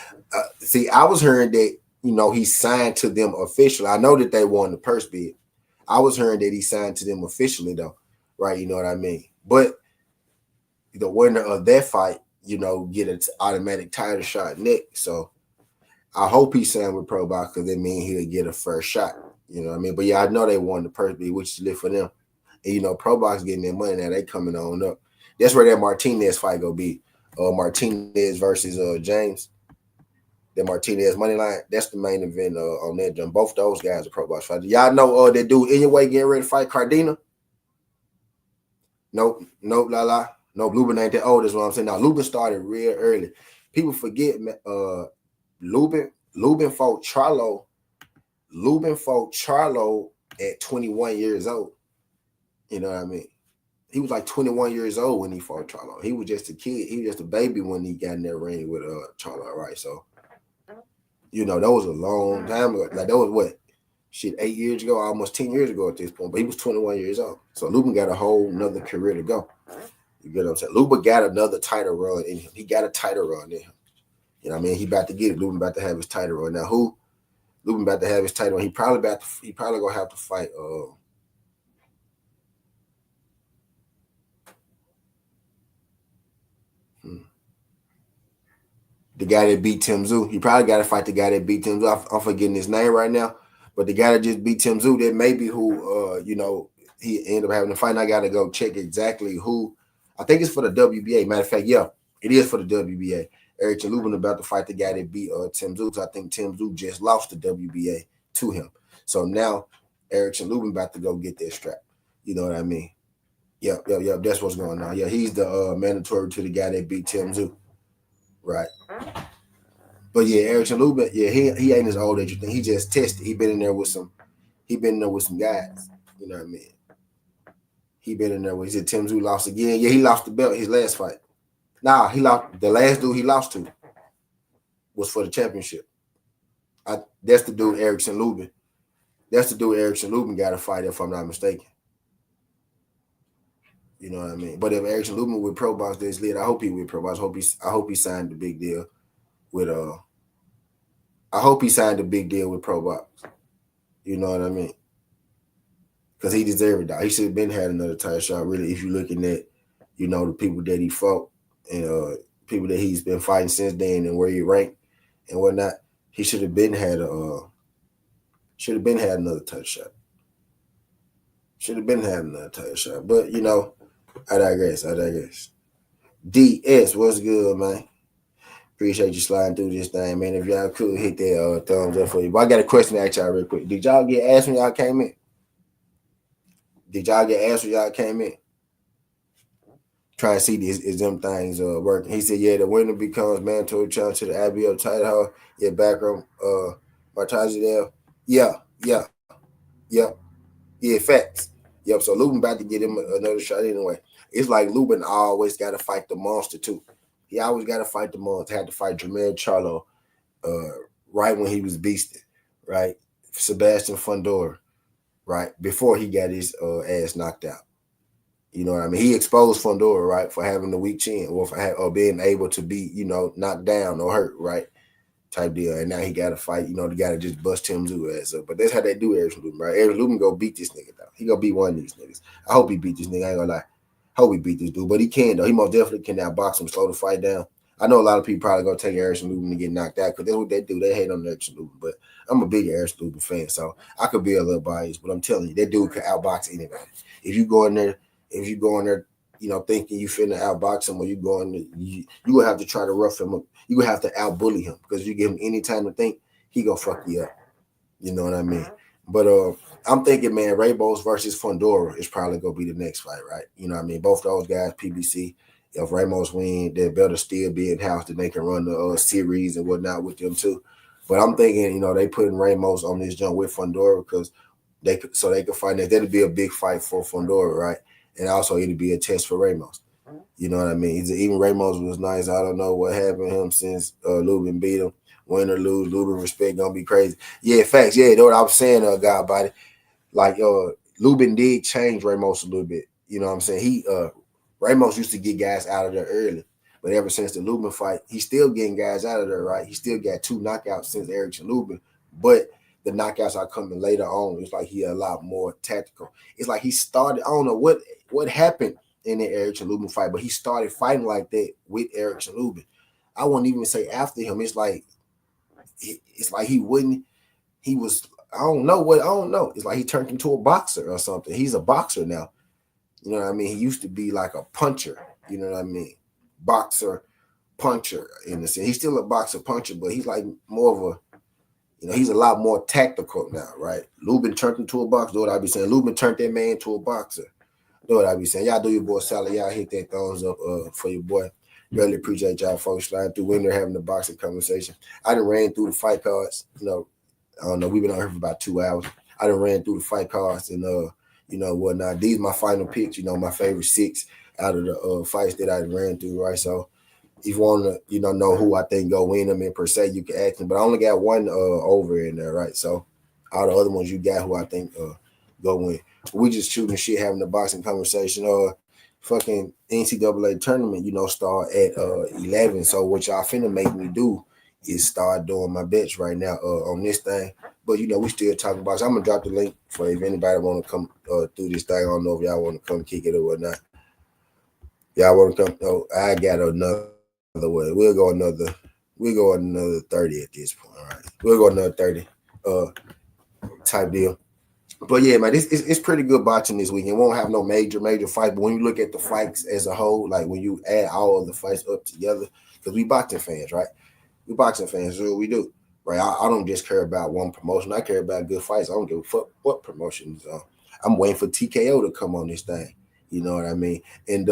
[SPEAKER 1] See, I was hearing that, he signed to them officially. I know that they won the purse bid. I was hearing that he signed to them officially, though, right? You know what I mean? But the winner of that fight, get an automatic title shot next. So I hope he signed with Pro Box because that means he'll get a first shot. You know what I mean? But yeah, I know they won the purse bid, which is lit for them. And Pro Box getting their money now, they coming on up. That's where that Martinez fight gonna be. Martinez versus James. The Martinez money line. That's the main event on that jump. Both those guys are Pro Box fighters. Y'all know that dude anyway getting ready to fight Cardina? Nope, Lala. No, Lubin ain't that old, is what I'm saying. Now, Lubin started real early. People forget, Lubin fought Charlo. Lubin fought Charlo at 21 years old. You know what I mean? He was like 21 years old when he fought Charlo. He was just a kid. He was just a baby when he got in that ring with Charlo, right? So, that was a long time ago. Like, that was what? 8 years ago, almost 10 years ago at this point. But he was 21 years old. So Lubin got a whole nother career to go. You get what I'm saying? Luba got another title run in him. He got a title run in him. You know what I mean? He about to get it. Lubin about to have his title run. Now who? Lubin about to have his title run. He probably gonna have to fight the guy that beat Tim Tszyu. He probably got to fight the guy that beat Tim Tszyu. I'm forgetting his name right now, but the guy that just beat Tim Tszyu, that may be who he ended up having to fight. And I got to go check exactly who. I think it's for the WBA. Matter of fact, yeah, it is for the WBA. Eric Lubin about to fight the guy that beat Tim Tszyu. I think Tim Tszyu just lost the WBA to him. So now Eric Lubin about to go get that strap. You know what I mean? Yep. That's what's going on. Yeah, he's the mandatory to the guy that beat Tim Tszyu. Right. But yeah, Eric Lubin, yeah, he ain't as old as you think. He just tested. He been in there with some guys. You know what I mean? He been in there with Tim Tszyu lost again. Yeah, he lost the belt his last fight. Nah, he lost the last dude he lost to was for the championship. That's the dude Erickson Lubin. That's the dude Erickson Lubin got to fight, if I'm not mistaken. You know what I mean? But if Erickson Lubin with Pro Box this lead, I hope he with Pro Box. I hope he signed the big deal with I hope he signed a big deal with Pro Box. You know what I mean? Because he deserved it. He should have been had another title shot. Really, if you're looking at, the people that he fought and people that he's been fighting since then and where he ranked and whatnot, he should have been had another title shot. Should have been had another title shot. But I digress. DS, what's good, man? Appreciate you sliding through this thing, man. If y'all could hit that thumbs up for you. But I got a question to ask y'all real quick. Did y'all get asked when y'all came in? Trying to see is them things working. He said, yeah, the winner becomes mandatory challenge to the IBO title. Yeah, background Martinez. Yeah, facts. Yep, so Lubin about to get him another shot anyway. It's like Lubin always got to fight the monster too. He always got to fight the monster. Had to fight Jermell Charlo right when he was beasted, right? Sebastian Fundora, right? Before he got his ass knocked out. You know what I mean? He exposed Fundora, right, for having the weak chin or being able to be, knocked down or hurt, right? Type deal. And now he got to fight, the guy that just bust Tim Tszyu ass up. But that's how they do Eric Lubin, right? Eric Lubin go beat this nigga, though. He gonna beat one of these niggas. I hope he beat this nigga. I ain't gonna lie. I hope he beat this dude. But he can, though. He most definitely can now box him, slow the fight down. I know a lot of people probably gonna take Eric Lubin to get knocked out because that's what they do. They hate on Eric Lubin. But I'm a big Eric Lubin fan, so I could be a little biased. But I'm telling you, that dude could outbox anybody. If you go in there, thinking you finna outbox him, or you gonna have to try to rough him up. You gonna have to outbully him because you give him any time to think, he gonna fuck you up. You know what I mean? But I'm thinking, man, Ramos versus Fundora is probably gonna be the next fight, right? You know what I mean? Both those guys, PBC. If Ramos win, they're better still be in house, then they can run the series and whatnot with them too. But I'm thinking, they putting Ramos on this jump with Fundora because they could fight that. That'd be a big fight for Fundora, right? And also it'd be a test for Ramos. You know what I mean? Even Ramos was nice. I don't know what happened to him since Lubin beat him. Win or lose, Lubin respect gonna be crazy. Yeah, facts. Yeah, that's what I was saying, God, about it. Like, Lubin did change Ramos a little bit. You know what I'm saying? Ramos used to get guys out of there early, but ever since the Lubin fight, he's still getting guys out of there, right? He still got 2 knockouts since Eric Lubin, but the knockouts are coming later on. It's like he a lot more tactical. It's like he started. I don't know what happened in the Eric Lubin fight, but he started fighting like that with Eric Lubin. I wouldn't even say after him. It's like he wouldn't. He was. I don't know. It's like he turned into a boxer or something. He's a boxer now. You know what I mean? He used to be like a puncher. You know what I mean? Boxer, puncher in the sense. He's still a boxer puncher, but he's like more of a. He's a lot more tactical now, right? Lubin turned into a boxer. Know what I be saying? Lubin turned that man into a boxer. Know what I be saying? Y'all do your boy solid. Y'all hit that thumbs up for your boy. Really appreciate y'all folks sliding through when they're having the boxing conversation. I done ran through the fight cards. I don't know. We've been on here for about 2 hours. I done ran through the fight cards and whatnot. These my final picks. My favorite 6 out of the fights that I ran through. Right. So if you want to know who I think go win them in per se, you can ask them. But I only got one over in there. Right. So all the other ones you got who I think go win. We just shooting shit, having a boxing conversation. fucking NCAA tournament, start at 11. So what y'all finna make me do is start doing my bets right now on this thing. But we still talking about. So I'm gonna drop the link for if anybody want to come through this thing. I don't know if y'all want to come kick it or whatnot. Y'all want to come? Oh, I got another way. We'll go another 30 at this point. All right, we'll go another 30 type deal. But yeah, man, it's pretty good boxing this weekend. Won't have no major fight, but when you look at the fights as a whole, like when you add all of the fights up together, because we boxing fans, right? We boxing fans, so what we do, right? I don't just care about one promotion. I care about good fights. I don't give a fuck what promotion is on. I'm waiting for TKO to come on this thing. You know what I mean? And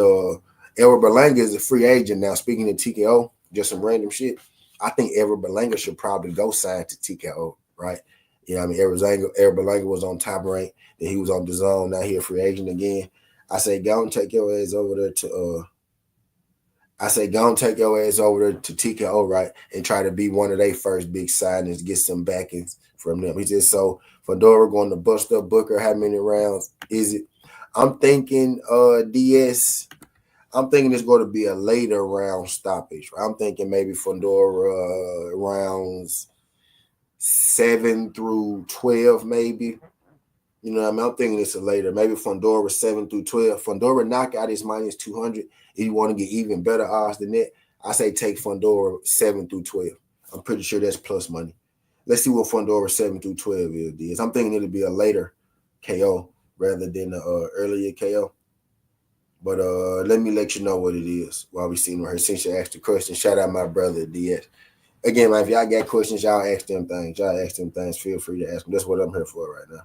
[SPEAKER 1] Edward Berlanga is a free agent now. Speaking of TKO, just some random shit. I think Edward Berlanga should probably go sign to TKO, right? I mean, Edward Berlanga was on Top Rank, then he was on the zone. Now he a free agent again. I say, go and take your ass over there to TKO, right, and try to be one of their first big signings, get some backings from them. He said, so Fundora going to bust up Booker. How many rounds is it? I'm thinking DS. I'm thinking it's going to be a later round stoppage. I'm thinking maybe Fundora rounds 7 through 12, maybe. You know what I mean? I'm thinking it's a later. Maybe Fundora 7 through 12. Fundora knockout is minus 200. If you want to get even better odds than that, I say take Fundora 7 through 12. I'm pretty sure that's plus money. Let's see what Fundora 7 through 12 is. I'm thinking it'll be a later KO rather than an earlier KO. But let me let you know what it is while we see her. Since you asked the question, shout out my brother DS. Again, man, if y'all got questions, y'all ask them things. Feel free to ask them. That's what I'm here for right now.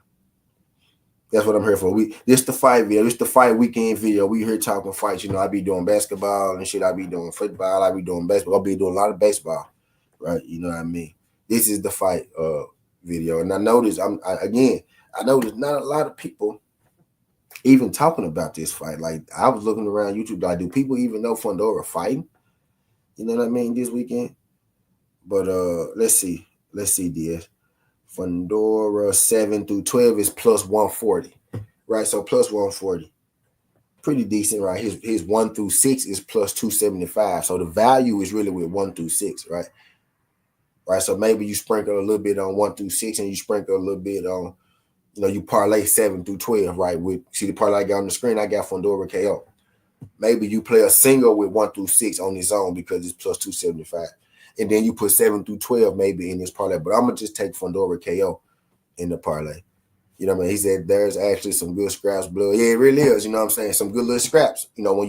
[SPEAKER 1] That's what I'm here for. This the fight video. This the fight weekend video. We here talking fights. I be doing basketball and shit. I be doing football. I be doing baseball. I be doing a lot of baseball. Right? You know what I mean? This is the fight video. And I noticed I noticed not a lot of people even talking about this fight. Like I was looking around YouTube, like, do people even know Fundora fighting? You know what I mean, this weekend? But let's see, DS. Fundora 7 through 12 is plus 140. Right? So plus 140. Pretty decent, right? His 1 through 6 is plus 275. So the value is really with 1 through 6, right? Right. So maybe you sprinkle a little bit on 1 through 6 and you sprinkle a little bit on, you parlay 7 through 12, right? See the parlay I got on the screen, I got Fundora KO. Maybe you play a single with 1 through 6 on his own because it's plus 275. And then you put 7 through 12 maybe in this parlay. But I'm going to just take Fundora KO in the parlay. You know what I mean? He said there's actually some good scraps below. Yeah, it really is. You know what I'm saying? Some good little scraps. When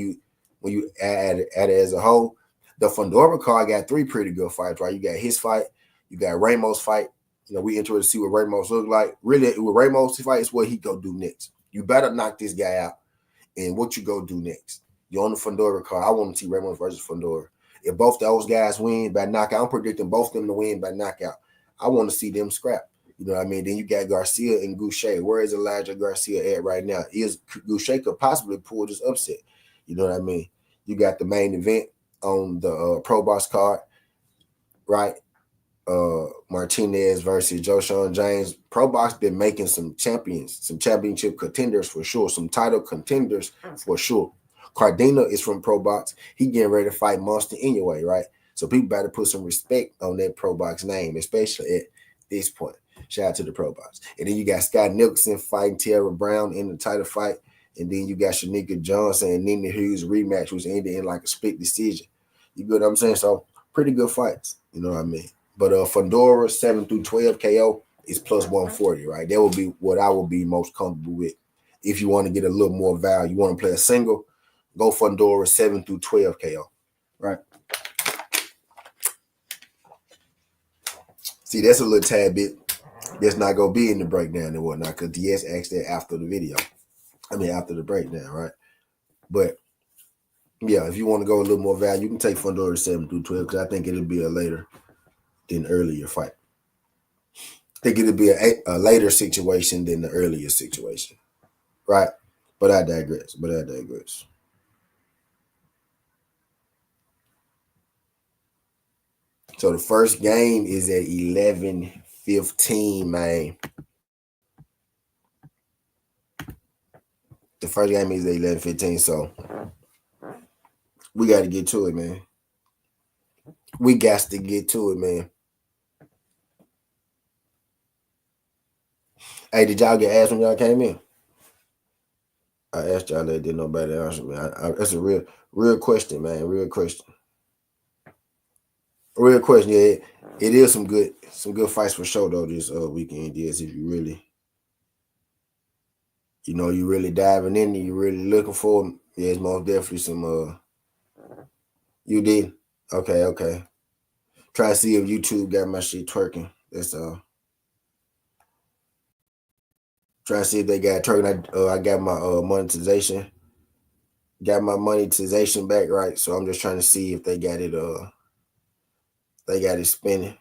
[SPEAKER 1] you add it as a whole. The Fundora card got 3 pretty good fights, right? You got his fight. You got Ramos' fight. We interested to see what Ramos look like. Really, with Ramos' fight, it's what he go do next. You better knock this guy out. And what you go do next. You're on the Fundora card. I want to see Ramos versus Fundora. If both those guys win by knockout, I'm predicting both of them to win by knockout. I want to see them scrap. You know what I mean? Then you got Garcia and Goucher. Where is Elijah Garcia at right now? Goucher could possibly pull this upset. You know what I mean? You got the main event on the Pro Box card, right? Martinez versus Joshawn James. Pro Box been making some championship contenders for sure, some title contenders for sure. Cardina is from Pro Box. He getting ready to fight Monster anyway, right? So people better put some respect on that Pro Box name, especially at this point. Shout out to the Pro Box. And then you got Scott Nicholson fighting Tara Brown in the title fight. And then you got Shanika Johnson and Nina Hughes rematch, which ended in like a split decision. You get what I'm saying? So pretty good fights. You know what I mean? But Fundora 7 through 12 KO is plus 140, right? That would be what I would be most comfortable with. If you want to get a little more value, you want to play a single, go Fundora 7 through 12 KO, right? See, that's a little tad bit that's not going to be in the breakdown and whatnot because DS asked that after the video. After the breakdown, right? But, yeah, if you want to go a little more value, you can take Fundora 7 through 12 because I think it'll be a later than earlier fight. I think it'll be a later situation than the earlier situation, right? But I digress. So the first game is at 11:15, man. The first game is 11-15, so we got to get to it, man. We got to get to it, man. Hey, did y'all get asked when y'all came in? I asked y'all that, didn't nobody answer me. That's a real question, man. Real question. Real question. Yeah, it is some good fights for sure though this weekend. Yes, if you really, you really diving in, you really looking for them. Yeah, it's most definitely some. You did. Okay. Try to see if YouTube got my shit twerking. That's all. Try to see if they got twerking. I got my monetization. Got my monetization back right. So I'm just trying to see if they got it. They got it spinning.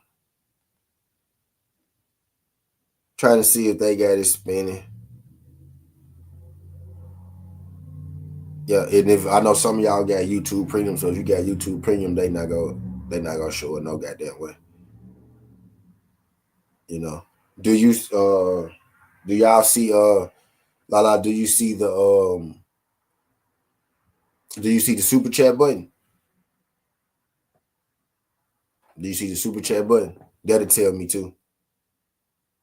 [SPEAKER 1] Trying to see if they got it spinning. Yeah, and if I know some of y'all got YouTube Premium, so if you got YouTube Premium, they not gonna show it no goddamn way. Do y'all see Lala? Do you see the super chat button? Do you see the super chat button? That'll tell me too.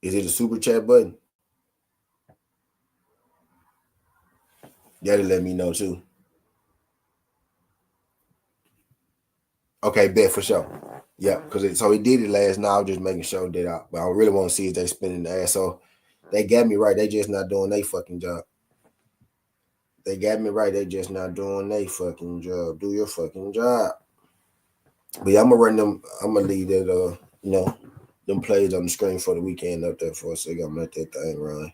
[SPEAKER 1] Is it a super chat button? That'll let me know too. Okay, bet for sure. Yeah, because so he did it last night. I was just making sure that but I really want to see if they spinning the ass. So they got me right. They just not doing their fucking job. They got me right. They just not doing their fucking job. Do your fucking job. But yeah, I'm gonna run them. I'm gonna leave that them plays on the screen for the weekend up there for a second. I'm gonna let that thing run.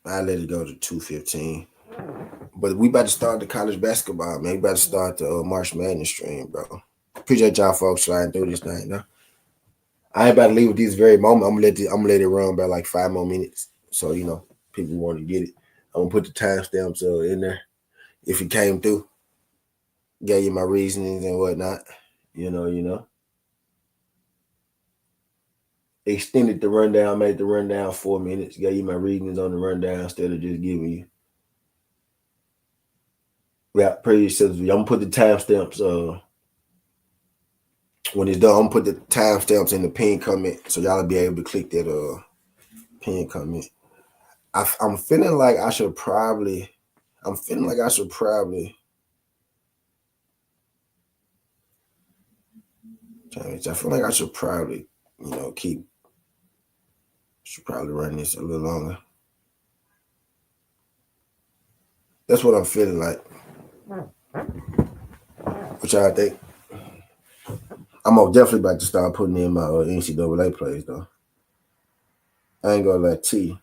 [SPEAKER 1] I let it go to 2:15. But we about to start the college basketball, man. We about to start the March Madness stream, bro. Appreciate y'all folks trying to do this thing, though. I ain't about to leave with this very moment. I'm gonna let it run by like 5 more minutes. So people want to get it. I'm gonna put the timestamps in there. If it came through, gave you my reasonings and whatnot. Extended the rundown, made the rundown 4 minutes. Gave you my reasonings on the rundown instead of just giving you. Yeah, pretty simple. I'm gonna put the timestamps. When it's done, I'm gonna put the timestamps in the pin comment, so y'all will be able to click that pin comment. I'm feeling like I should probably. I feel like I should probably should probably run this a little longer. That's what I'm feeling like. What y'all think? I'm definitely about to start putting in my NCAA plays though. I ain't gonna lie to you.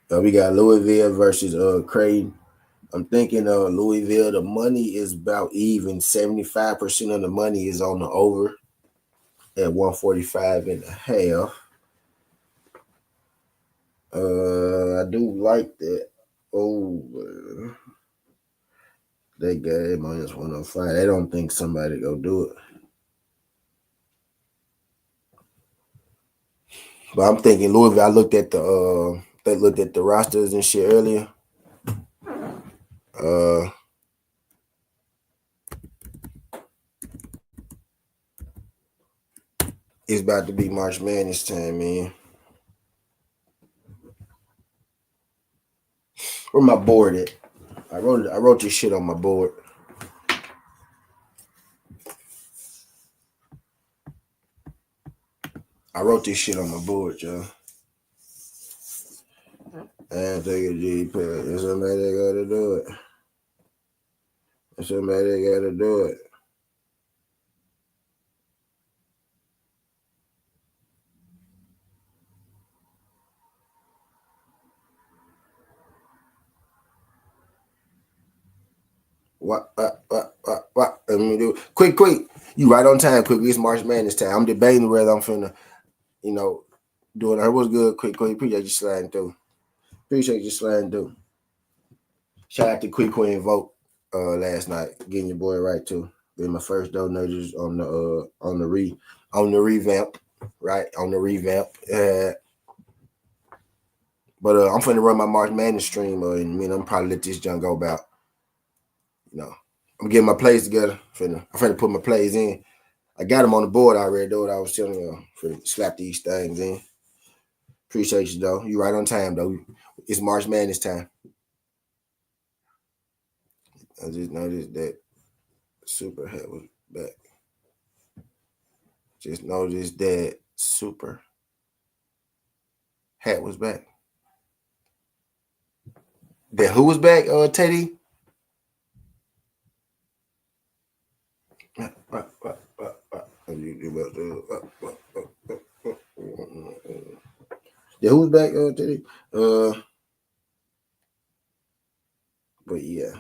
[SPEAKER 1] We got Louisville versus Creighton. I'm thinking Louisville, the money is about even. 75% of the money is on the over at 145.5. I do like that over. They got it minus 105. They don't think somebody go do it. But I'm thinking Louisville. I looked at the rosters and shit earlier. It's about to be March Madness time, man. Where my board at? I wrote this shit on my board. I wrote this shit on my board, y'all. And take a G pad. There's somebody that gotta do it. What? Let me do it. Quick. You right on time, quick. It's March Madness time. I'm debating whether I'm finna, doing her. What's good, quick. Appreciate you sliding through. Shout out to Quick Queen Vote last night, getting your boy right too. Been my first donations on the revamp. right, on the revamp. But I'm finna run my March Madness stream, and I'm probably let this junk go about. I'm getting my plays together. I'm finna put my plays in. I got them on the board already, though. What I was telling you, finna slap these things in. Appreciate you, though. You right on time, though. It's March Madness time. I just noticed that Super Hat was back. Just noticed that Super Hat was back. That who was back, Teddy? Yeah, who's back, Teddy? But yeah.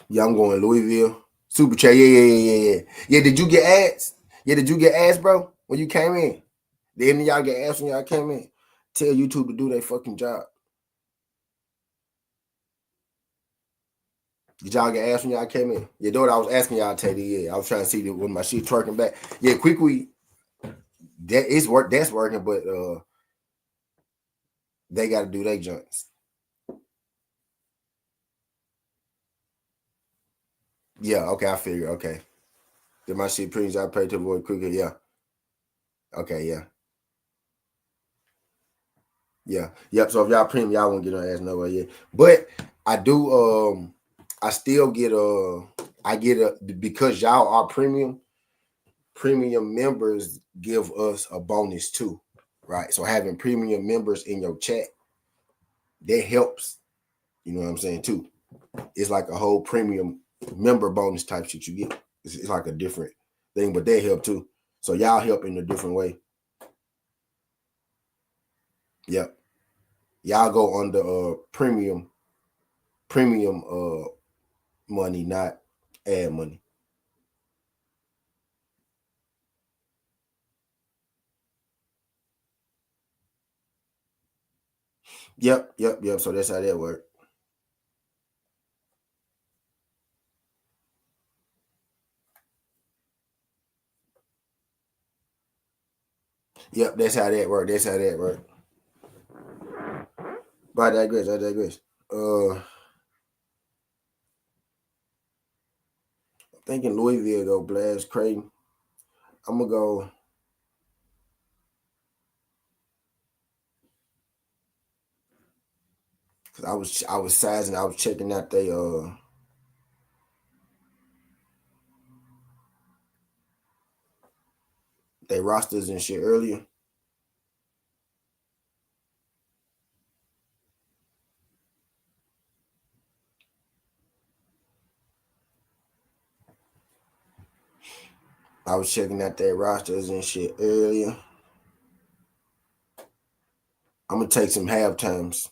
[SPEAKER 1] Yeah, I'm going Louisville. Super chat. Yeah. Yeah, did you get ads? Yeah, did you get ads, bro? When you came in? Did any of y'all get ads when y'all came in? Tell YouTube to do their fucking job. Did y'all get ads when y'all came in? Yeah, though I was asking y'all, Teddy. Yeah, I was trying to see when my shit twerking back. Yeah, quickly. That's working, but they got to do their joints. Yeah, okay, I figure. Okay. Did my shit pretty I pay to avoid quicker? Yeah. Okay, yeah. Yeah. Yep. So if y'all premium, y'all won't get no ass nowhere yet. But I do I still get because y'all are premium members give us a bonus too. Right. So having premium members in your chat, that helps. You know what I'm saying, too. It's like a whole premium member bonus type shit you get. It's like a different thing, but they help too. So y'all help in a different way. Yep. Y'all go under premium money, not ad money. Yep. So that's how that works. Yep, that's how that works. But I digress. I'm thinking Louisville go blast Creighton. I'm gonna go. Cause I was sizing. I was checking out they rosters and shit earlier. I was checking out their rosters and shit earlier. I'm gonna take some halftimes.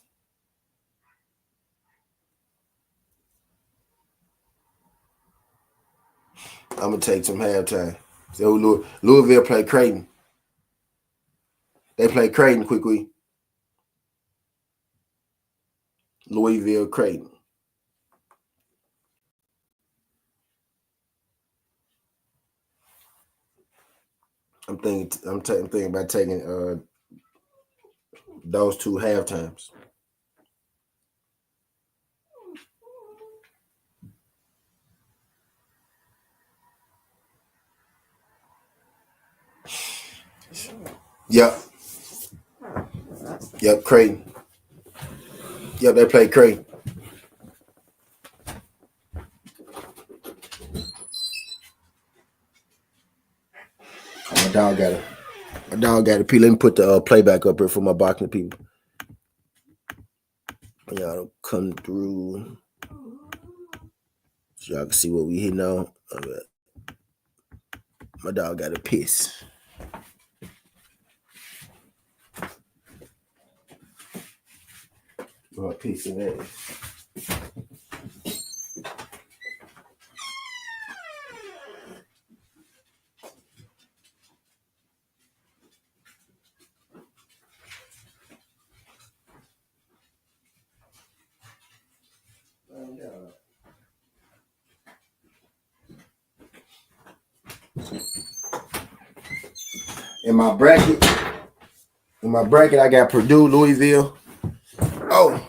[SPEAKER 1] I'm gonna take some halftime. So Louisville play Creighton. They play Creighton quickly. Louisville Creighton. I'm thinking about taking those two halftimes. Yep, Creighton. Yep, they play Creighton. My dog got a pee. Let me put the playback up here for my boxing people. Y'all don't come through. So y'all can see what we hitting on. Right. My dog got a piss. A piss in that. In my bracket, I got Purdue, Louisville. Oh.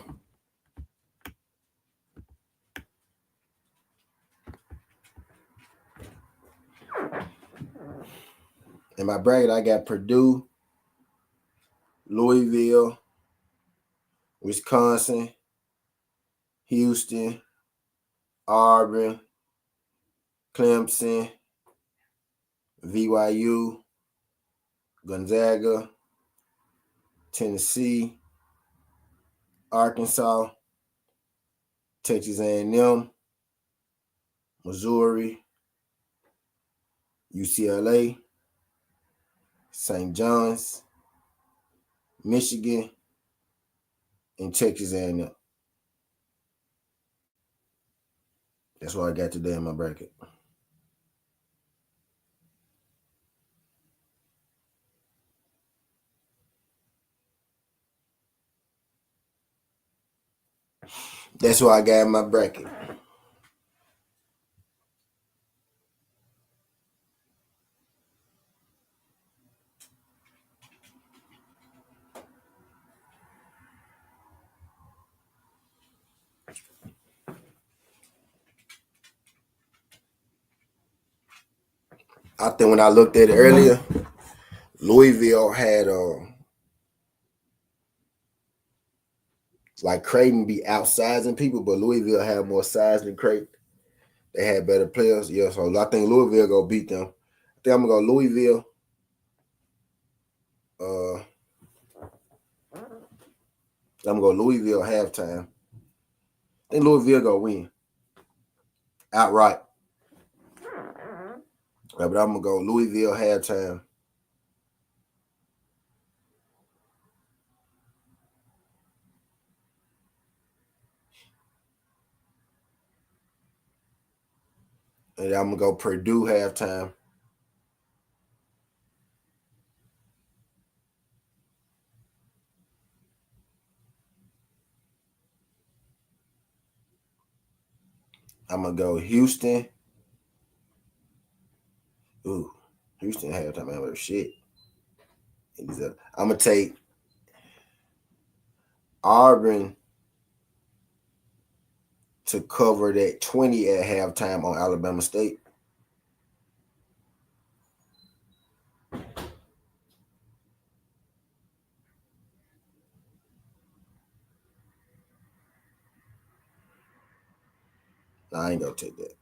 [SPEAKER 1] In my bracket, I got Purdue, Louisville, Wisconsin, Houston, Auburn, Clemson, BYU, Gonzaga, Tennessee, Arkansas, Texas A&M, Missouri, UCLA, St. John's, Michigan, and Texas A&M. That's what I got today in my bracket. That's what I got in my bracket. I think when I looked at it earlier, Louisville had like Creighton be outsizing people, but Louisville had more size than Creighton. They had better players. Yeah, so I think Louisville go beat them. I think I'm gonna go Louisville. I'm gonna go Louisville halftime. I think Louisville gonna win outright. But I'm gonna go Louisville halftime. And I'm gonna go Purdue halftime. I'm gonna go Houston. Ooh, Houston halftime. Man, shit. I'm gonna take Auburn to cover that 20 at halftime on Alabama State. Nah, I ain't gonna take that.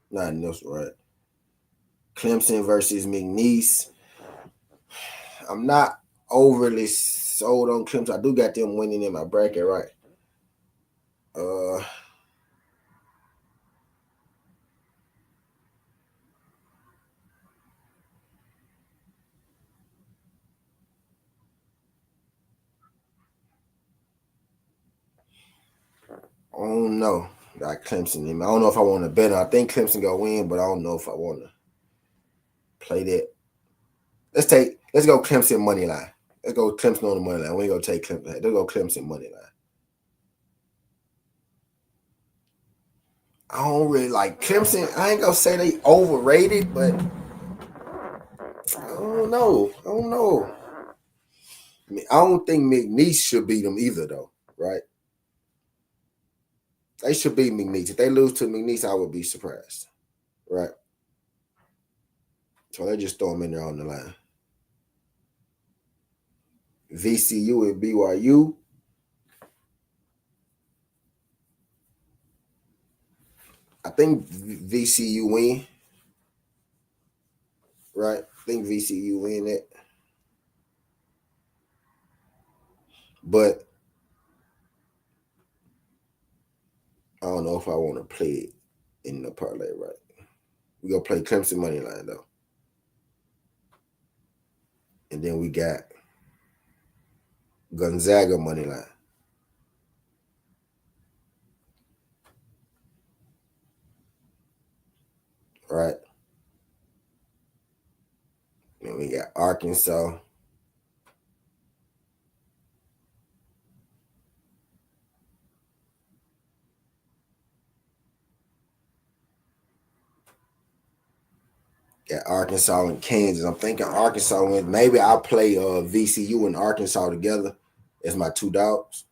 [SPEAKER 1] Not Nicholson, right? Clemson versus McNeese. I'm not overly sold on Clemson. I do got them winning in my bracket, right? I don't know. Got Clemson in. I don't know if I want to bet on. I think Clemson gonna win, but I don't know if I want to play that. Let's go Clemson money line. Let's go Clemson on the money line. We ain't gonna take Clemson. Let's go Clemson money line. I don't really like Clemson. I ain't gonna say they overrated, but I don't know. I don't think McNeese should beat them either, though. Right? They should beat McNeese. If they lose to McNeese, I would be surprised. Right? So they just throw them in there on the line. VCU and BYU. I think VCU win. Right? I think VCU win it. But I don't know if I want to play it in the parlay, right? We gonna play Clemson money line though. And then we got Gonzaga money line. Right? And we got Arkansas. Got Arkansas and Kansas. I'm thinking Arkansas wins. Maybe I'll play VCU and Arkansas together as my two dogs.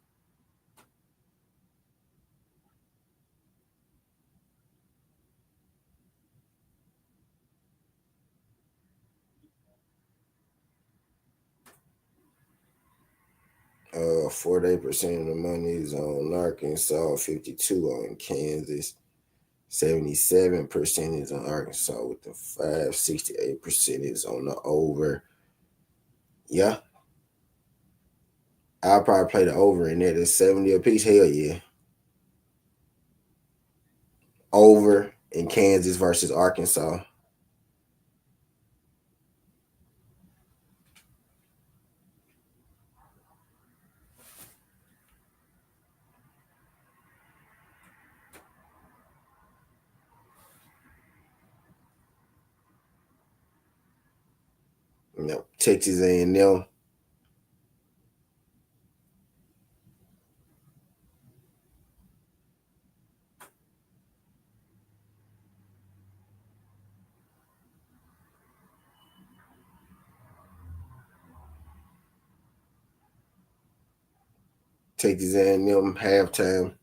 [SPEAKER 1] Uh, 48% of the money is on Arkansas, 52 on Kansas, 77% is on Arkansas with the 5, 68% is on the over. Yeah. I'll probably play the over in that. It's 70 apiece. Hell yeah. Over in Kansas versus Arkansas. You know, Texas A&M. Texas A&M halftime.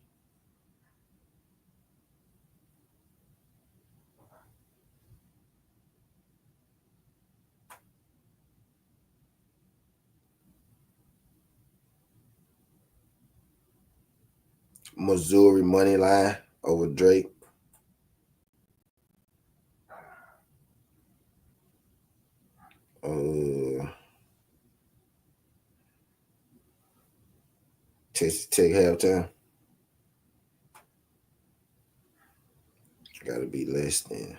[SPEAKER 1] Missouri money line over Drake. Texas Tech halftime. Got to be less than.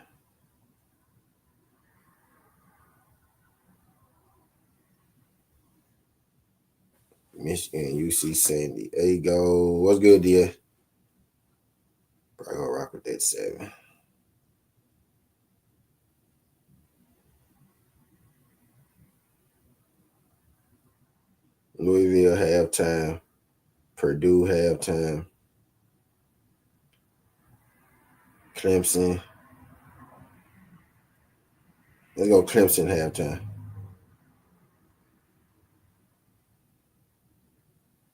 [SPEAKER 1] Michigan, UC San Diego. What's good, dear? Probably gonna rock with that 7. Louisville halftime. Purdue halftime. Clemson. Let's go Clemson halftime.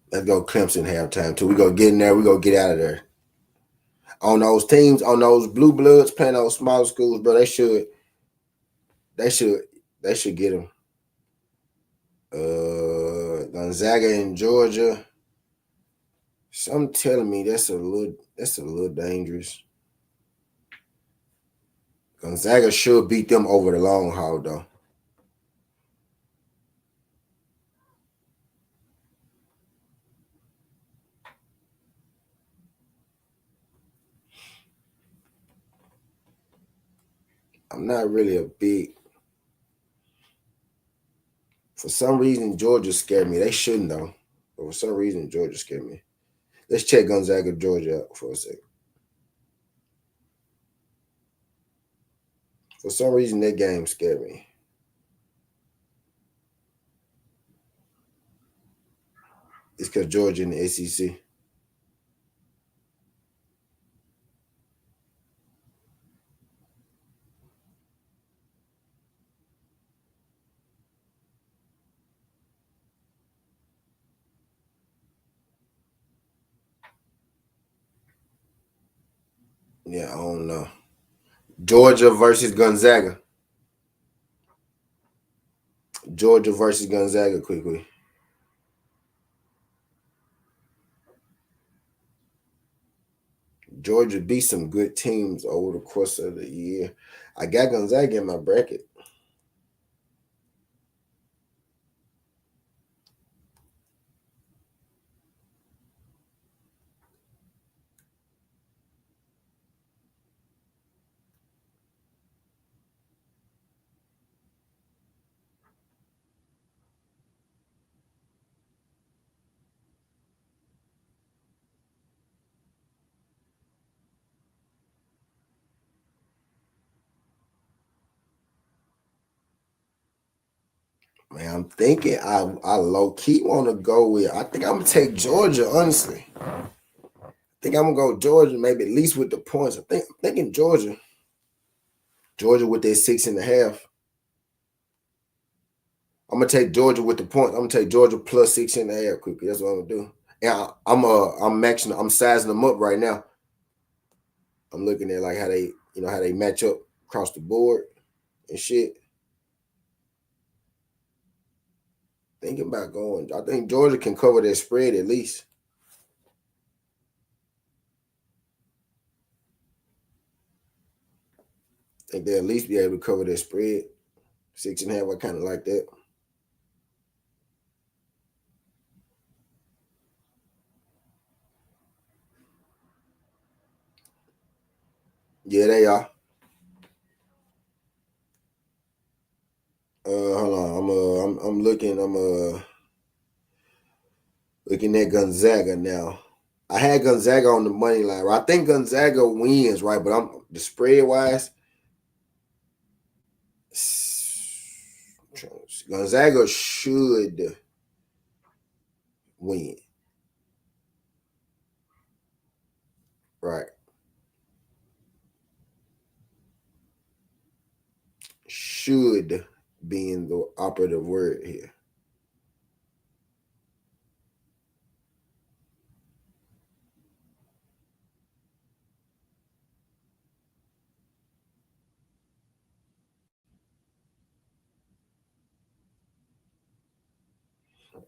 [SPEAKER 1] Let's go Clemson halftime too. We gonna get in there. We gonna get out of there. On those teams, on those blue bloods playing those smaller schools, bro, they should get them. Gonzaga in Georgia. Some telling me that's a little dangerous. Gonzaga should beat them over the long haul, though. I'm not really a big. For some reason, Georgia scared me. They shouldn't, though. But for some reason, Georgia scared me. Let's check Gonzaga, Georgia out for a second. For some reason, that game scared me. It's because Georgia in the SEC. Yeah, I don't know. Georgia versus Gonzaga. Georgia versus Gonzaga quickly. Georgia beat some good teams over the course of the year. I got Gonzaga in my bracket. Man, I'm thinking I low key want to go with. I think I'm gonna take Georgia. Honestly, I think I'm gonna go Georgia. Maybe at least with the points. I'm thinking Georgia. Georgia with that 6.5. I'm gonna take Georgia with the points. I'm gonna take Georgia plus 6.5 quickly. That's what I'm gonna do. And I'm sizing them up right now. I'm looking at like how they match up across the board and shit. Thinking about going. I think Georgia can cover that spread at least. I think they'll at least be able to cover that spread. 6.5, I kind of like that. Yeah, they are. Hold on. I'm looking at Gonzaga now. I had Gonzaga on the money line. I think Gonzaga wins, right? But I'm the spread wise. Gonzaga should win. Right. Should being the operative word here.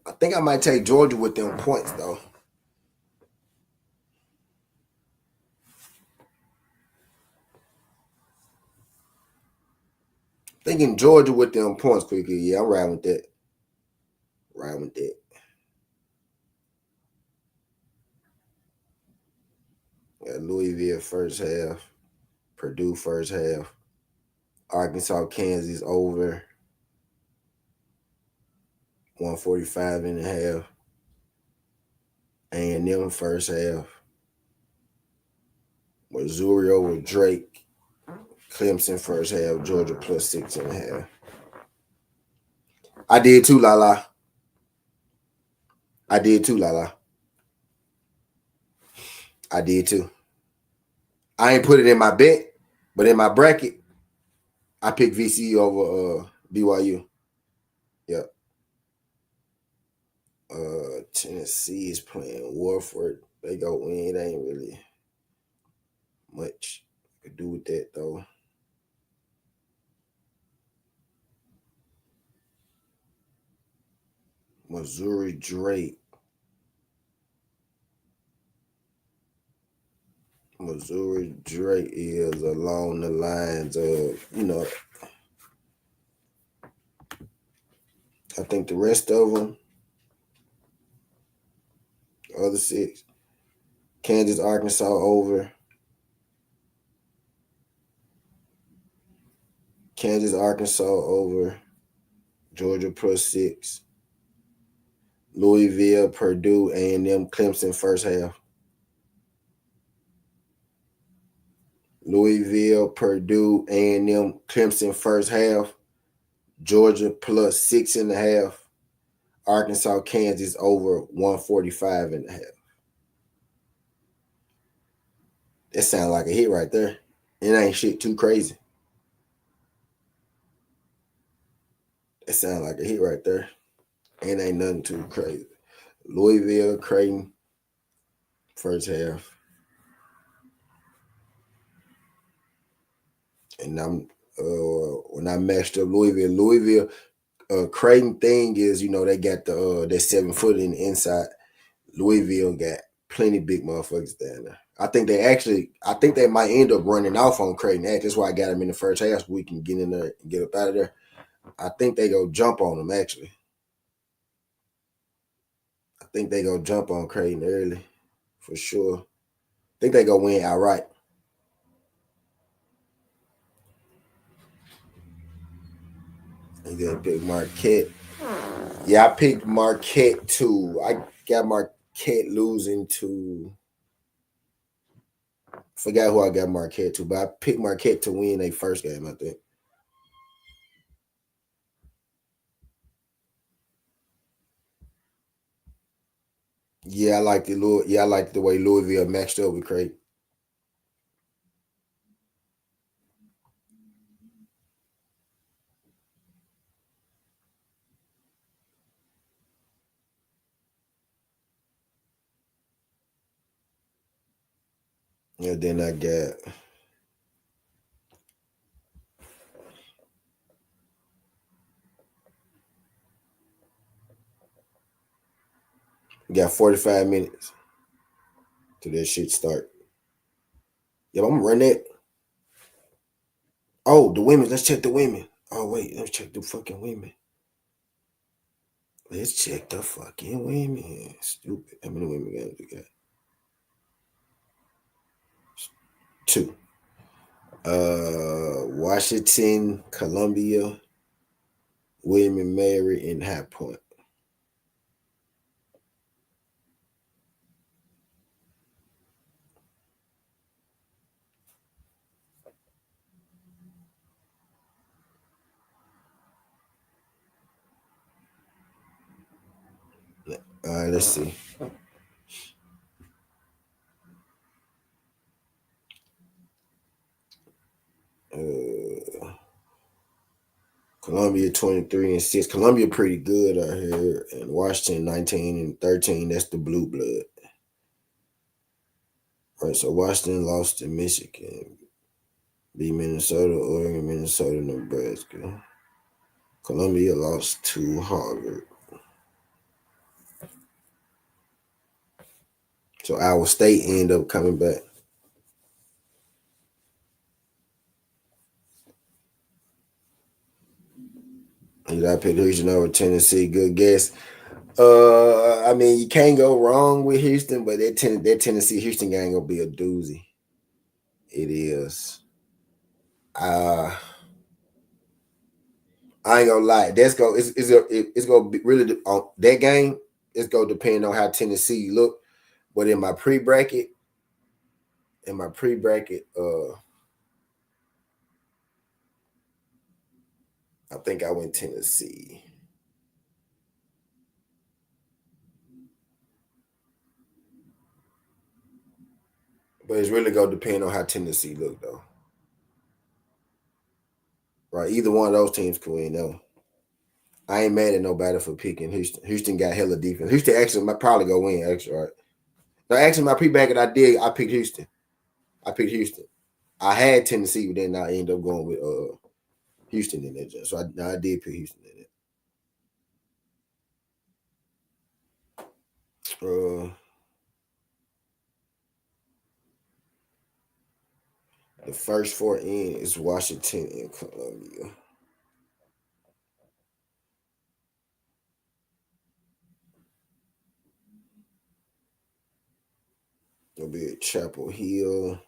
[SPEAKER 1] I think I might take Georgia with them points, though. Thinking Georgia with them points quickly. Yeah, I'm riding with that. Riding with that. Got Louisville first half. Purdue first half. Arkansas, Kansas over 145.5. A&M first half. Missouri over Drake. Clemson first half. Georgia plus 6.5. I did too, Lala. I did too. I ain't put it in my bet, but in my bracket, I picked VCU over BYU. Yep. Tennessee is playing Warford. They go win. It ain't really much to do with that though. Missouri Drake. Missouri Drake is along the lines of, I think the rest of them, the other 6, Kansas, Arkansas over. Kansas, Arkansas over. Georgia plus 6. Louisville, Purdue, A&M, Clemson first half. Louisville, Purdue, A&M, Clemson first half. Georgia plus 6.5. Arkansas, Kansas over 145.5. That sounds like a hit right there. It ain't shit too crazy. That sounds like a hit right there. It ain't nothing too crazy. Louisville, Creighton, first half. And I'm when I matched up Louisville, Creighton thing is, they got that 7 foot in the inside. Louisville got plenty big motherfuckers down there. I think they might end up running off on Creighton. That's why I got them in the first half so we can get in there and get up out of there. I think they go jump on them, actually. I think they go jump on Creighton early, for sure. I think they go win outright. And then pick Marquette. Yeah, I picked Marquette too. I got Marquette losing to. Forgot who I got Marquette to, but I picked Marquette to win their first game, I think. Yeah, I like the way Louisville matched up with Creighton. And then I got 45 minutes till that shit start. Yeah, I'm gonna run that. Oh, the women. Let's check the women. Oh wait, let's check the fucking women. Let's check the fucking women. Stupid. How many women we got? 2. Washington, Columbia, William and Mary, and High Point. All right, let's see. Columbia 23-6. Columbia pretty good out here, and Washington 19-13. That's the blue blood. All right, so Washington lost to Michigan, beat Minnesota, Oregon, Minnesota, Nebraska. Columbia lost to Harvard. So Iowa State ended up coming back. I picked Houston over Tennessee. Good guess. I mean, you can't go wrong with Houston, but that Tennessee Houston game gonna be a doozy. It is. I ain't gonna lie. It's gonna be really on that game. It's gonna depend on how Tennessee look. But in my pre bracket, I think I went Tennessee. But it's really gonna depend on how Tennessee look, though. Right? Either one of those teams could win, though. I ain't mad at nobody for picking Houston. Houston got hella defense. Houston actually might probably go win, actually, right? No, actually, my pre-bracket I picked Houston. I had Tennessee, but then I ended up going with Houston in that. So I did pick Houston in it. The first 4 in is Washington and Columbia. It'll be at Chapel Hill.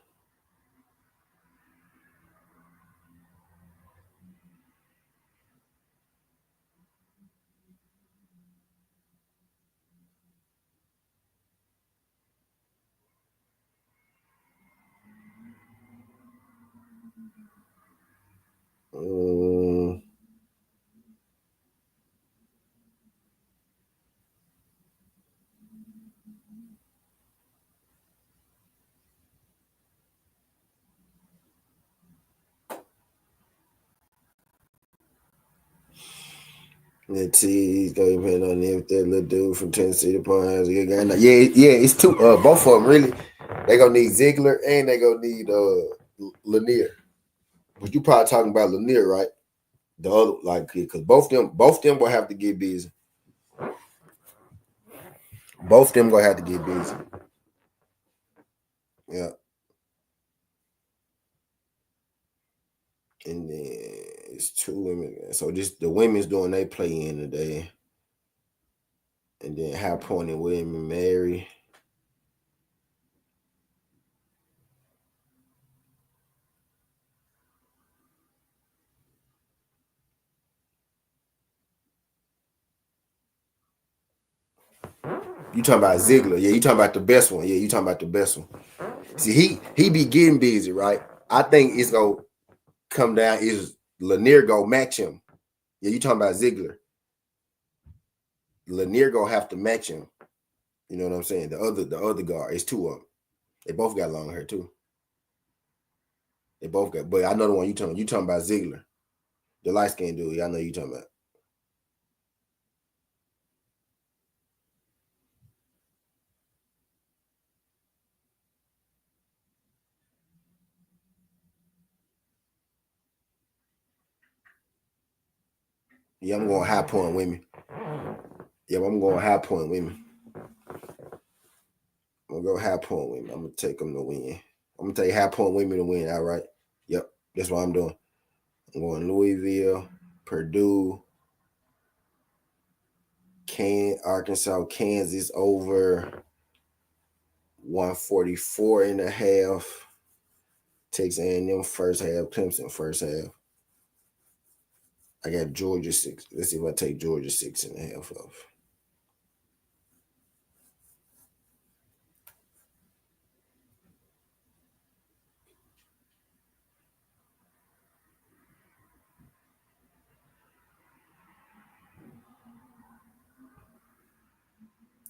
[SPEAKER 1] Let's see, he's going to depend on if that little dude from Tennessee the Pine has a good game. Yeah, it's 2. Both of them really. They gonna need Ziegler and they gonna need Lanier. But you probably talking about Lanier, right? The other, like, because both them will have to get busy. Both them gonna have to get busy. Yeah. And then it's 2 women. So the women's doing they play in today. And then High Point and William and Mary. You talking about Ziegler? Yeah, you talking about the best one? Yeah, you talking about the best one? See, he be getting busy, right? I think it's gonna come down. Is Lanier gonna match him? Yeah, you talking about Ziegler? Lanier gonna have to match him. You know what I'm saying? The other guard. It's 2 of them. They both got long hair too. They both got. But I know the one you talking. You talking about Ziegler, the light skinned dude. Yeah, I know you talking about. Yeah, I'm going high point women. Yeah, I'm going high point women. I'm gonna go high point women. I'm gonna take them to win. I'm gonna take high point women to win outright. Yep, that's what I'm doing. I'm going Louisville, Purdue, Arkansas, Kansas over 144 and a half. Texas A&M first half, Clemson first half. I got Georgia 6. Let's see if I take Georgia 6.5 off.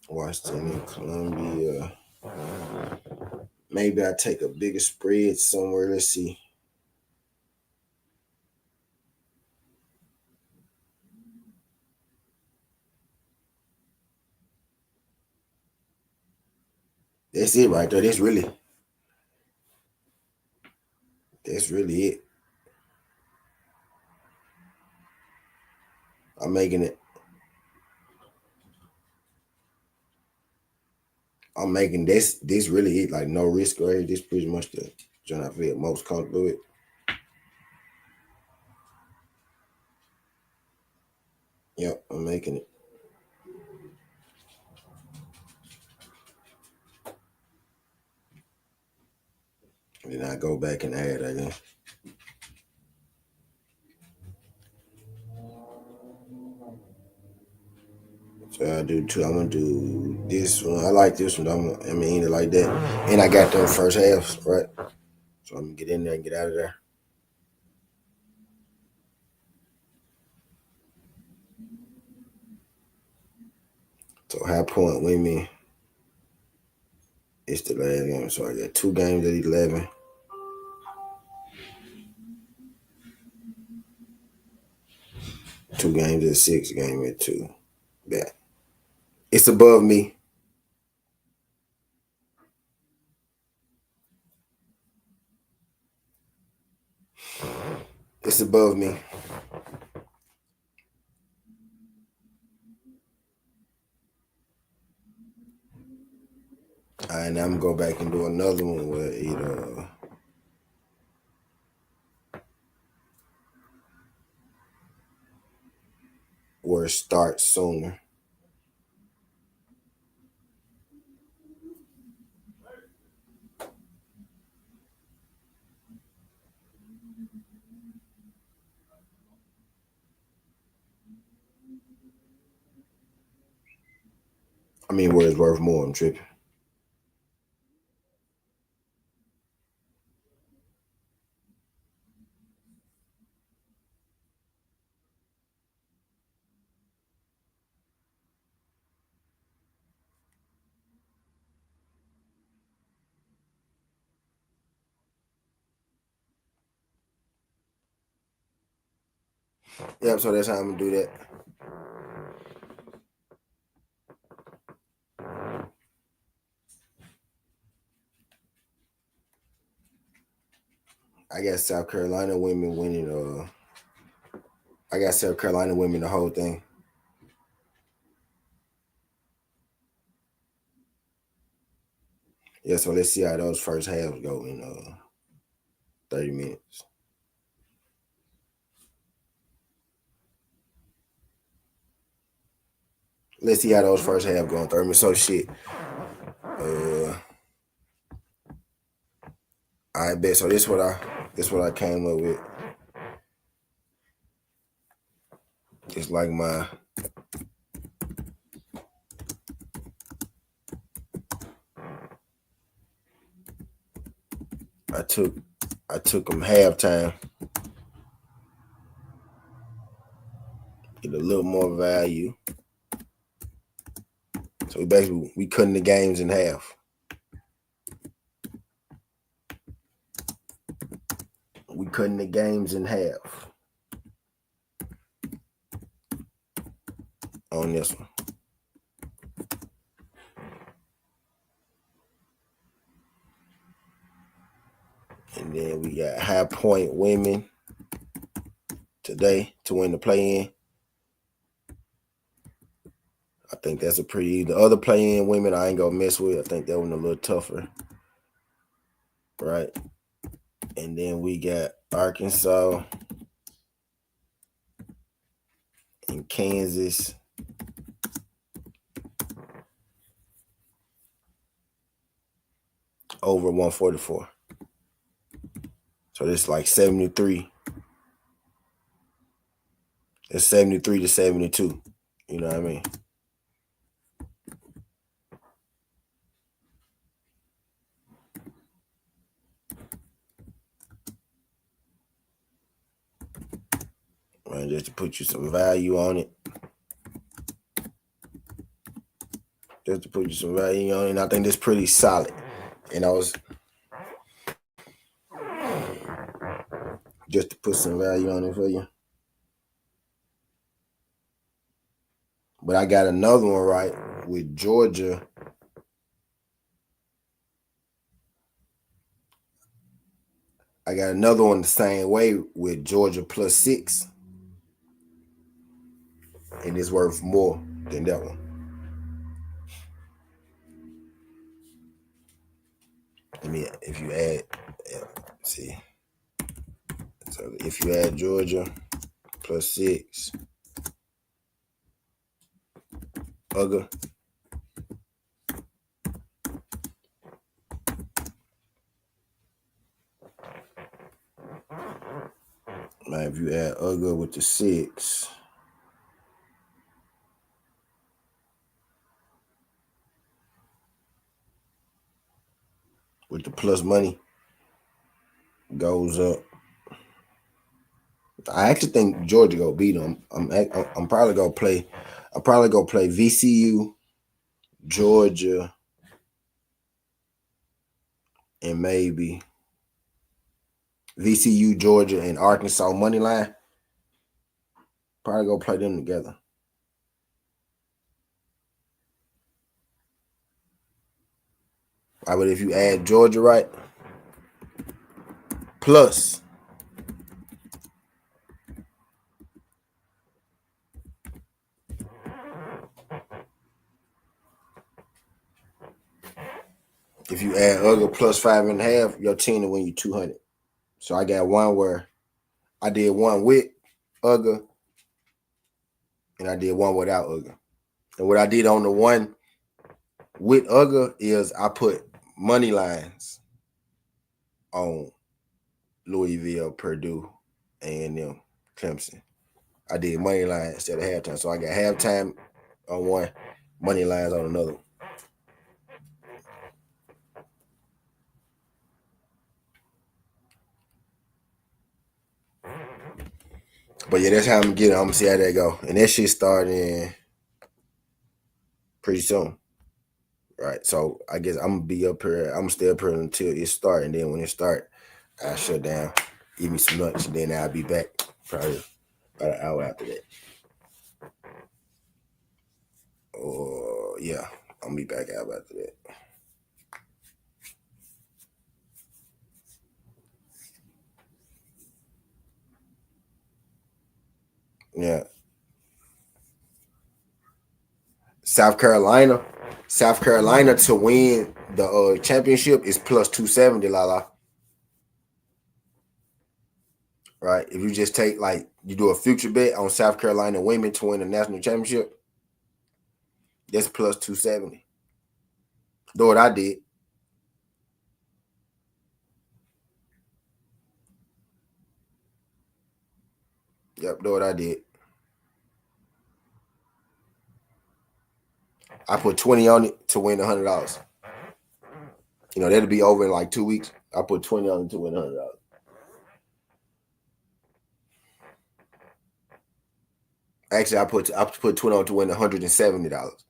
[SPEAKER 1] Washington and Columbia. Maybe I take a bigger spread somewhere. Let's see. That's it right there. That's really it. I'm making it. I'm making this really it. Like no risk or this pretty much the joint I feel most comfortable with. Yep, I'm making it. And then I go back and add again. So I do two. I'm gonna do this one. I like this one. I'm gonna end it like that. And I got them first halves, right? So I'm gonna get in there and get out of there. So high point women. It's the last game. So I got 2 games at 11. Two games at 6, game at 2. Yeah. It's above me. It's above me. All right, now I'm gonna go back and do another one where it starts sooner. I mean, where it's worth more. I'm tripping. Yep, so that's how I'm gonna do that. I got South Carolina women winning. I got South Carolina women the whole thing. Yeah, so let's see how those first halves go in 30 minutes. Let's see how those first half go in 30 minutes. So shit. I bet. So this what I came up with. It's like I took them halftime. Get a little more value. So we cutting the games in half. We cutting the games in half on this one. And then we got high point women today to win the play-in. I think that's a pretty. The other play-in women I ain't gonna mess with. I think that one a little tougher, right? And then we got Arkansas and Kansas. Over 144. So it's like 73. It's 73 to 72. You know what I mean? Right, just to put you some value on it. Just to put you some value on it. And I think that's pretty solid. And I was just to put some value on it for you. But I got another one right with Georgia. I got another one the same way with Georgia +6. And it's worth more than that one. I mean, if you add, see. So if you add Georgia +6, UGA, now if you add UGA with the 6, with the plus money, goes up. I actually think Georgia gonna beat them. I'm probably gonna play. I'm probably gonna play VCU, Georgia, and maybe VCU, Georgia, and Arkansas money line. Probably gonna play them together. All right, but if you add Georgia right, plus if you add UGA +5.5, your team to win you 200. So I got one where I did one with UGA, and I did one without UGA. And what I did on the one with UGA is I put money lines on Louisville, Purdue, A&M, Clemson. I did money line instead of halftime. So I got halftime on one, money lines on another. But yeah, that's how I'm gonna get it. I'm gonna see how that go. And that shit starting pretty soon. Right. So I guess I'm gonna be up here. I'm gonna stay up here until it start. And then when it start, I shut down, eat me some lunch, and then I'll be back probably about an hour after that. Or yeah, I'll be back out after that. Yeah. South Carolina to win the championship is +270, Lala. Right? If you just take you do a future bet on South Carolina women to win the national championship, that's +270. Do what I did. Yep, do what I did. I put 20 on it to win $100. You know, that'll be over in like 2 weeks. I put 20 on it to win $100. Actually, I put 20 on to win $170.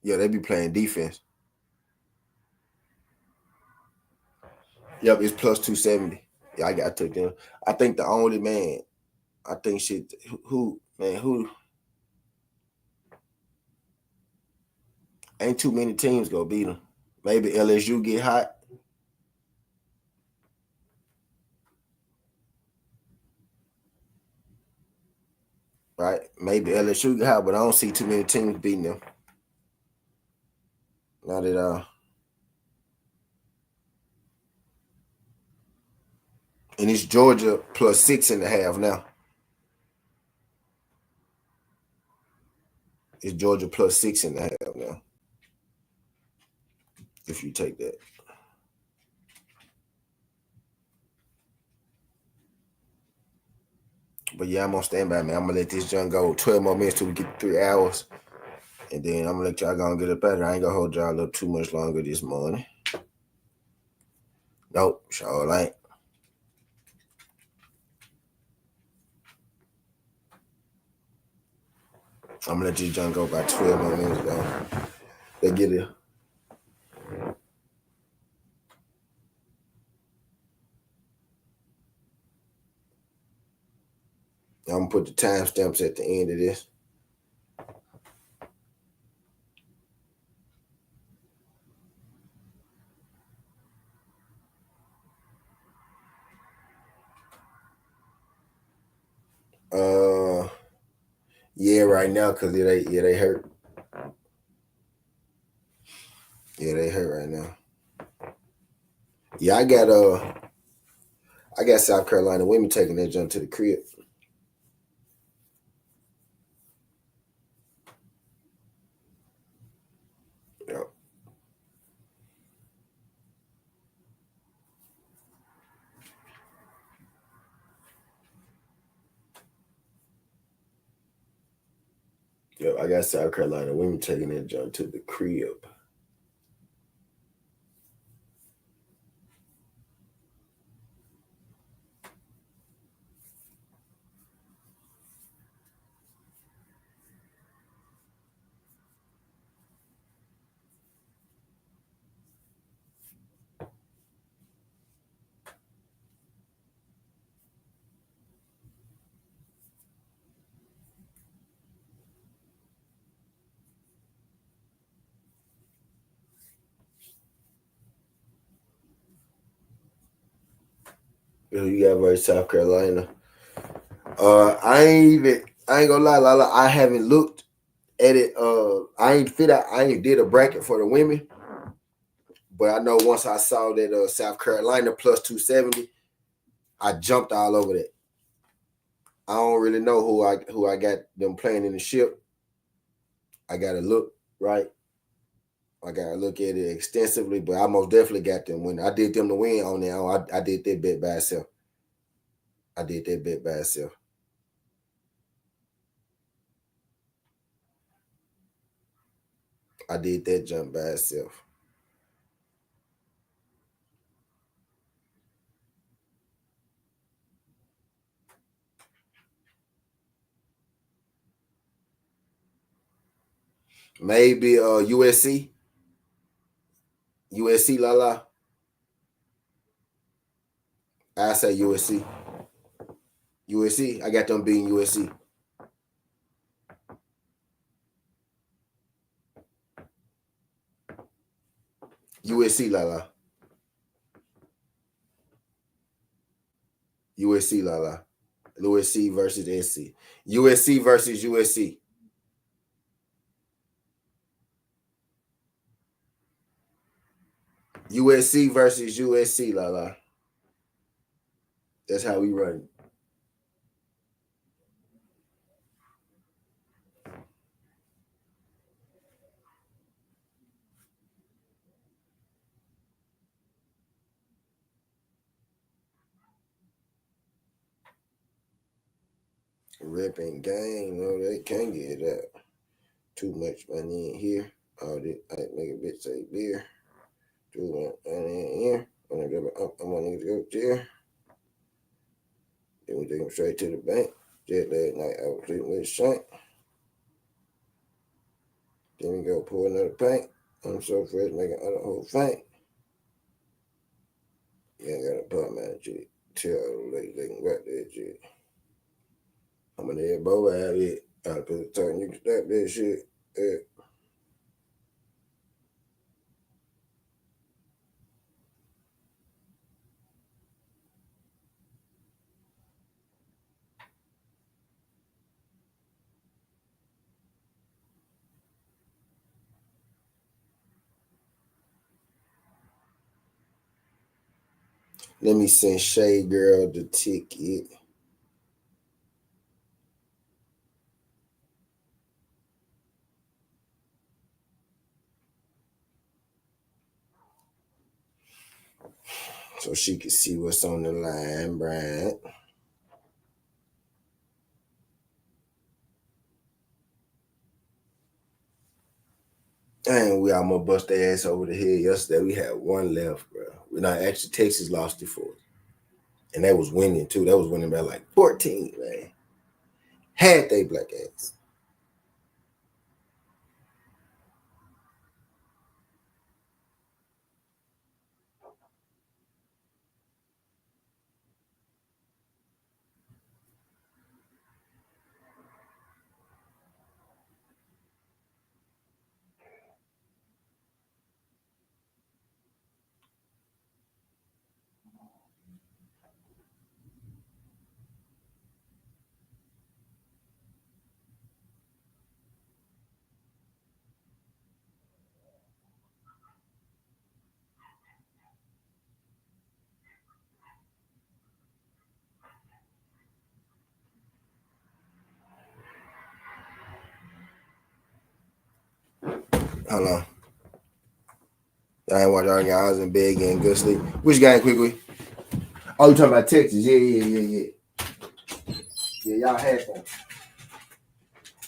[SPEAKER 1] Yeah, they be playing defense. Yep, it's +270. Yeah, I took them. I think the only man, I think shit, who ain't too many teams gonna beat them. Maybe LSU get hot. Right? Maybe LSU get hot, but I don't see too many teams beating them. Not at all. And it's Georgia plus 6.5 now. It's Georgia plus 6.5 now. If you take that. But yeah, I'm on standby, man. I'm gonna let this junk go 12 more minutes till we get 3 hours. And then I'm gonna let y'all go and get up better. I ain't gonna hold y'all up too much longer this morning. Nope, sure ain't. I'm gonna let this junk go by 12 more minutes though. They get it. I'm gonna put the timestamps at the end of this. Yeah, right now, cause they hurt. Yeah, they hurt right now. Yeah, I got South Carolina women taking that jump to the crib. Yeah. Yeah, I got South Carolina women taking that jump to the crib. You got versus South Carolina. I ain't gonna lie, Lala. I haven't looked at it. I ain't did a bracket for the women, but I know once I saw that South Carolina plus 270, I jumped all over that. I don't really know who I got them playing in the ship. I gotta look right. I gotta look at it extensively, but I most definitely got them when I did them to win on there. I did that bet by itself. I did that bet by itself. I did that jump by itself. Maybe USC. USC Lala. I say USC. USC. I got them beating USC. USC Lala. USC Lala. USC versus SC. USC versus USC. USC versus USC Lala. That's how we run. Ripping gang. No, they can't get that. Too much money in here. All this, I make a bitch say beer. Too much money in here. I'm gonna go there. Then we take him straight to the bank. Just last night I was sleeping with a shank. Then we go pull another paint. I'm so fresh, making other whole faint. You ain't got a pump man, shit. Tell the lady they can got that shit. I'm gonna let Boba have it. I put the turn, you can stop that shit. Yeah. Let me send Shay Girl the ticket. So she can see what's on the line, Brian. And we almost bust their ass over the head yesterday. We had one left, bro. We not actually Texas lost it for us. And that was winning too. That was winning by like 14, man. Had they black ass. Hold on. I ain't watching all y'all. I was in bed getting good sleep. Which game, quickly? Oh, you talking about Texas? Yeah. Yeah, y'all had them.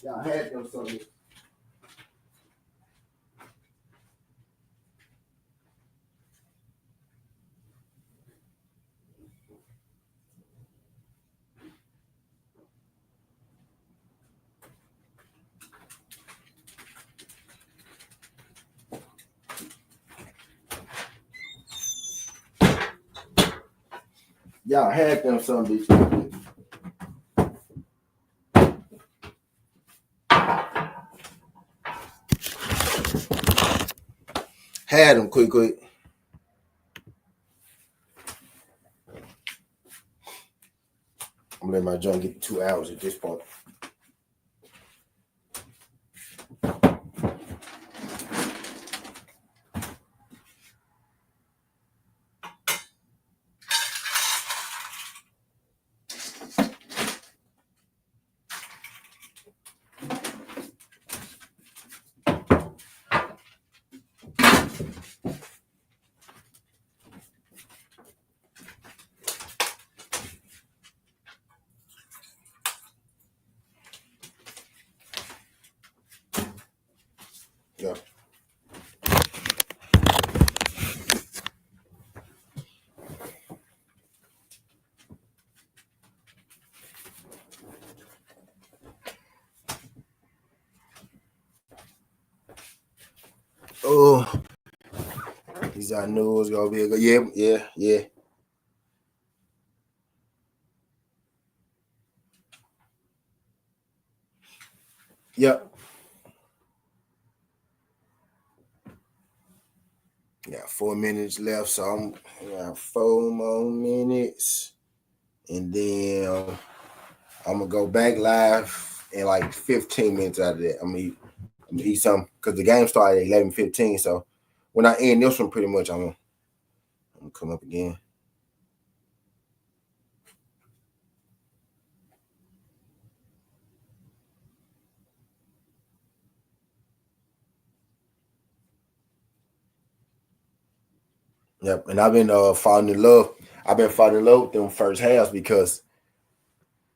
[SPEAKER 1] Y'all had them something. Y'all had them some bitch. Had them quick. I'm gonna let my junk get 2 hours at this point. Yeah. Oh, these I knew it was gonna be a good. Yeah. Yep. Got 4 minutes left, so I got 4 more minutes, and then I'm gonna go back live in like 15 minutes out of that. I'm gonna eat something because the game started at 11:15. So when I end this one, pretty much I'm gonna come up again. Yep, and I've been falling in love. I've been falling in love with them first halves because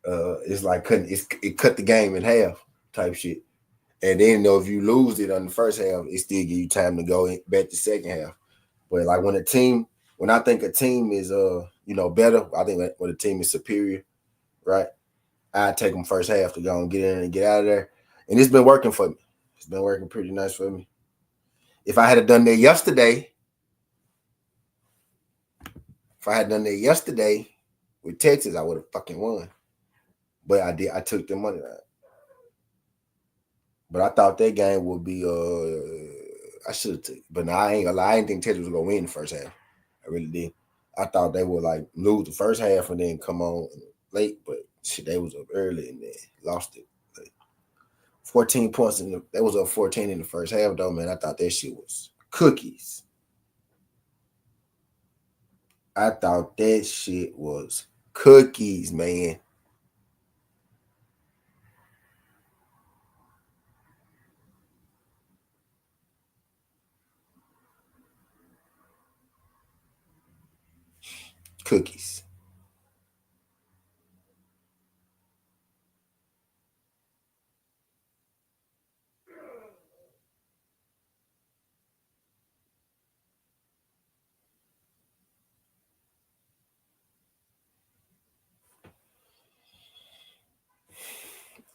[SPEAKER 1] it's like it cut the game in half type shit. And then if you lose it on the first half, it still give you time to go back to second half. But like when I think a team is better, I think when a team is superior, right? I take them first half to go and get in and get out of there. And it's been working for me. It's been working pretty nice for me. If I had done that yesterday, with Texas, I would have fucking won. But I did. I took the money out. But I thought that game would be. I should have took. But no, I ain't gonna lie. I didn't think Texas was gonna win the first half. I really did. I thought they would like lose the first half and then come on late. But shit, they was up early and then lost it. Like 14 points they was up 14 in the first half though, man. I thought that shit was cookies. I thought that shit was cookies, man. Cookies.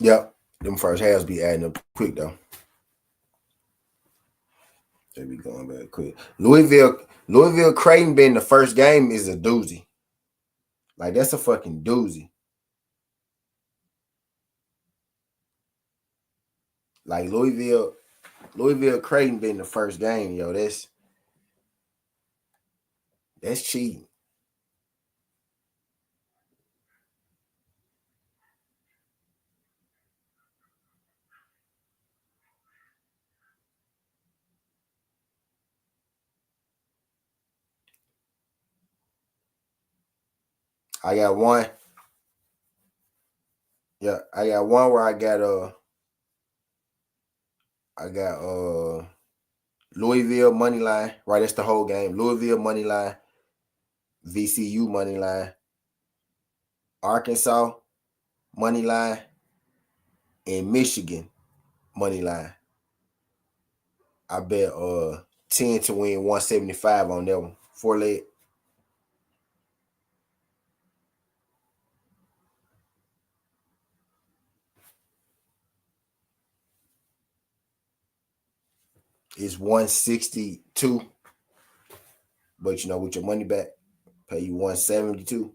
[SPEAKER 1] Yep. Them first halves be adding up quick though. They be going back quick. Louisville Creighton being the first game is a doozy. Like that's a fucking doozy. Like Louisville Creighton being the first game, yo. That's cheating. I got one. Yeah, I got one where I got Louisville money line. Right, that's the whole game. Louisville money line, VCU money line, Arkansas money line, and Michigan money line. I bet 10 to win 175 on that one. 4 leg. It's 162. But you know, with your money back, pay you 172.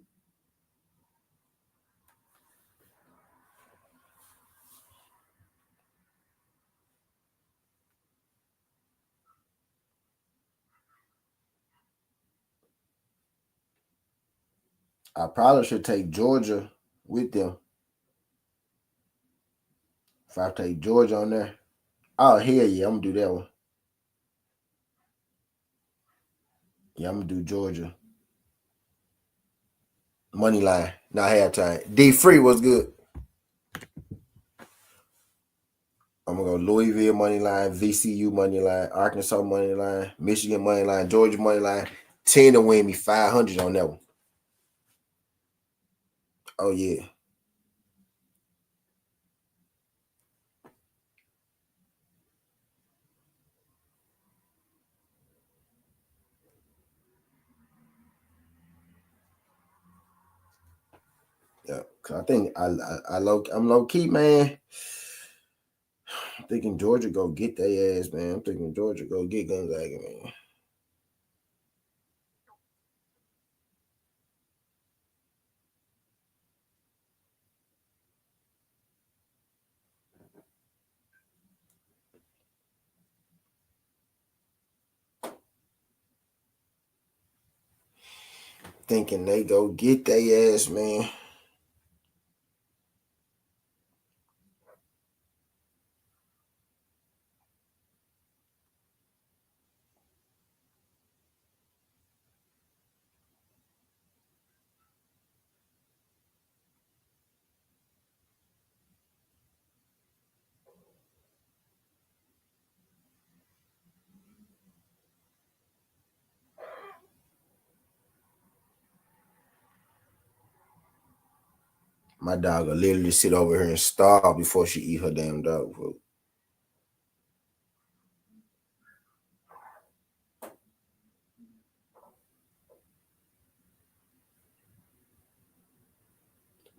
[SPEAKER 1] I probably should take Georgia with them. If I take Georgia on there. Oh hell yeah, I'm gonna do that one. Yeah, I'm gonna do Georgia. Money line, not halftime. D free was good. I'm gonna go Louisville money line, VCU money line, Arkansas money line, Michigan money line, Georgia money line. 10 to win me 500 on that one. Oh yeah. Yeah. Cause I think I'm low key, man. I'm thinking Georgia go get their ass, man. I'm thinking Georgia go get Gonzaga, man. Thinking they go get their ass, man. My dog will literally sit over here and starve before she eat her damn dog food.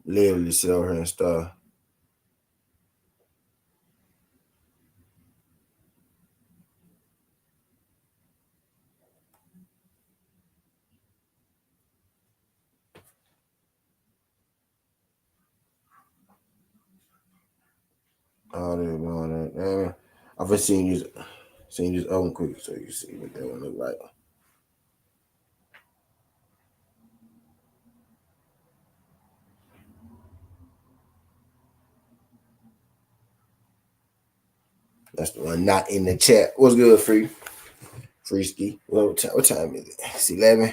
[SPEAKER 1] Literally sit over here and starve. All that. Damn. I've been seen this oven quick so you see what that one look like. That's the one not in the chat. What's good, Free? Freeski. What time is it? It's 11.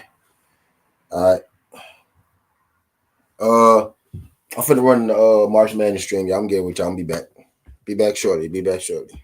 [SPEAKER 1] All right. I'm finna run the March Madness stream. Y'all, I'm getting with y'all. I'm be back. Be back shortly.